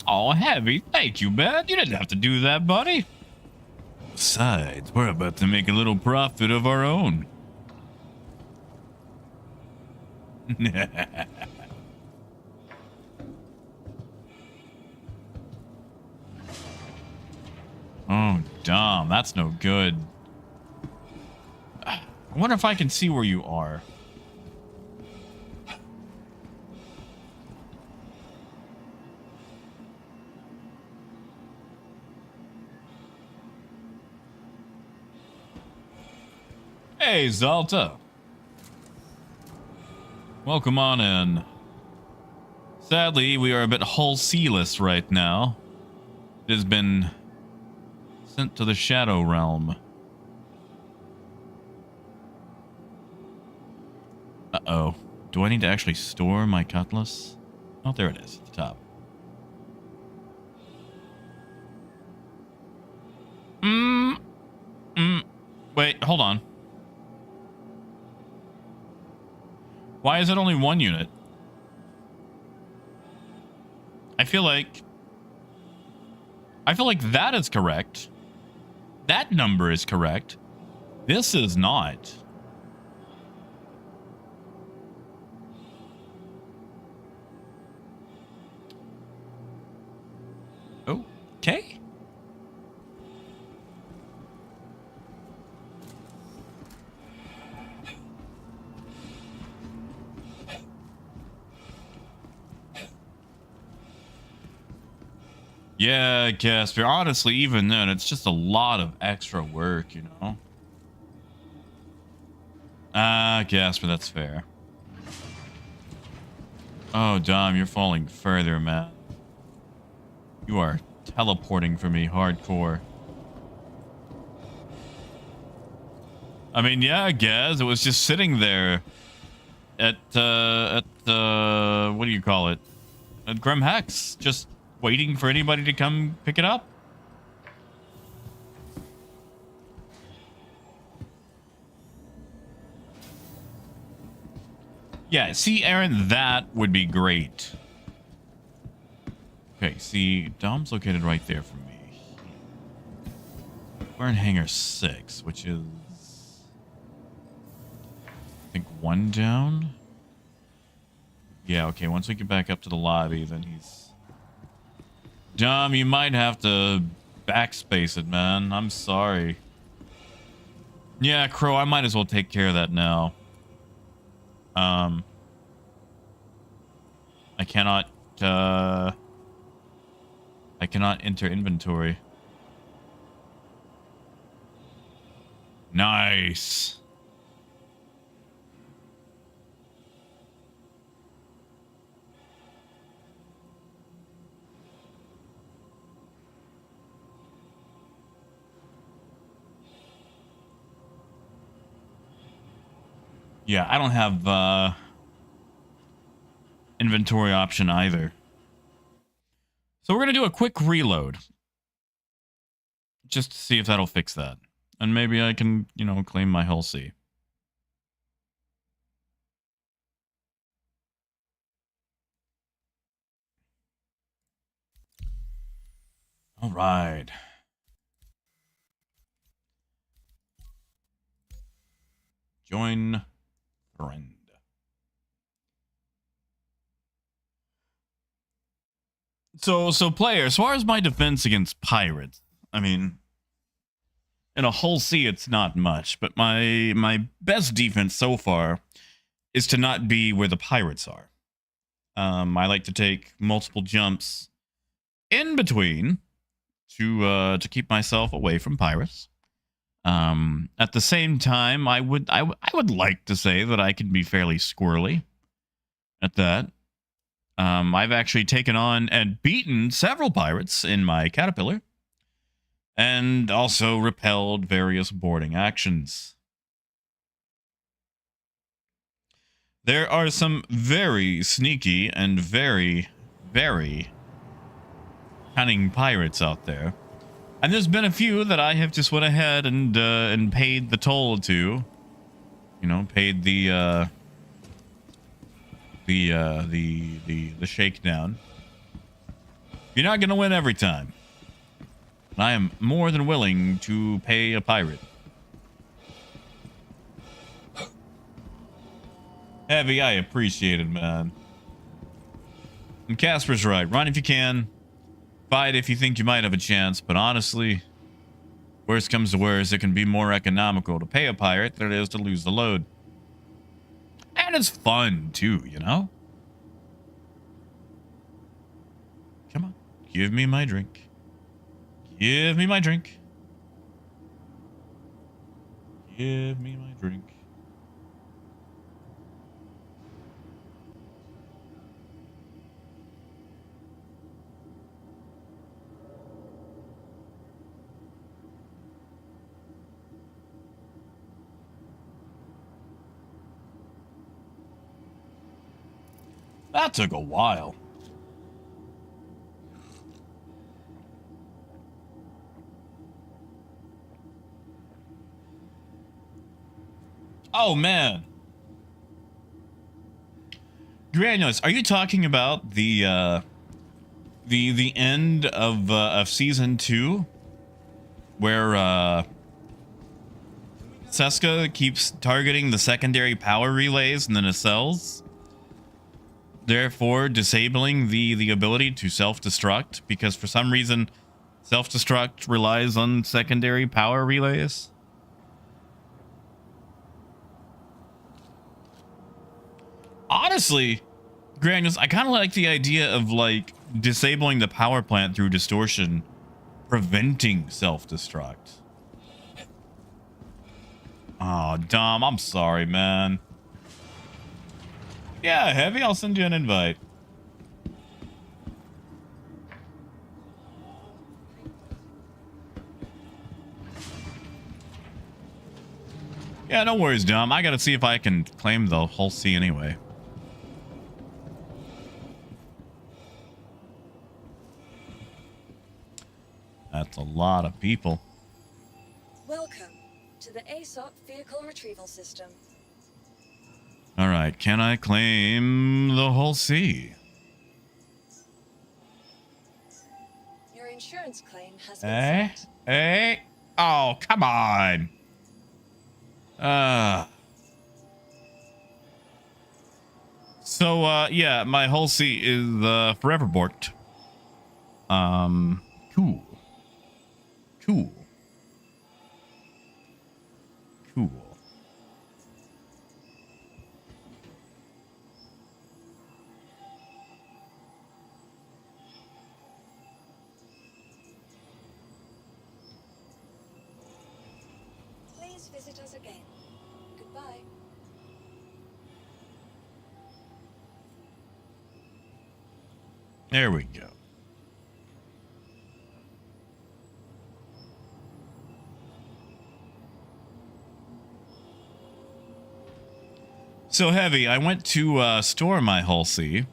Oh, heavy. Thank you, man. You didn't have to do that, buddy. Besides, we're about to make a little profit of our own. Oh, damn. That's no good. I wonder if I can see where you are. Hey, Zalta. Welcome on in. Sadly, we are a bit Hull C-less right now. It has been sent to the Shadow Realm. Uh-oh. Do I need to actually store my cutlass? Oh, there it is at the top. Wait, hold on. Why is it only one unit? I feel like that is correct. That number is correct. This is not. Okay. Yeah, Casper. Honestly, even then, it's just a lot of extra work, you know? Casper, that's fair. Oh, Dom, you're falling further, man. You are teleporting for me hardcore. I mean, yeah, I guess. It was just sitting there at what do you call it? At Grim Hex. Just waiting for anybody to come pick it up. Yeah, see, Aaron, that would be great. Okay, see, Dom's located right there for me. We're in Hangar 6, which is, I think, 1 down. Yeah, okay, once we get back up to the lobby, then he's... Dom, you might have to backspace it, man. I'm sorry. Yeah, Crow, I might as well take care of that now. I cannot enter inventory. Nice. Yeah, I don't have inventory option either. So we're going to do a quick reload. Just to see if that'll fix that. And maybe I can, you know, claim my Hull C. All right. Join friend. So player, as far as my defense against pirates, I mean, in a Hull C, it's not much, but my best defense so far is to not be where the pirates are. I like to take multiple jumps in between to keep myself away from pirates. At the same time, I would like to say that I can be fairly squirrely at that. I've actually taken on and beaten several pirates in my caterpillar, and also repelled various boarding actions. There are some very sneaky and very, very cunning pirates out there. And there's been a few that I have just went ahead and paid the toll to. You know, paid the shakedown. You're not gonna win every time. I am more than willing to pay a pirate. Heavy, I appreciate it, man. And Casper's right. Run if you can. Fight if you think you might have a chance. But honestly, worst comes to worst, it can be more economical to pay a pirate than it is to lose the load. And it's fun, too, you know? Come on. Give me my drink. Give me my drink. Give me my drink. That took a while. Oh, man. Granules, are you talking about the end of season 2, where Seska keeps targeting the secondary power relays in the nacelles, therefore disabling the ability to self-destruct, because for some reason self-destruct relies on secondary power relays? Honestly, Granules, I kind of like the idea of, like, disabling the power plant through distortion, preventing self-destruct. Oh, Dom, I'm sorry, man. Yeah, Heavy, I'll send you an invite. Yeah, no worries, Dom. I gotta see if I can claim the Hull C anyway. That's a lot of people. Welcome to the ASOP Vehicle Retrieval System. All right, can I claim the Hull C? Your insurance claim has been sent. Hey? Oh, come on. So, yeah, my Hull C is forever borked. Cool. Cool. Cool. Please visit us again. Goodbye. There we go. So Heavy, I went to store my Hull C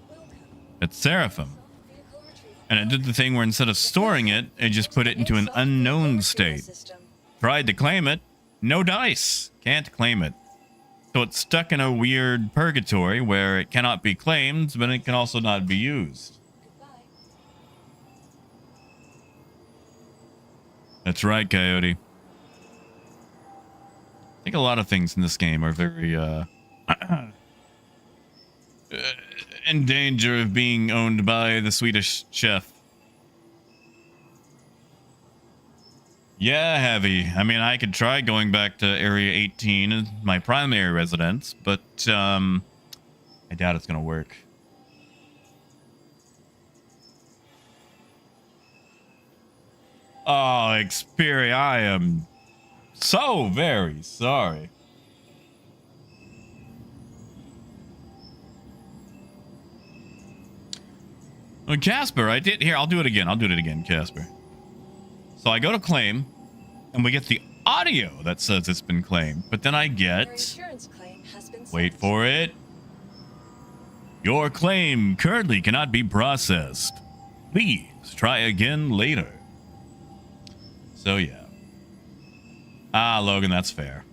at Seraphim, and it did the thing where instead of storing it, it just put it into an unknown state. Tried to claim it, no dice, can't claim it. So it's stuck in a weird purgatory where it cannot be claimed, but it can also not be used. That's right, Coyote. I think a lot of things in this game are very, in danger of being owned by the Swedish chef. Yeah, Heavy. I mean, I could try going back to Area 18, my primary residence, but, I doubt it's gonna work. Oh, Xperia, I am so very sorry. Well, Casper, I did here. I'll do it again. I'll do it again, Casper. So I go to claim, and we get the audio that says it's been claimed. But then I Your get, insurance claim has been wait sent. for it. Your claim currently cannot be processed. Please try again later. So yeah. Ah, Logan, that's fair.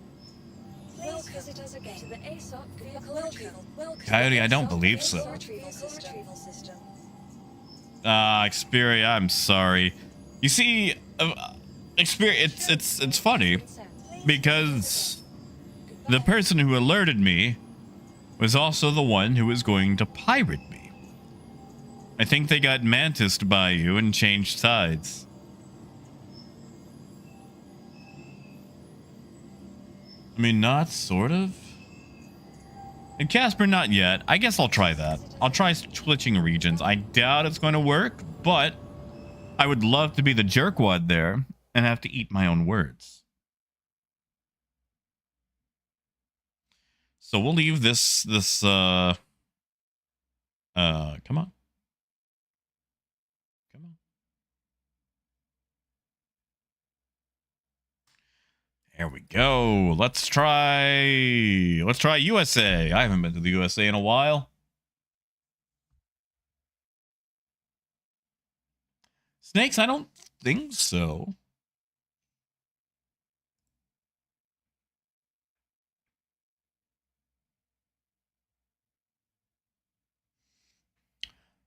Please visit us again to the ASOP vehicle retrieval. Coyote, I don't believe so. Retrieval system. Xperia, I'm sorry. You see, Xperia, it's funny because the person who alerted me was also the one who was going to pirate me. I think they got mantised by you and changed sides. I mean, not sort of. And Casper, not yet. I guess I'll try that. I'll try switching regions. I doubt it's going to work, but I would love to be the jerkwad there and have to eat my own words. So we'll leave this come on. Come on. There we go. Let's try USA. I haven't been to the USA in a while. Snakes, I don't think so.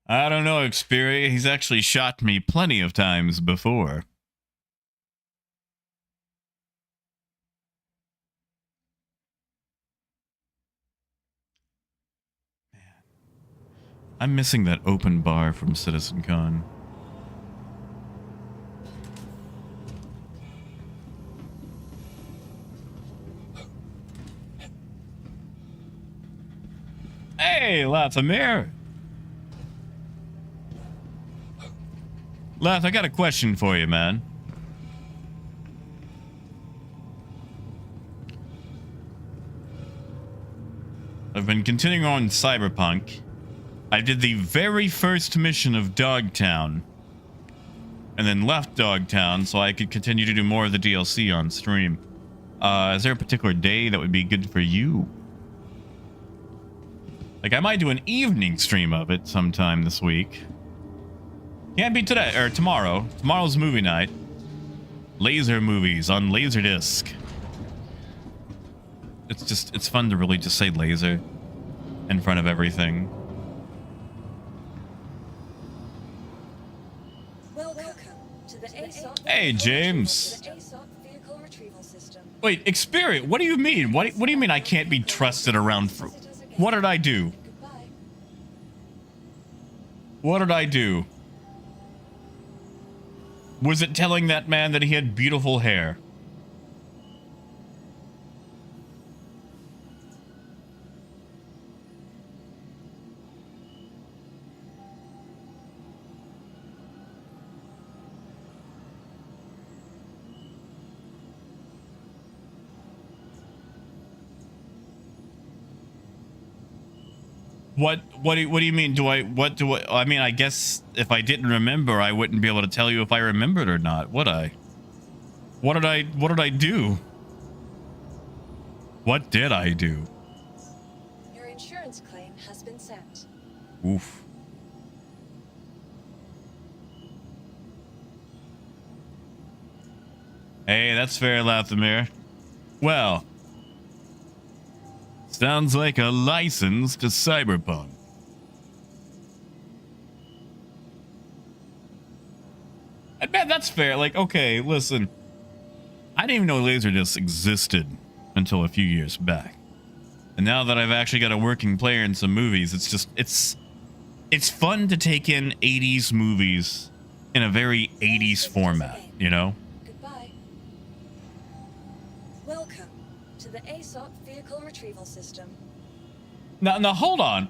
I don't know, Xperia. He's actually shot me plenty of times before. Man. I'm missing that open bar from Citizen Con. Hey, Lathimir. Lath, I got a question for you, man. I've been continuing on Cyberpunk. I did the very first mission of Dogtown, and then left Dogtown so I could continue to do more of the DLC on stream. Is there a particular day that would be good for you? Like, I might do an evening stream of it sometime this week. Can't be today, or tomorrow. Tomorrow's movie night. Laser movies on Laserdisc. It's fun to really just say laser in front of everything. Welcome to the ASOP. Hey, James. To the ASOP vehicle retrieval system. Wait, Xperia, what do you mean? What do you mean I can't be trusted around for... What did I do? Goodbye. What did I do? Was it telling that man that he had beautiful hair? What do you mean? I mean, I guess if I didn't remember, I wouldn't be able to tell you if I remembered or not, would I? What did I do? What did I do? Your insurance claim has been sent. Oof. Hey, that's fair, Lathimir. Well, sounds like a license to Cyberpunk. I bet that's fair. Like, okay, listen. I didn't even know Laserdisc existed until a few years back. And now that I've actually got a working player in some movies, it's fun to take in 80s movies in a very 80s format, you know? Goodbye. Welcome to the ASOP vehicle retrieval system. Now hold on.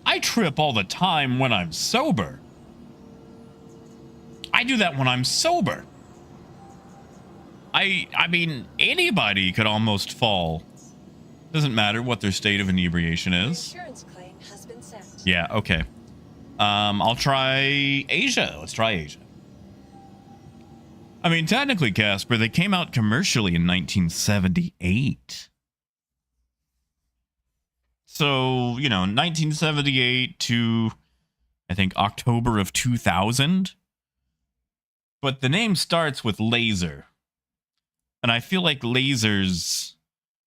I trip all the time when I'm sober. I do that when I'm sober. I mean, anybody could almost fall. Doesn't matter what their state of inebriation is. Insurance claim has been sent. Yeah, okay. I'll try Asia. Let's try Asia. I mean, technically, Casper, they came out commercially in 1978. So, you know, 1978 to, I think, October of 2000. But the name starts with laser. And I feel like lasers,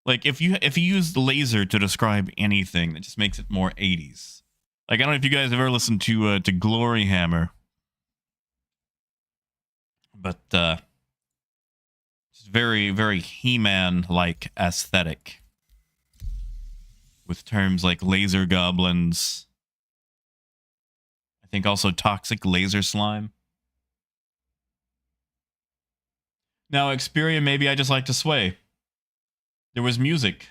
like if you use laser to describe anything, that just makes it more 80s. Like, I don't know if you guys have ever listened to Glory Hammer. But it's very, very He-Man-like aesthetic. With terms like laser goblins. I think also toxic laser slime. Now, Xperia, maybe I just like to sway. There was music.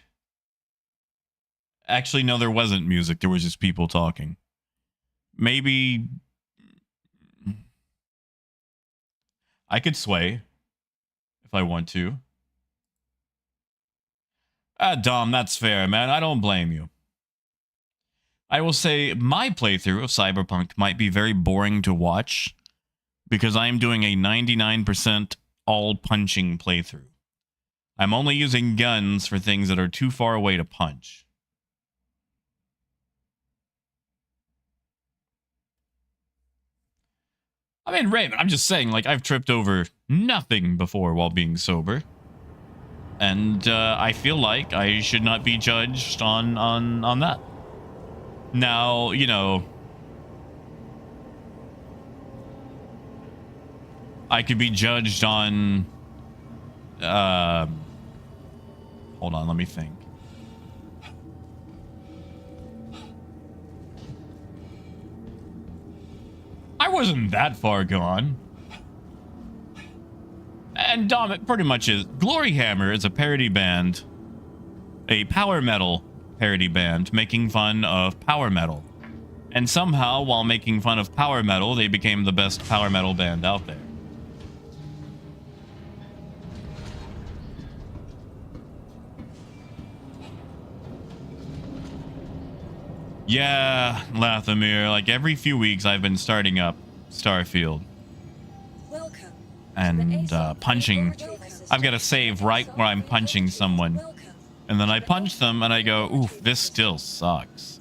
Actually, no, there wasn't music. There was just people talking. Maybe I could sway if I want to. Dom, that's fair, man. I don't blame you. I will say my playthrough of Cyberpunk might be very boring to watch because I am doing a 99% all punching playthrough. I'm only using guns for things that are too far away to punch. I mean, Raven, I'm just saying, like, I've tripped over nothing before while being sober. And I feel like I should not be judged on that. Now, you know, I could be judged on hold on, let me think. I wasn't that far gone. And Dom, it pretty much is. Glory Hammer is a parody band, a power metal parody band, making fun of power metal. And somehow, while making fun of power metal, they became the best power metal band out there. Yeah, Lathamir, like every few weeks I've been starting up Starfield. Welcome. And punching. I've got to save right where I'm punching someone. And then I punch them and I go, oof, this still sucks.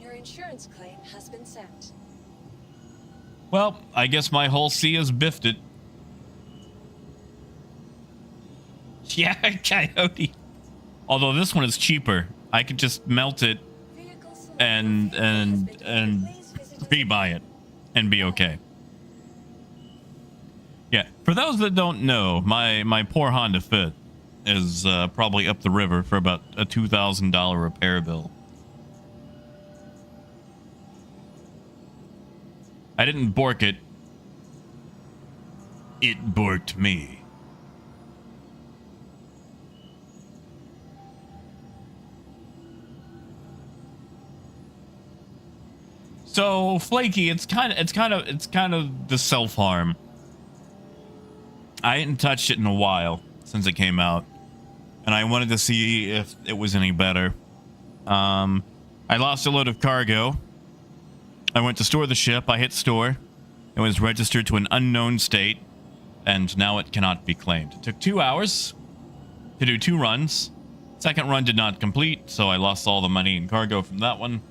Your insurance claim has been sent. Well, I guess my Hull C has biffed it. Yeah, Coyote. Although this one is cheaper. I could just melt it and rebuy it and be okay. Yeah, for those that don't know, my poor Honda Fit is probably up the river for about a $2,000 repair bill. I didn't bork it. It borked me. So Flaky, it's kind of the self-harm. I hadn't touched it in a while since it came out, and I wanted to see if it was any better. I lost a load of cargo. I went to store the ship. I hit store. It was registered to an unknown state, and now it cannot be claimed. It took 2 hours to do 2 runs. Second run did not complete, so I lost all the money and cargo from that one.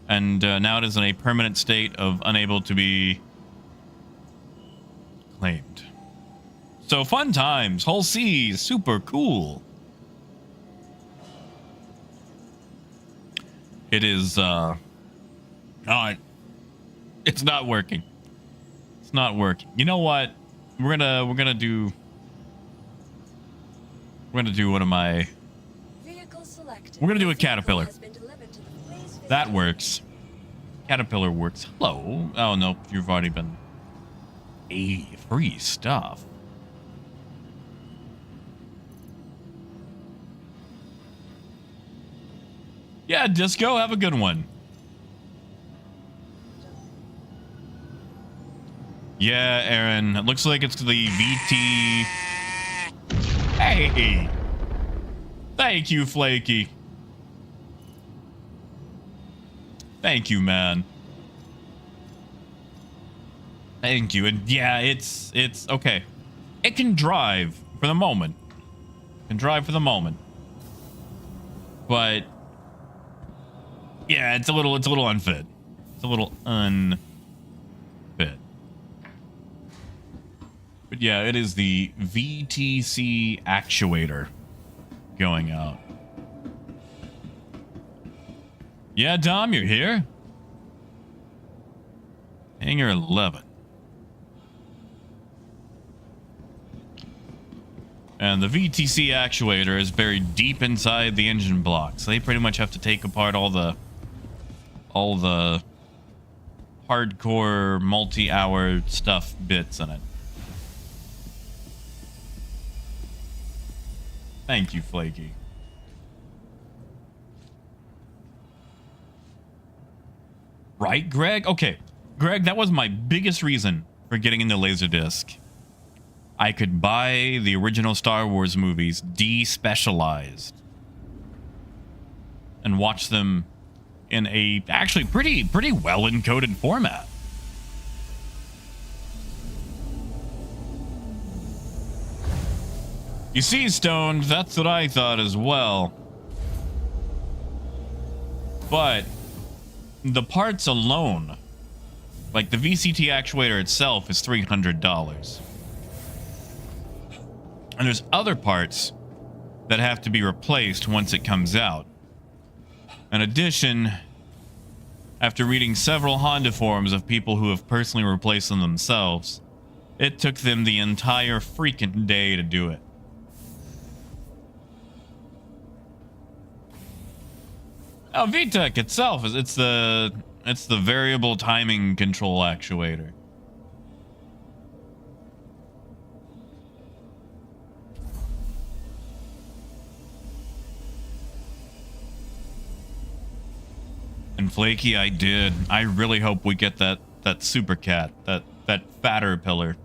And now it is in a permanent state of unable to be claimed. So fun times. Hull C, super cool. It is, it's not working. It's not working. You know what? We're gonna do one of my. We're gonna do a caterpillar. That works. Caterpillar works. Hello. Oh no, you've already been. Free stuff. Yeah, Disco, have a good one. Yeah, Aaron. It looks like it's the VT. Hey! Thank you, Flaky. Thank you, man. Thank you. And yeah, it's okay. It can drive for the moment. It can drive for the moment. But yeah, it's a little unfit. It's a little unfit. But yeah, it is the VTC actuator going out. Yeah, Dom, you're here. Hangar 11. And the VTC actuator is buried deep inside the engine block. So they pretty much have to take apart all the hardcore multi-hour stuff bits in it. Thank you, Flaky. Right, Greg? Okay. Greg, that was my biggest reason for getting into Laserdisc. I could buy the original Star Wars movies despecialized and watch them in a actually pretty well encoded format. You see, Stoned, that's what I thought as well. But the parts alone, like the VCT actuator itself, is $300. And there's other parts that have to be replaced once it comes out. In addition, after reading several Honda forums of people who have personally replaced them themselves, it took them the entire freaking day to do it. Now, VTEC itself is it's the variable timing control actuator. And Flaky, I did. I really hope we get that super cat, that fatter pillar.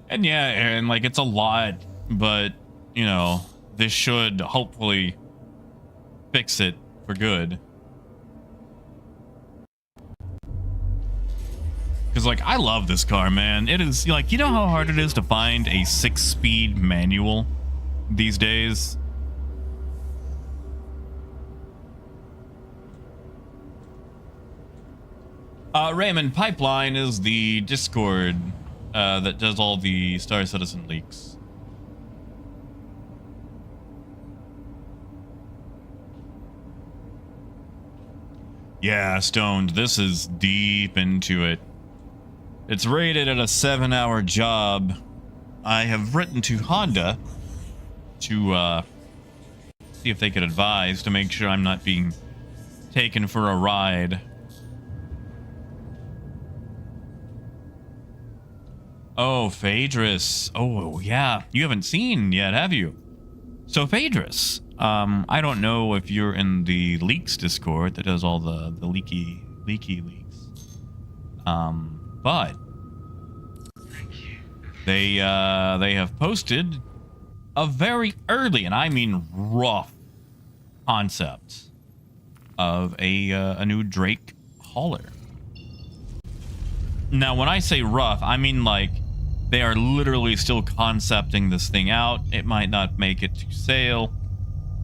And yeah, and like it's a lot, but you know, this should hopefully fix it for good. Because like I love this car, man. It is like, you know how hard it is to find a 6-speed manual these days? Raymond, Pipeline is the Discord that does all the Star Citizen leaks. Yeah, Stoned, this is deep into it. It's rated at a 7-hour job. I have written to Honda to see if they could advise to make sure I'm not being taken for a ride. Oh, Phaedrus. Oh, yeah. You haven't seen yet, have you? So, Phaedrus, I don't know if you're in the leaks Discord that does all the leaky leaks. But they have posted a very early, and I mean rough, concept of a new Drake hauler. Now, when I say rough, I mean like they are literally still concepting this thing out. It might not make it to sale.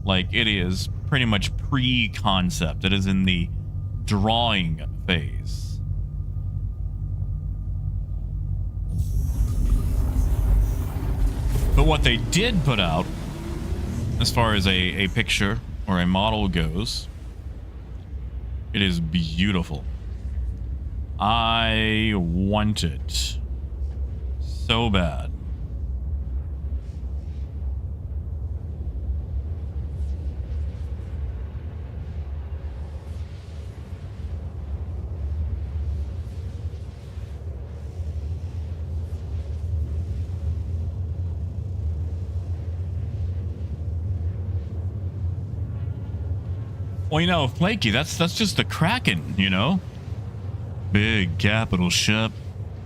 Like, it is pretty much pre-concept. It is in the drawing phase. But what they did put out, as far as a picture or a model goes, it is beautiful. I want it so bad. Well, you know, Flaky, that's just the Kraken, you know? big capital ship.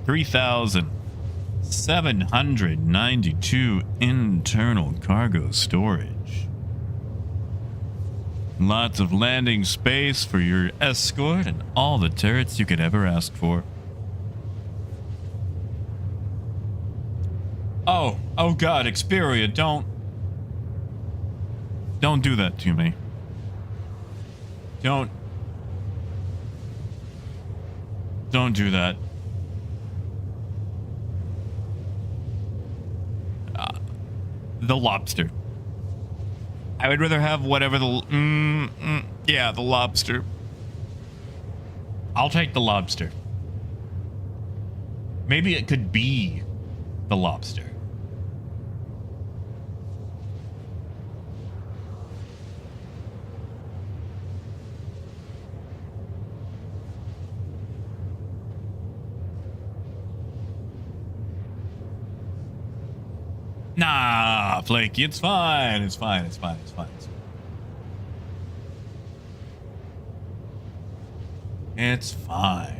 3,792 internal cargo storage. Lots of landing space for your escort and all the turrets you could ever ask for. Oh God, Xperia, don't do that to me. Don't do that. The lobster. I would rather have whatever the yeah, the lobster. I'll take the lobster. Maybe it could be the lobster. Nah, Flaky, it's fine. It's fine. It's fine. It's fine. It's fine.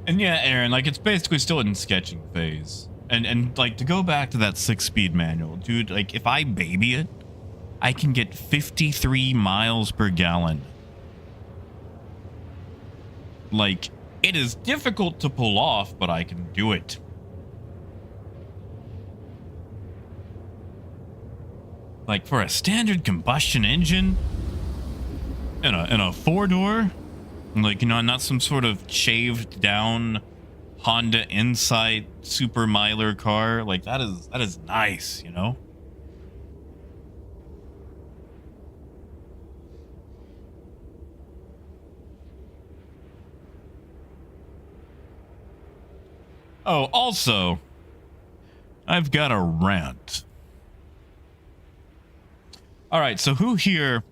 And yeah, Aaron, like, it's basically still in sketching phase. And like, to go back to that 6-speed manual, dude, like, if I baby it, I can get 53 miles per gallon. Like, it is difficult to pull off, but I can do it. Like, for a standard combustion engine in a 4-door, like, you know, not some sort of shaved down Honda Insight super miler car. Like, that is nice, you know? Oh, also, I've got a rant. All right, so who here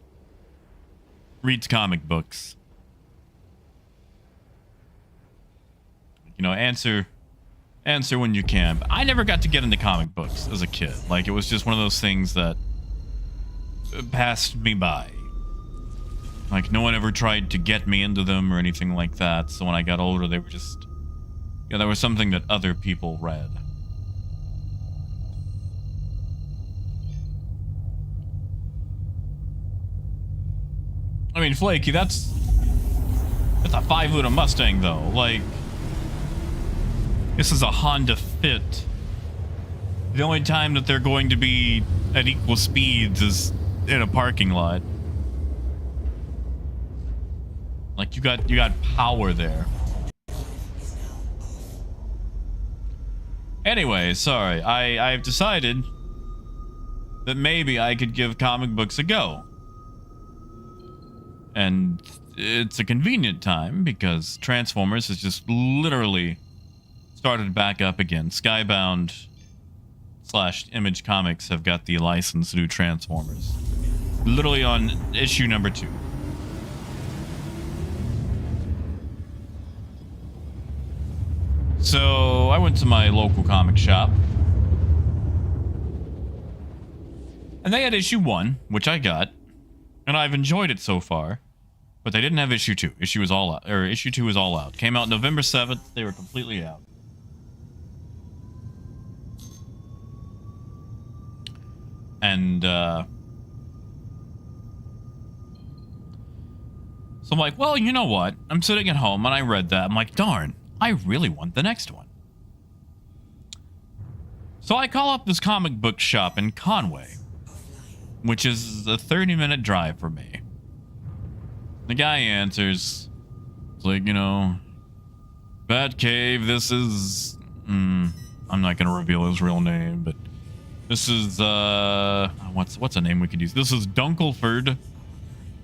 reads comic books? You know, answer when you can. But I never got to get into comic books as a kid. Like, it was just one of those things that passed me by. Like, no one ever tried to get me into them or anything like that. So when I got older, they were just, you know, there was something that other people read. I mean, Flaky, that's a 5-liter Mustang, though. Like, this is a Honda Fit. The only time that they're going to be at equal speeds is in a parking lot. Like, you got power there. Anyway, sorry. I've decided that maybe I could give comic books a go. And it's a convenient time because Transformers has just literally started back up again. Skybound/Image Comics have got the license to do Transformers. Literally on issue number 2. So I went to my local comic shop. And they had issue 1, which I got. And I've enjoyed it so far. But they didn't have issue 2. Issue 2 is all out. Came out November 7th. They were completely out. And so I'm like, well, you know what? I'm sitting at home and I read that. I'm like, darn, I really want the next one. So I call up this comic book shop in Conway, which is a 30-minute drive for me. The guy answers. It's like, you know, Batcave, this is... I'm not going to reveal his real name, but This is what's a name we could use? This is Dunkelford.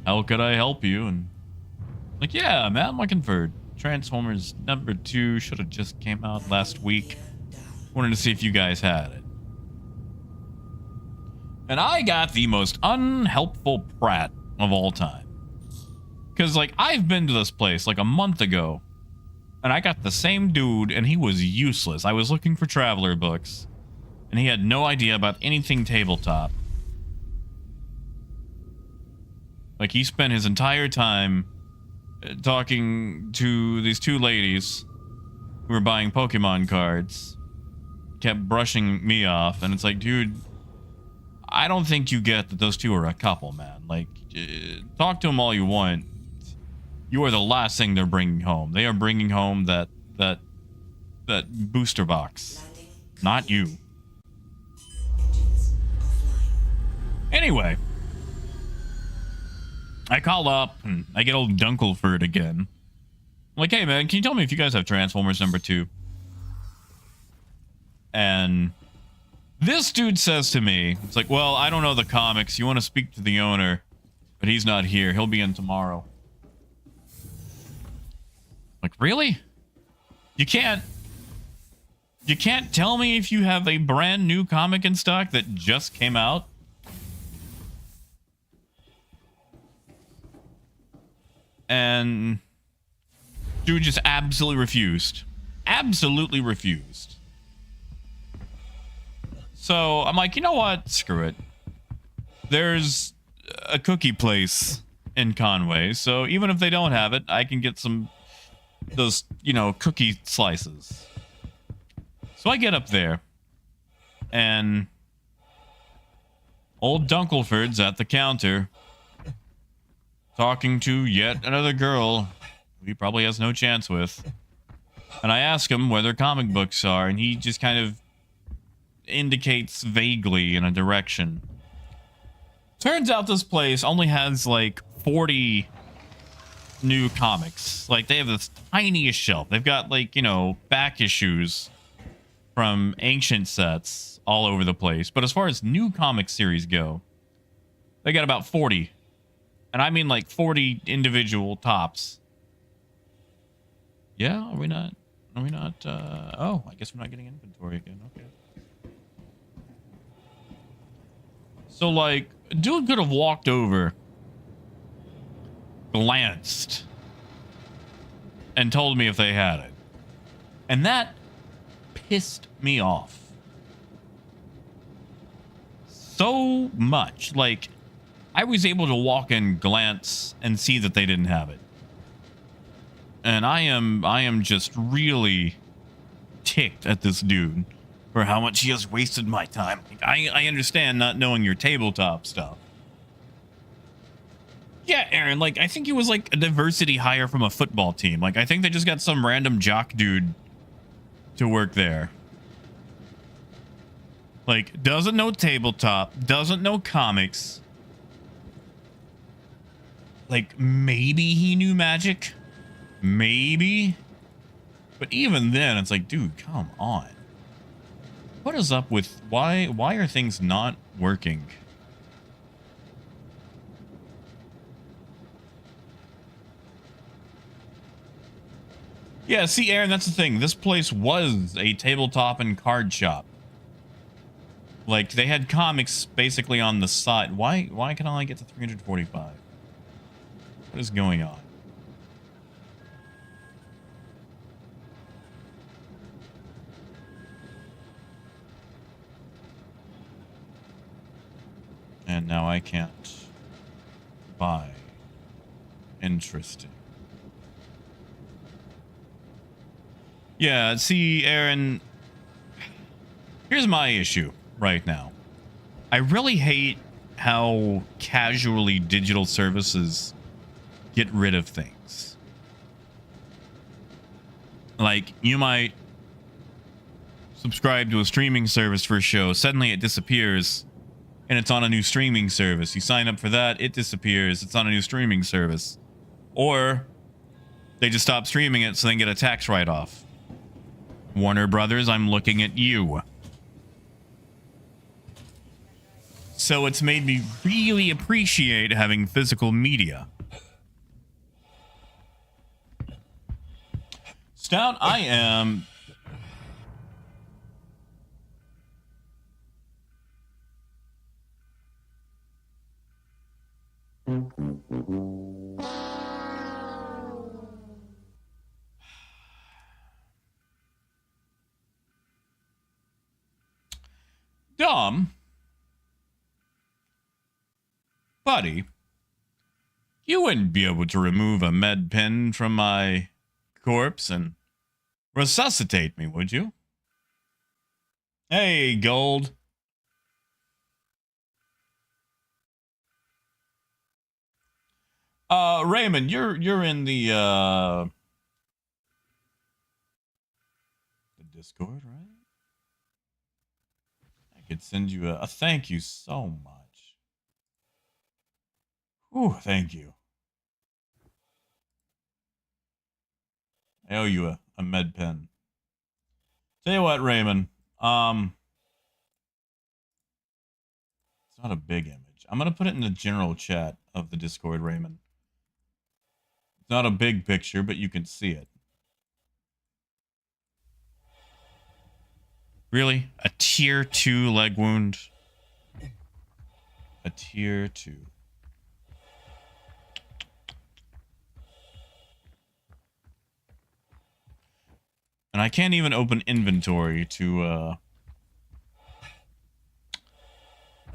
How could I help you? And like, yeah, man, I'm looking for Transformers #2. Should have just came out last week. Wanted to see if you guys had it. And I got the most unhelpful prat of all time. Because, like, I've been to this place like a month ago, and I got the same dude, and he was useless. I was looking for Traveler books, and he had no idea about anything tabletop. Like, he spent his entire time talking to these two ladies who were buying Pokemon cards. Kept brushing me off, and it's like, dude, I don't think you get that those two are a couple, man. Like, talk to them all you want. You are the last thing they're bringing home. They are bringing home that booster box, not you. Anyway, I call up and I get old Dunkelford again. I'm like, hey man, can you tell me if you guys have Transformers #2? And this dude says to me, it's like, well, I don't know the comics. You want to speak to the owner, but he's not here. He'll be in tomorrow. Like, really? You can't tell me if you have a brand new comic in stock that just came out? And dude just absolutely refused. Absolutely refused. So I'm like, you know what? Screw it. There's a cookie place in Conway, so even if they don't have it, I can get those, cookie slices. So I get up there, and old Dunkelford's at the counter talking to yet another girl who he probably has no chance with. And I ask him where their comic books are, and he just kind of indicates vaguely in a direction. Turns out this place only has like 40 new comics. Like, they have this tiniest shelf. They've got, like, back issues from ancient sets all over the place. But as far as new comic series go, they got about 40. And I mean like 40 individual tops. Yeah, are we not, oh, I guess we're not getting inventory again. Okay. So, like, dude could have walked over, glanced, and told me if they had it. And that pissed me off so much. Like, I was able to walk in, glance, and see that they didn't have it. And I am just really ticked at this dude for how much he has wasted my time. I understand not knowing your tabletop stuff. Yeah, Aaron, like, I think he was like a diversity hire from a football team. Like, I think they just got some random jock dude to work there. Like, doesn't know tabletop, doesn't know comics. Like, maybe he knew magic. Maybe. But even then, it's like, dude, come on. What is up with why are things not working? Yeah, see, Aaron, that's the thing. This place was a tabletop and card shop. Like, they had comics basically on the side. Why can I only get to 345? What is going on? And now I can't buy. Interesting. Yeah, see, Aaron, here's my issue right now. I really hate how casually digital services get rid of things. Like, you might subscribe to a streaming service for a show, suddenly it disappears, and it's on a new streaming service. You sign up for that, it disappears, it's on a new streaming service. Or they just stop streaming it so they can get a tax write-off. Warner Brothers, I'm looking at you. So it's made me really appreciate having physical media. Stout, I am... Dom, buddy, you wouldn't be able to remove a med pen from my corpse and resuscitate me, would you? Hey, Gold. Raymond, you're in the Discord, right? I could send you a thank you so much. Whew, thank you. I owe you a med pen. Tell you what, Raymond, it's not a big image. I'm gonna put it in the general chat of the Discord, Raymond. It's not a big picture, but you can see it. Really? A tier 2 leg wound? A tier 2. And I can't even open inventory to,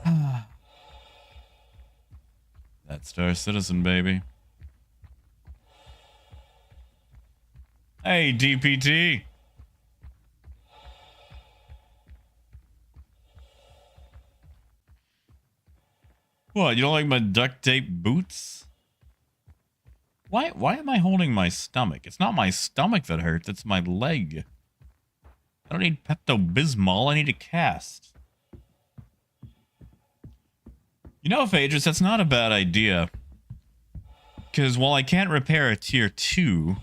that Star Citizen, baby. Hey, DPT. What, you don't like my duct tape boots? Why am I holding my stomach? It's not my stomach that hurts, it's my leg. I don't need Pepto-Bismol, I need a cast. You know, Phaedrus, that's not a bad idea. Because while I can't repair a tier 2,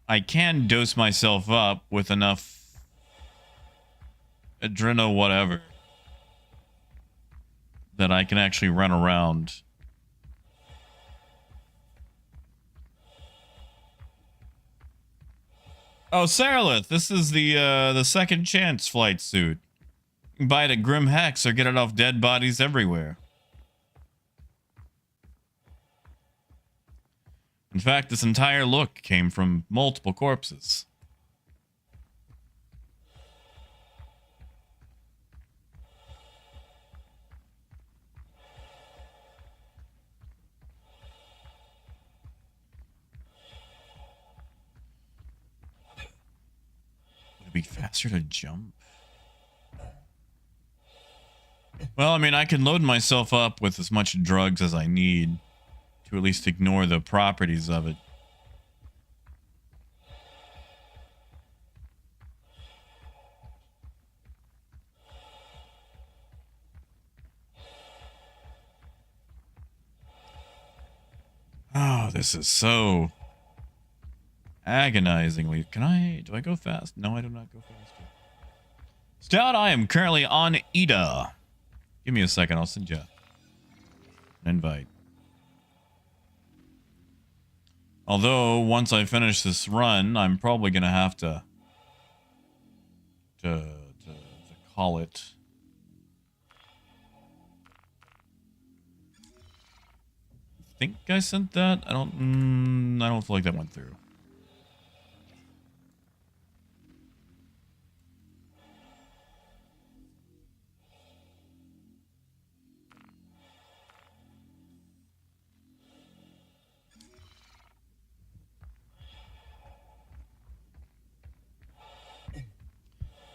I can dose myself up with enough adreno whatever that I can actually run around. Oh, Saralith, this is the second chance flight suit. You can buy it at Grim Hex or get it off dead bodies everywhere. In fact, this entire look came from multiple corpses. Would it be faster to jump? Well, I mean, I can load myself up with as much drugs as I need to at least ignore the properties of it. Oh, this is so agonizingly. Do I go fast? No, I do not go faster. Stout, I am currently on Ida. Give me a second, I'll send you an invite. Although, once I finish this run, I'm probably going to have to call it. I think I sent that. I don't feel like that went through.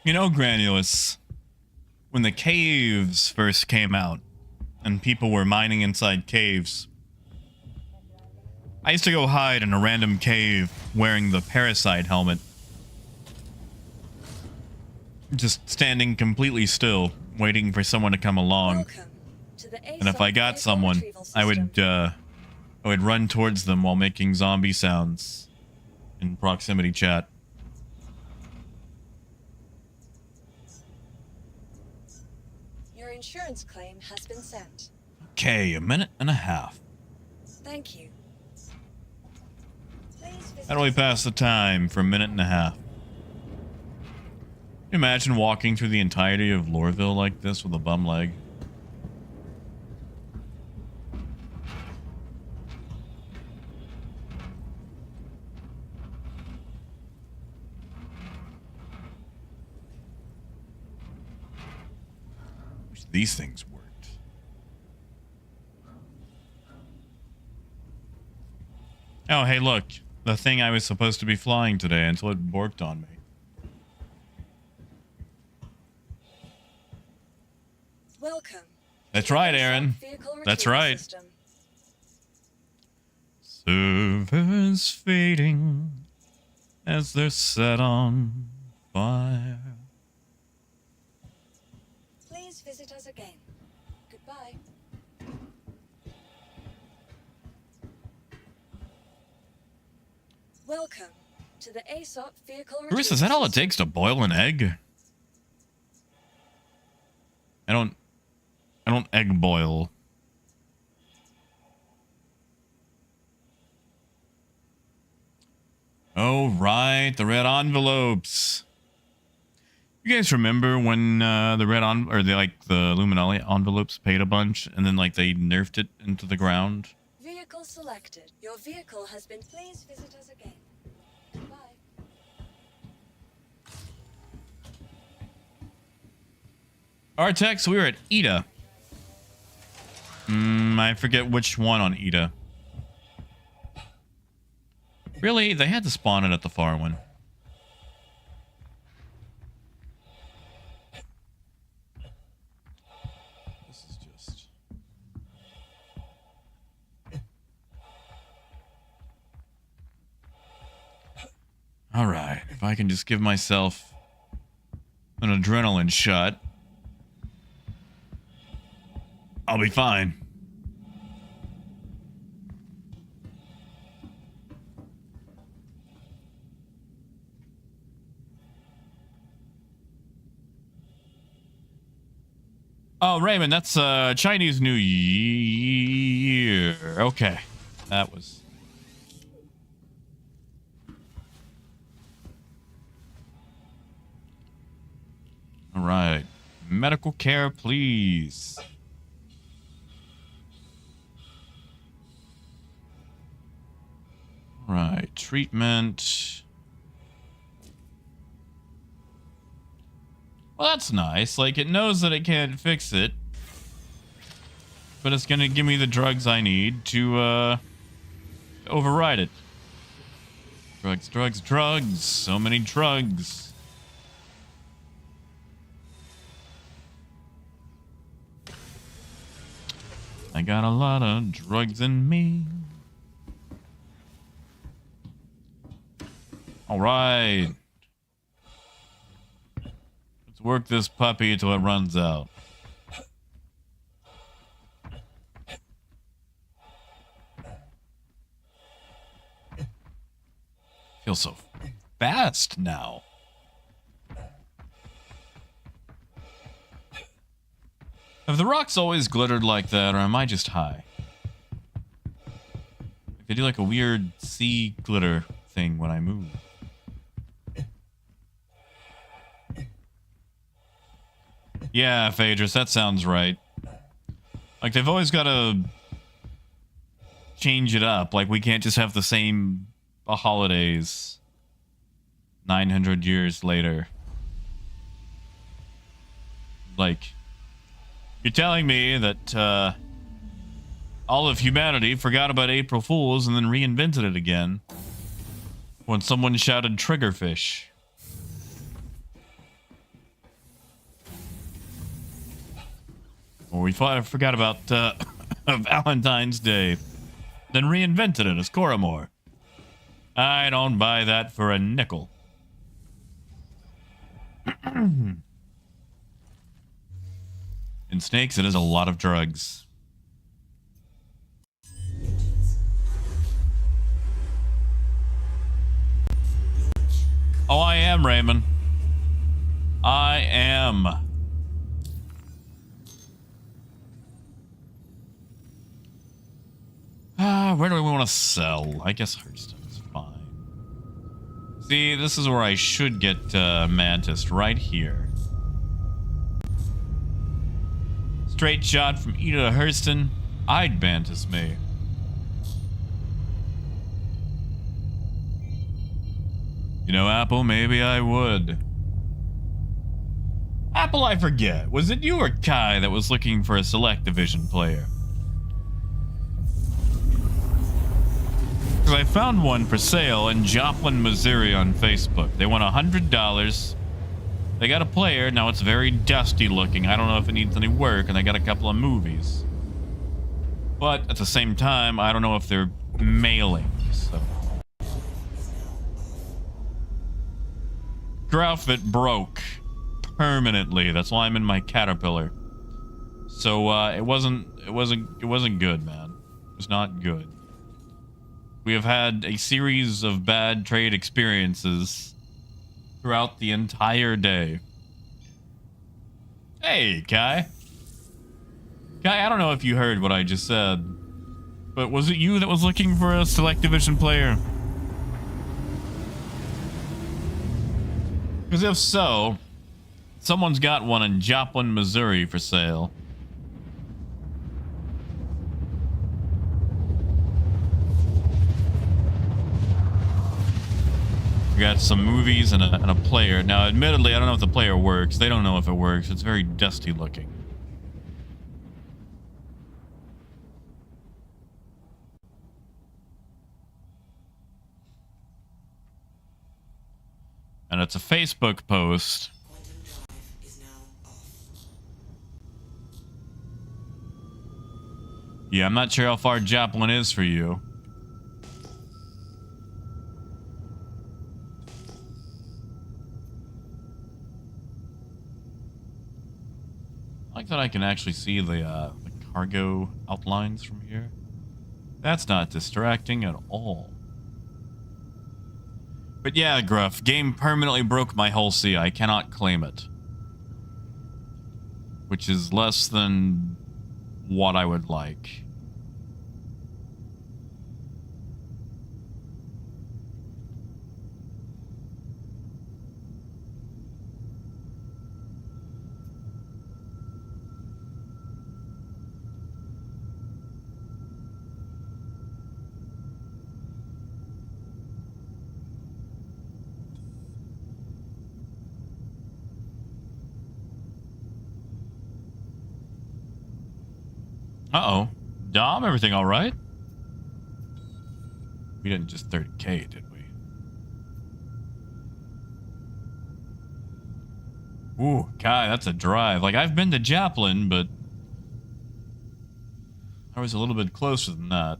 You know, Granulus, when the caves first came out and people were mining inside caves, I used to go hide in a random cave wearing the parasite helmet. Just standing completely still, waiting for someone to come along. Welcome to the And if I got someone, I would run towards them while making zombie sounds in proximity chat. insurance claim has been sent. Okay, a minute and a half. Thank you. Please visit How do we us- pass the time for a minute and a half? Can you imagine walking through the entirety of Lorville like this with a bum leg? Wish these things worked. Oh, hey, look. The thing I was supposed to be flying today until it borked on me. Welcome. That's to the right, ASOP Aaron. vehicle That's retrieval right. system. Servers fading as they're set on fire. Please visit us again. Goodbye. Welcome to the ASOP vehicle retrieval Chris, is that all it system. takes to boil an egg? I don't egg boil. Oh, right, the red envelopes. You guys remember when the Luminelli envelopes paid a bunch and then like they nerfed it into the ground? Vehicle selected. Your vehicle has been. Please visit us again. Goodbye. Artex, we were at Ida. I forget which one on Ida. Really? They had to spawn it at the far one. This is just... Alright, if I can just give myself an adrenaline shot, I'll be fine. Oh, Raymond, that's Chinese New Year. Okay. That was... All right. Medical care, please. All right. Treatment. Well, that's nice. Like, it knows that it can't fix it, but it's gonna give me the drugs I need to override it. Drugs, drugs, drugs. So many drugs. I got a lot of drugs in me. All right. Let's work this puppy till it runs out. Feels so fast now. Have the rocks always glittered like that, or am I just high? They do like a weird sea glitter thing when I move. Yeah, Phaedrus, that sounds right. Like, they've always got to change it up. Like, we can't just have the same holidays 900 years later. Like, you're telling me that all of humanity forgot about April Fools and then reinvented it again when someone shouted triggerfish. Or we forgot about Valentine's Day, then reinvented it as Coramore. I don't buy that for a nickel. In snakes, it is a lot of drugs. Oh, I am, Raymond. I am. Where do we want to sell? I guess Hearthstone's fine. See, this is where I should get Mantis, right here. Straight shot from Eda to Hurston. I'd Mantis me. You know, Apple, maybe I would. Apple, I forget. Was it you or Kai that was looking for a Select Division player? Because I found one for sale in Joplin, Missouri on Facebook. They want $100. They got a player. Now it's very dusty looking. I don't know if it needs any work, and they got a couple of movies. But at the same time, I don't know if they're mailing, so. Your outfit broke permanently. That's why I'm in my Caterpillar. So it wasn't good, man. It was not good. We have had a series of bad trade experiences throughout the entire day. Hey, Kai. Kai, I don't know if you heard what I just said, but was it you that was looking for a Select Division player? Because if so, someone's got one in Joplin, Missouri for sale. We got some movies and a player. Now, admittedly, I don't know if the player works. They don't know if it works. It's very dusty looking. And it's a Facebook post. Yeah, I'm not sure how far Joplin is for you. I like that I can actually see the cargo outlines from here. That's not distracting at all. But yeah, Gruff, game permanently broke my Hull C. I cannot claim it. Which is less than what I would like. Uh-oh. Dom, everything all right? We didn't just 30K, did we? Ooh, Kai, that's a drive. Like, I've been to Joplin, but I was a little bit closer than that.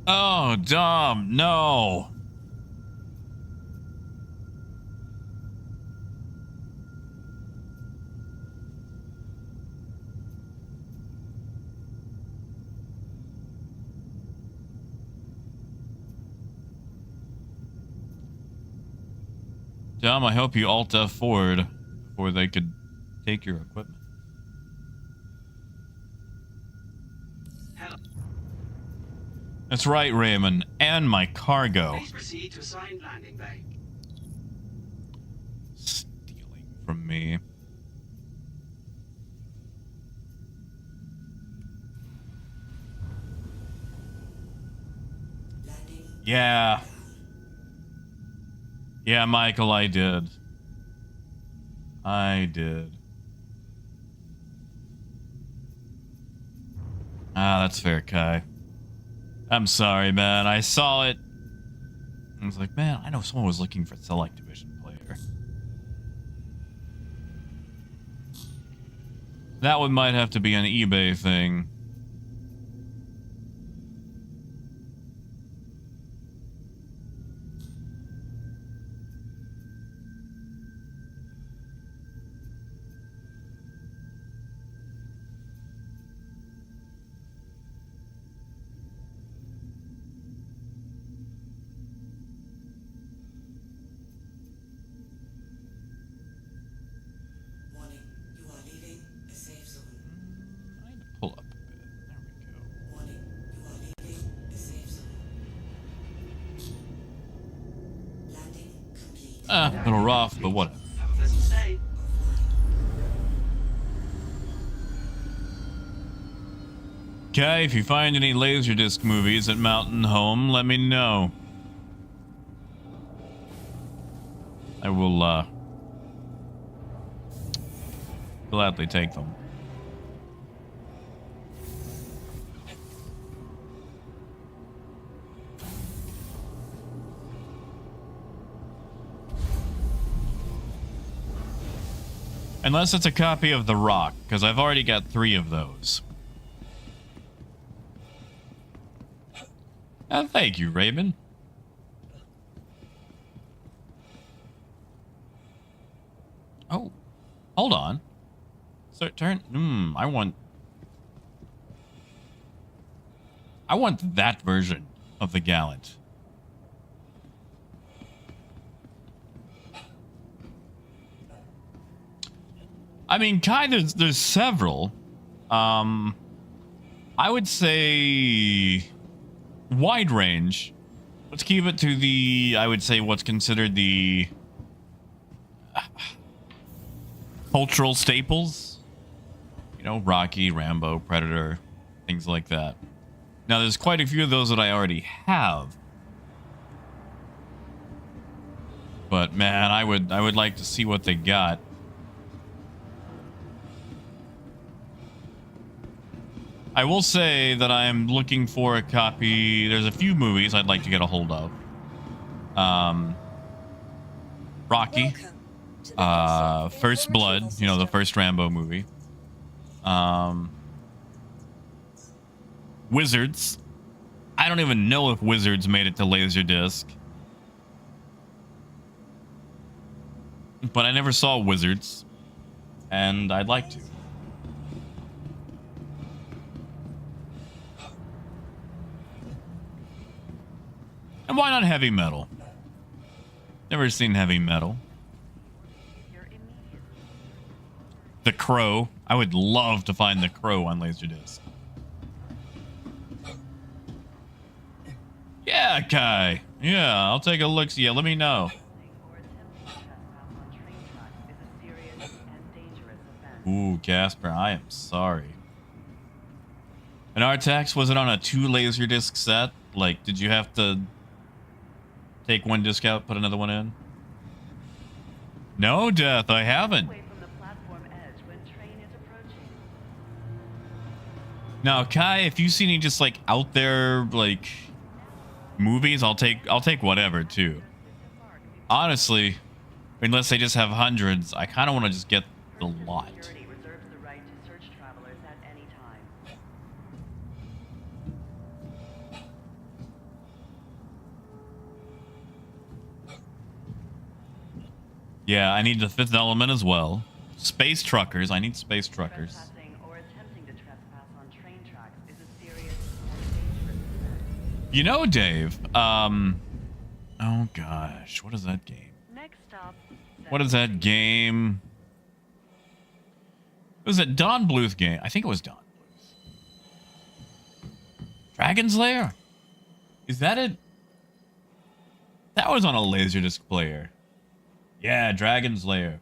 Oh, Dom, no. Dom, I hope you Alt F forward before they could take your equipment. Hello. That's right, Raymond. And my cargo. Please proceed to assigned landing bay. Stealing from me. Yeah. Yeah, Michael, I did. I did. Ah, that's fair, Kai. I'm sorry, man. I saw it. I was like, man, I know someone was looking for a Select Division player. That one might have to be an eBay thing. Pull up a bit. A little rough, but whatever. Have a pleasant stay. Okay, if you find any Laserdisc movies at Mountain Home, let me know. I will, gladly take them. Unless it's a copy of The Rock, because I've already got 3 of those. Thank you, Raven. Oh, hold on. So turn. I want that version of the Gallant. I mean, there's several. I would say wide range. Let's keep it to the, I would say, what's considered the cultural staples. You know, Rocky, Rambo, Predator, things like that. Now, there's quite a few of those that I already have. But man, I would like to see what they got. I will say that I'm looking for a copy. There's a few movies I'd like to get a hold of. Rocky, First Blood, you know, the first Rambo movie. Wizards. I don't even know if Wizards made it to Laserdisc. But I never saw Wizards. And I'd like to. And why not Heavy Metal? Never seen Heavy Metal. The Crow. I would love to find The Crow on Laserdisc. Yeah, Kai. Yeah, I'll take a look. Yeah, let me know. Ooh, Casper, I am sorry. And Artax, was it on a 2 Laserdisc set? Like, did you have to take one disc out, put another one in? No, Death, I haven't. Now, Kai, if you see any just like out there like movies, I'll take whatever too. Honestly, unless they just have hundreds, I kind of want to just get the lot. Yeah, I need the Fifth Element as well. Space truckers. I need space truckers. You know, Dave. Oh gosh, what is that game? What is that game? Was it Don Bluth game? I think it was Don Bluth. Dragon's Lair? Is that it? That was on a Laserdisc player. Yeah, Dragon's Lair.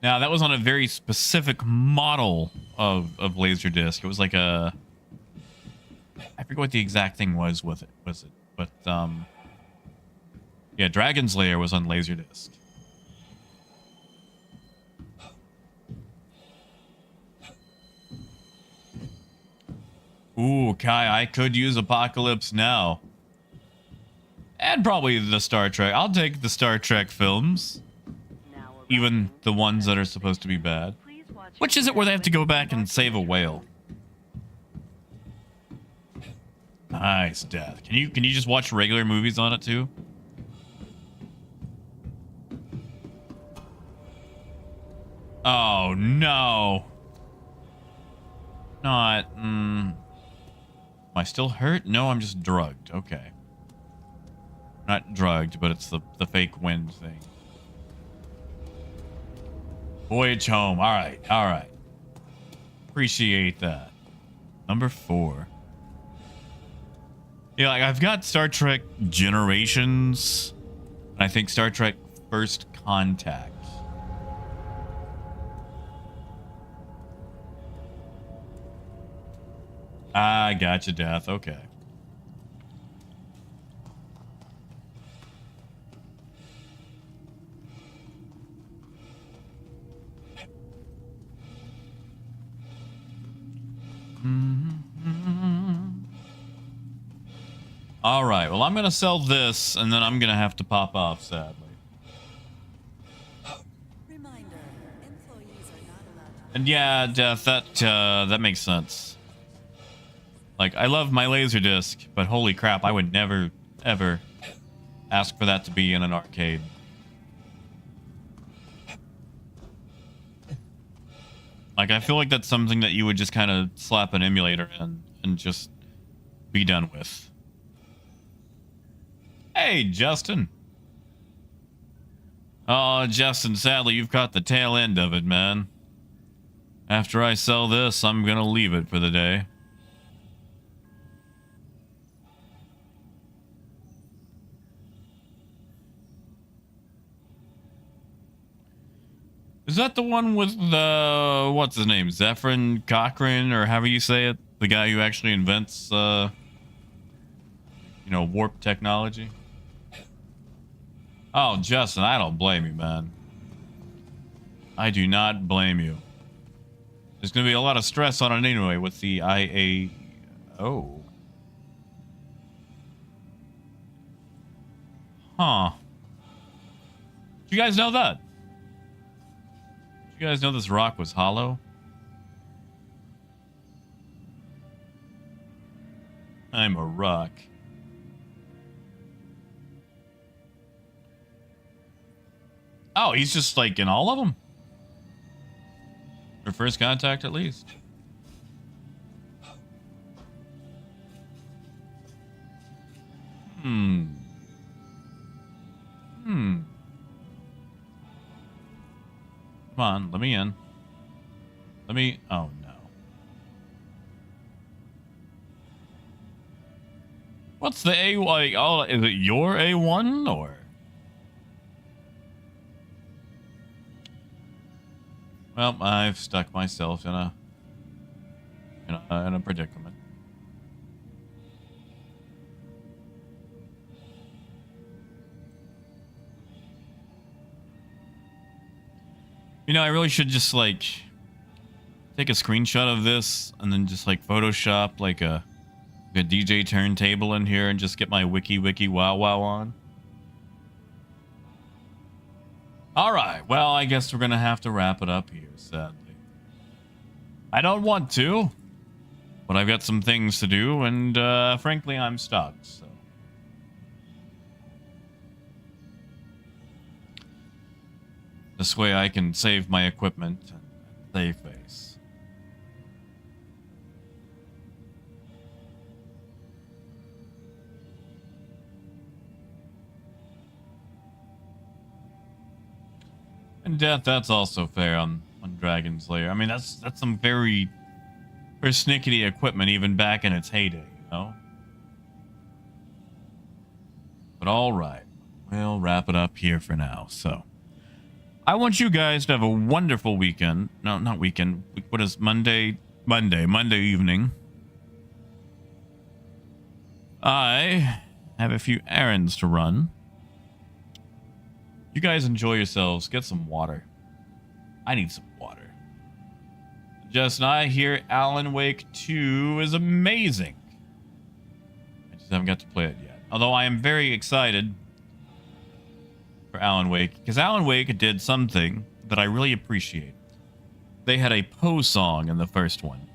Now, that was on a very specific model of Laserdisc. It was like a... I forget what the exact thing was with it. But, yeah, Dragon's Lair was on Laserdisc. Ooh, Kai, I could use Apocalypse Now. And probably the Star Trek. I'll take the Star Trek films. Even the ones that are supposed to be bad. Which is it where they have to go back and save a whale? Nice, Death. Can you just watch regular movies on it too? Oh no. Not Am I still hurt? No, I'm just drugged. Okay. Not drugged, but it's the fake wind thing. Voyage home. All right. All right. Appreciate that. Number 4. Yeah, like I've got Star Trek Generations. And I think Star Trek First contact. I gotcha, Death. Okay. All right. Well, I'm going to sell this, and then I'm going to have to pop off, sadly. Reminder, employees are not allowed to. And yeah, Death, that makes sense. Like, I love my Laserdisc, but holy crap, I would never, ever ask for that to be in an arcade. Like, I feel like that's something that you would just kind of slap an emulator in and just be done with. Hey, Justin. Oh, Justin, sadly, you've caught the tail end of it, man. After I sell this, I'm gonna leave it for the day. Is that the one with the, what's his name, Zephyrin Cochrane, or however you say it? The guy who actually invents, you know, warp technology? Oh, Justin, I don't blame you, man. I do not blame you. There's going to be a lot of stress on it anyway with the IAO. Huh. Did you guys know that? Did you guys know this rock was hollow? I'm a rock. Oh, he's just like in all of them? For first contact, at least. Come on, let me in. Let me... Oh, no. What's the A... Like, oh, is it your A1, or... Well, I've stuck myself in a predicament. You know, I really should just like take a screenshot of this and then just like Photoshop like a DJ turntable in here and just get my wiki wow on. All right, well, I guess we're going to have to wrap it up here, sadly. I don't want to, but I've got some things to do, and frankly, I'm stuck, so. This way I can save my equipment and save face. And Death, that's also fair on Dragon Slayer. I mean, that's some very persnickety equipment even back in its heyday, you know? But all right, we'll wrap it up here for now. So, I want you guys to have a wonderful weekend. No, not weekend. What is Monday? Monday evening. I have a few errands to run. You guys enjoy yourselves. Get some water. I need some water. Just I hear Alan Wake 2 is amazing. I just haven't got to play it yet. Although I am very excited for Alan Wake, because Alan Wake did something that I really appreciate. They had a Poe song in the first one.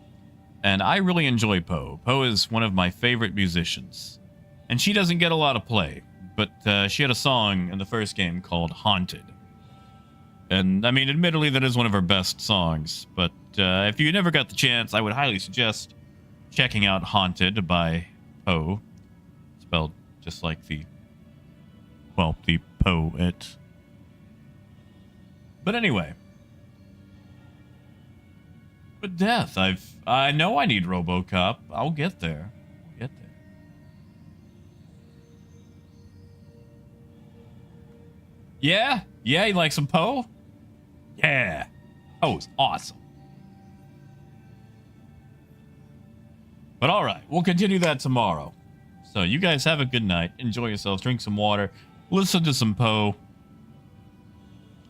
And I really enjoy Poe. Poe is one of my favorite musicians. And she doesn't get a lot of play. But she had a song in the first game called Haunted. And, I mean, admittedly, that is one of her best songs. But if you never got the chance, I would highly suggest checking out Haunted by Poe. Spelled just like the poet. But anyway. But Death, I know I need RoboCop. I'll get there. Yeah? Yeah, you like some Poe? Yeah. Poe's awesome. But all right, we'll continue that tomorrow. So you guys have a good night. Enjoy yourselves. Drink some water. Listen to some Poe.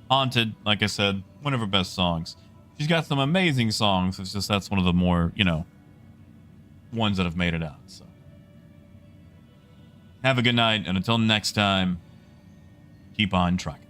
Haunted, like I said, one of her best songs. She's got some amazing songs. It's just that's one of the more, ones that have made it out. So have a good night, and until next time, keep on trucking.